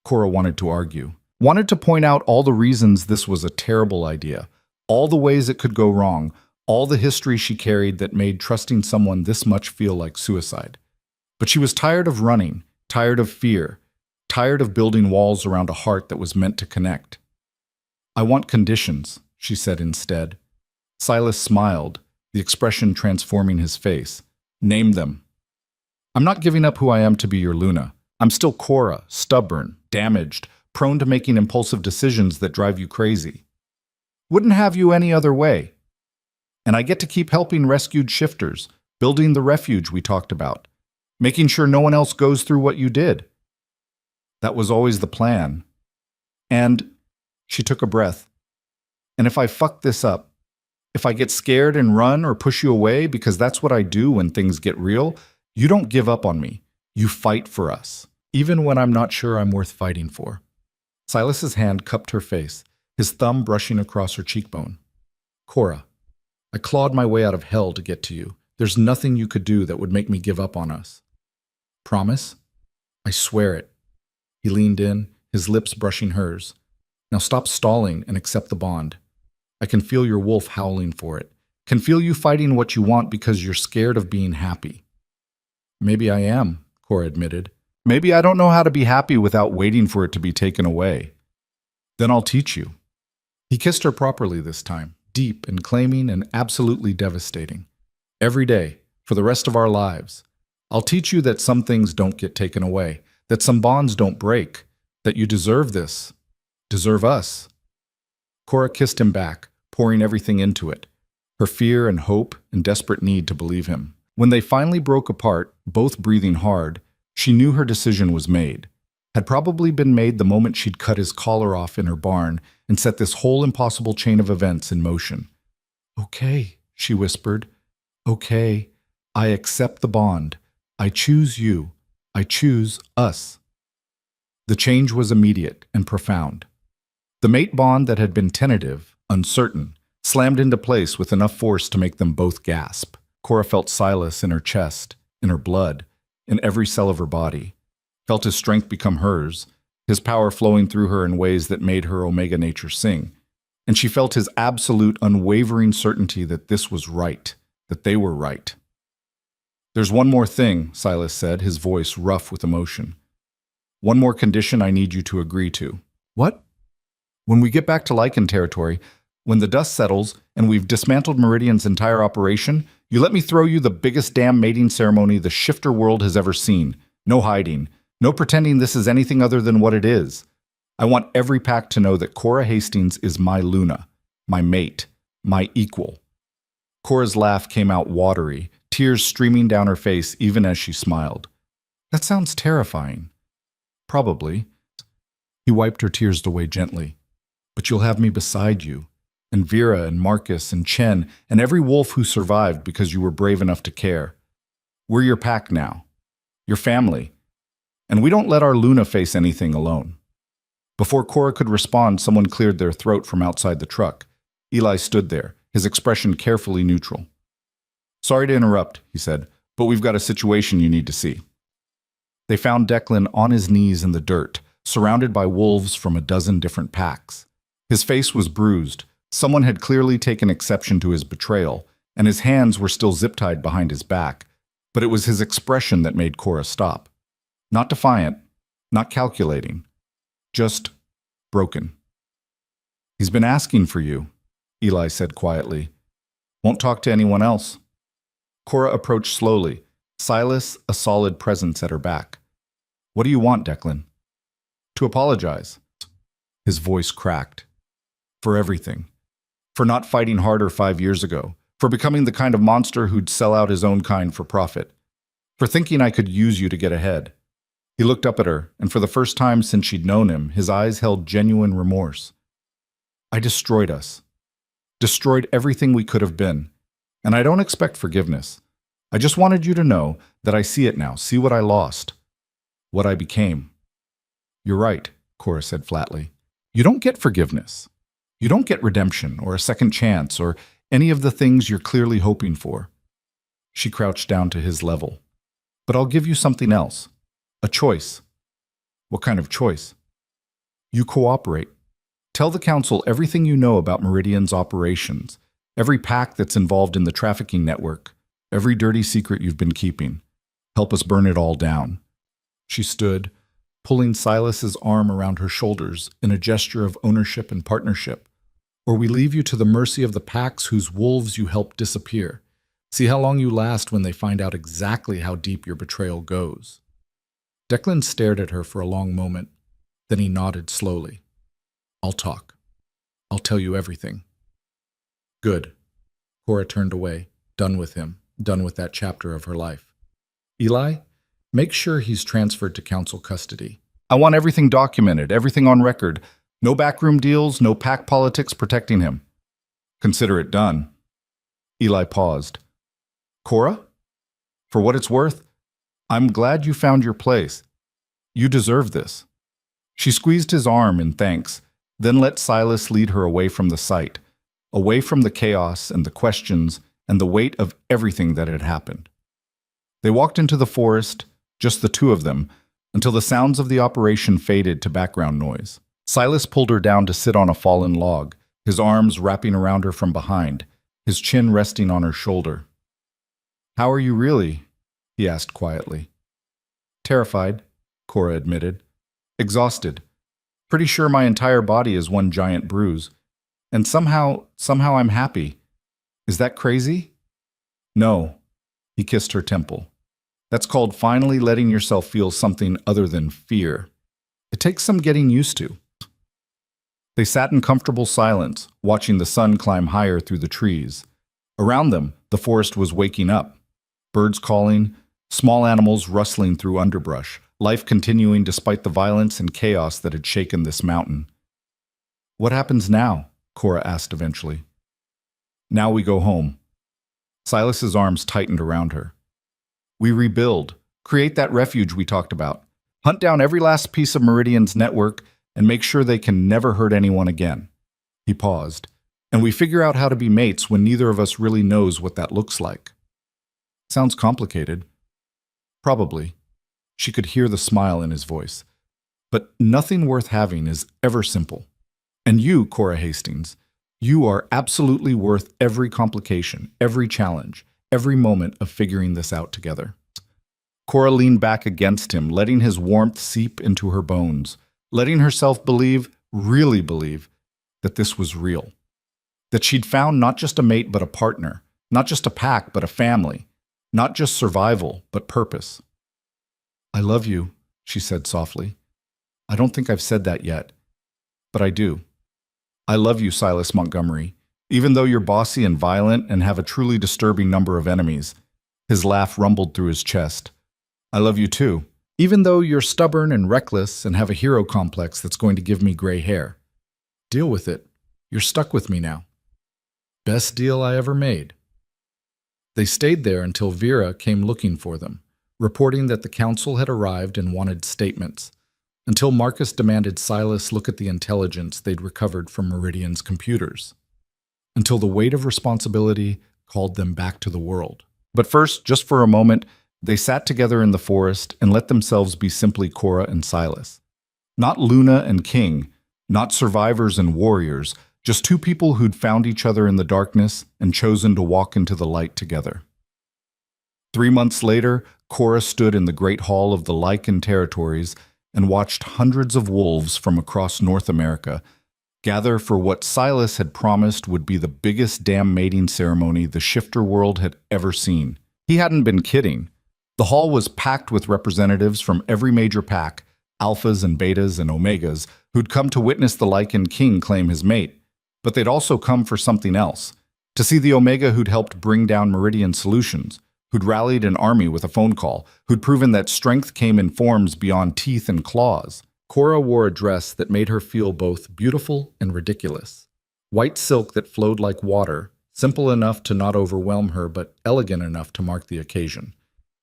Cora wanted to argue, wanted to point out all the reasons this was a terrible idea, all the ways it could go wrong, all the history she carried that made trusting someone this much feel like suicide. But she was tired of running, tired of fear, tired of building walls around a heart that was meant to connect. "I want conditions," she said instead. Silas smiled, the expression transforming his face. "Name them." "I'm not giving up who I am to be your Luna. I'm still Cora, stubborn, damaged, prone to making impulsive decisions that drive you crazy. Wouldn't have you any other way. And I get to keep helping rescued shifters, building the refuge we talked about, making sure no one else goes through what you did. That was always the plan. And," she took a breath, "and if I fuck this up, if I get scared and run or push you away, because that's what I do when things get real, you don't give up on me. You fight for us, even when I'm not sure I'm worth fighting for." Silas's hand cupped her face, his thumb brushing across her cheekbone. "Cora, I clawed my way out of hell to get to you. There's nothing you could do that would make me give up on us." "Promise?" "I swear it." He leaned in, his lips brushing hers. "Now stop stalling and accept the bond. I can feel your wolf howling for it. Can feel you fighting what you want because you're scared of being happy." "Maybe I am," Cora admitted. "Maybe I don't know how to be happy without waiting for it to be taken away. Then I'll teach you." He kissed her properly this time, deep and claiming and absolutely devastating. "Every day, for the rest of our lives. I'll teach you that some things don't get taken away, that some bonds don't break, that you deserve this, deserve us." Cora kissed him back, pouring everything into it, her fear and hope and desperate need to believe him. When they finally broke apart, both breathing hard, she knew her decision was made. Had probably been made the moment she'd cut his collar off in her barn and set this whole impossible chain of events in motion. "Okay," she whispered. "Okay, I accept the bond. I choose you. I choose us." The change was immediate and profound. The mate bond that had been tentative, uncertain, slammed into place with enough force to make them both gasp. Cora felt Silas in her chest, in her blood, in every cell of her body, felt his strength become hers, his power flowing through her in ways that made her Omega nature sing. And she felt his absolute, unwavering certainty that this was right, that they were right. "There's one more thing," Silas said, his voice rough with emotion. "One more condition I need you to agree to." "What?" "When we get back to Lycan territory, when the dust settles and we've dismantled Meridian's entire operation, you let me throw you the biggest damn mating ceremony the shifter world has ever seen. No hiding. No pretending this is anything other than what it is. I want every pack to know that Cora Hastings is my Luna, my mate, my equal." Cora's laugh came out watery, tears streaming down her face even as she smiled. "That sounds terrifying." "Probably." He wiped her tears away gently. "But you'll have me beside you, and Vera and Marcus and Chen and every wolf who survived because you were brave enough to care. We're your pack now, your family, and we don't let our Luna face anything alone." Before Cora could respond, someone cleared their throat from outside the truck. Eli stood there, his expression carefully neutral. "Sorry to interrupt," he said, "but we've got a situation you need to see." They found Declan on his knees in the dirt, surrounded by wolves from a dozen different packs. His face was bruised. Someone had clearly taken exception to his betrayal, and his hands were still zip-tied behind his back, but it was his expression that made Cora stop. Not defiant, not calculating, just broken. "He's been asking for you," Eli said quietly. "Won't talk to anyone else." Cora approached slowly, Silas a solid presence at her back. "What do you want, Declan?" "To apologize." His voice cracked. "For everything. For not fighting harder 5 years ago. For becoming the kind of monster who'd sell out his own kind for profit. For thinking I could use you to get ahead." He looked up at her, and for the first time since she'd known him, his eyes held genuine remorse. "I destroyed us. Destroyed everything we could have been. And I don't expect forgiveness. I just wanted you to know that I see it now, see what I lost. What I became." "You're right," Cora said flatly. "You don't get forgiveness. You don't get redemption, or a second chance, or any of the things you're clearly hoping for." She crouched down to his level. "But I'll give you something else. A choice." "What kind of choice?" "You cooperate. Tell the Council everything you know about Meridian's operations, every pack that's involved in the trafficking network, every dirty secret you've been keeping. Help us burn it all down." She stood, pulling Silas's arm around her shoulders in a gesture of ownership and partnership. "Or we leave you to the mercy of the packs whose wolves you helped disappear. See how long you last when they find out exactly how deep your betrayal goes." Declan stared at her for a long moment. Then he nodded slowly. "I'll talk. I'll tell you everything." "Good." Cora turned away, done with him, done with that chapter of her life. "Eli, make sure he's transferred to council custody. I want everything documented, everything on record. No backroom deals, no pack politics protecting him." "Consider it done." Eli paused. "Cora? For what it's worth, I'm glad you found your place. You deserve this." She squeezed his arm in thanks, then let Silas lead her away from the site, away from the chaos and the questions and the weight of everything that had happened. They walked into the forest, just the two of them, until the sounds of the operation faded to background noise. Silas pulled her down to sit on a fallen log, his arms wrapping around her from behind, his chin resting on her shoulder. "How are you really?" he asked quietly. "Terrified," Cora admitted. "Exhausted. Pretty sure my entire body is one giant bruise. And somehow I'm happy. Is that crazy?" "No." He kissed her temple. "That's called finally letting yourself feel something other than fear. It takes some getting used to." They sat in comfortable silence, watching the sun climb higher through the trees. Around them, the forest was waking up. Birds calling, small animals rustling through underbrush, life continuing despite the violence and chaos that had shaken this mountain. "What happens now?" Cora asked eventually. "Now we go home." Silas's arms tightened around her. "We rebuild, create that refuge we talked about, hunt down every last piece of Meridian's network, and make sure they can never hurt anyone again. He paused. And we figure out how to be mates when neither of us really knows what that looks like. Sounds complicated. Probably. She could hear the smile in his voice. But nothing worth having is ever simple. And you, Cora Hastings, you are absolutely worth every complication, every challenge, every moment of figuring this out together. Cora leaned back against him, letting his warmth seep into her bones, letting herself believe, really believe, that this was real. That she'd found not just a mate but a partner, not just a pack but a family, not just survival but purpose. "I love you," she said softly. "I don't think I've said that yet, but I do. I love you, Silas Montgomery, even though you're bossy and violent and have a truly disturbing number of enemies." His laugh rumbled through his chest. "I love you too, even though you're stubborn and reckless and have a hero complex that's going to give me gray hair. Deal with it. You're stuck with me now. Best deal I ever made." They stayed there until Vera came looking for them, reporting that the council had arrived and wanted statements, until Marcus demanded Silas look at the intelligence they'd recovered from Meridian's computers, until the weight of responsibility called them back to the world. But first, just for a moment, they sat together in the forest and let themselves be simply Cora and Silas. Not Luna and King, not survivors and warriors, just two people who'd found each other in the darkness and chosen to walk into the light together. 3 months later, Cora stood in the great hall of the Lycan territories and watched hundreds of wolves from across North America gather for what Silas had promised would be the biggest damn mating ceremony the shifter world had ever seen. He hadn't been kidding. The hall was packed with representatives from every major pack, alphas and betas and omegas, who'd come to witness the Lycan king claim his mate. But they'd also come for something else, to see the Omega who'd helped bring down Meridian Solutions, who'd rallied an army with a phone call, who'd proven that strength came in forms beyond teeth and claws. Cora wore a dress that made her feel both beautiful and ridiculous. White silk that flowed like water, simple enough to not overwhelm her but elegant enough to mark the occasion.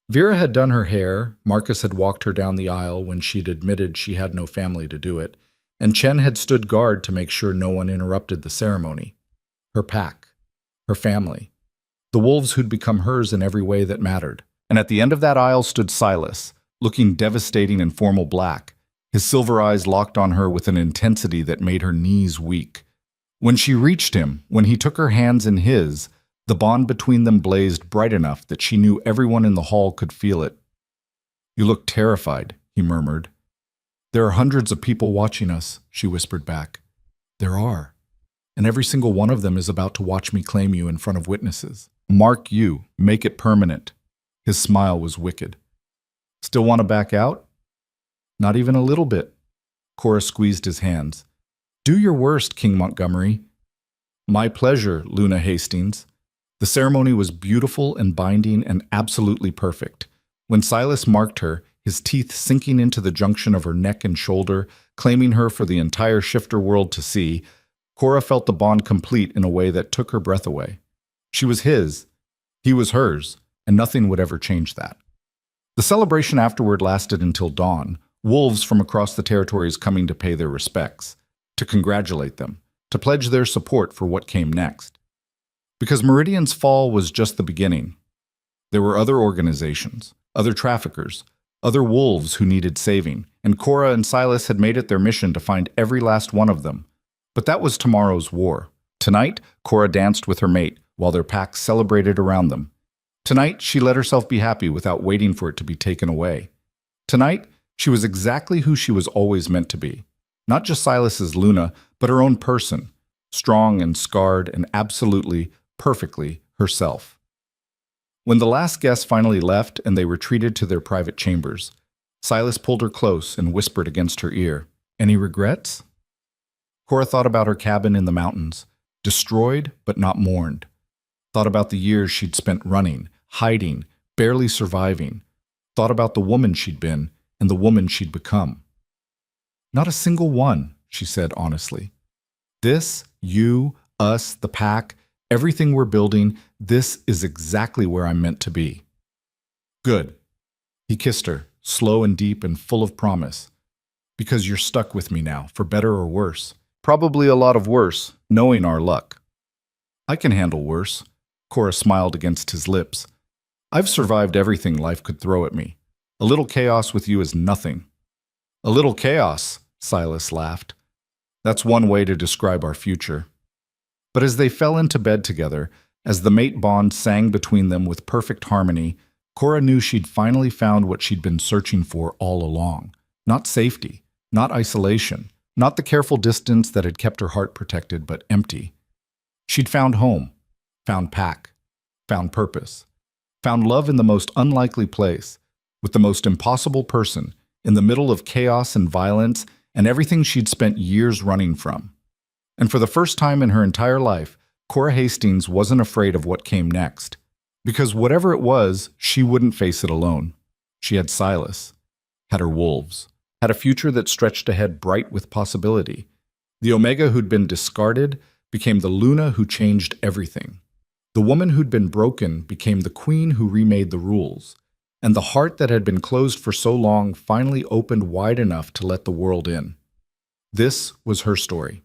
Vera had done her hair, Marcus had walked her down the aisle when she'd admitted she had no family to do it, and Chen had stood guard to make sure no one interrupted the ceremony. Her pack, her family, the wolves who'd become hers in every way that mattered. And at the end of that aisle stood Silas, looking devastating in formal black, his silver eyes locked on her with an intensity that made her knees weak. When she reached him, when he took her hands in his, the bond between them blazed bright enough that she knew everyone in the hall could feel it. "You look terrified," he murmured. "There are hundreds of people watching us," she whispered back. "There are. And every single one of them is about to watch me claim you in front of witnesses. Mark you, make it permanent." His smile was wicked. "Still want to back out?" "Not even a little bit." Cora squeezed his hands. "Do your worst, King Montgomery." "My pleasure, Luna Hastings." The ceremony was beautiful and binding and absolutely perfect. When Silas marked her, his teeth sinking into the junction of her neck and shoulder, claiming her for the entire shifter world to see, Cora felt the bond complete in a way that took her breath away. She was his, he was hers, and nothing would ever change that. The celebration afterward lasted until dawn, wolves from across the territories coming to pay their respects, to congratulate them, to pledge their support for what came next. Because Meridian's fall was just the beginning. There were other organizations, other traffickers, other wolves who needed saving, and Cora and Silas had made it their mission to find every last one of them. But that was tomorrow's war. Tonight, Cora danced with her mate while their packs celebrated around them. Tonight, she let herself be happy without waiting for it to be taken away. Tonight, she was exactly who she was always meant to be. Not just Silas's Luna, but her own person, strong and scarred and absolutely, perfectly herself. When the last guest finally left and they retreated to their private chambers, Silas pulled her close and whispered against her ear, "Any regrets?" Cora thought about her cabin in the mountains, destroyed but not mourned. Thought about the years she'd spent running, hiding, barely surviving. Thought about the woman she'd been and the woman she'd become. "Not a single one," she said honestly. "This, you, us, the pack, everything we're building, this is exactly where I'm meant to be." "Good." He kissed her, slow and deep and full of promise. Because you're stuck with me now, for better or worse. Probably a lot of worse, knowing our luck. I can handle worse. Cora smiled against his lips. I've survived everything life could throw at me. A little chaos with you is nothing. A little chaos, Silas laughed. That's one way to describe our future. But as they fell into bed together, as the mate bond sang between them with perfect harmony, Cora knew she'd finally found what she'd been searching for all along. Not safety, not isolation, not the careful distance that had kept her heart protected but empty. She'd found home, found pack, found purpose, found love in the most unlikely place, with the most impossible person, in the middle of chaos and violence and everything she'd spent years running from. And for the first time in her entire life, Cora Hastings wasn't afraid of what came next. Because whatever it was, she wouldn't face it alone. She had Silas, had her wolves, had a future that stretched ahead bright with possibility. The Omega who'd been discarded became the Luna who changed everything. The woman who'd been broken became the queen who remade the rules. And the heart that had been closed for so long finally opened wide enough to let the world in. This was her story.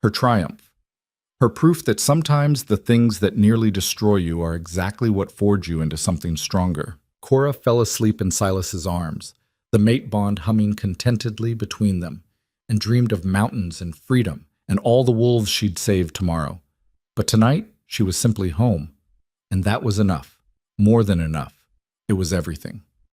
Her triumph. Her proof that sometimes the things that nearly destroy you are exactly what forge you into something stronger. Cora fell asleep in Silas's arms, the mate bond humming contentedly between them, and dreamed of mountains and freedom and all the wolves she'd save tomorrow. But tonight, she was simply home. And that was enough. More than enough. It was everything.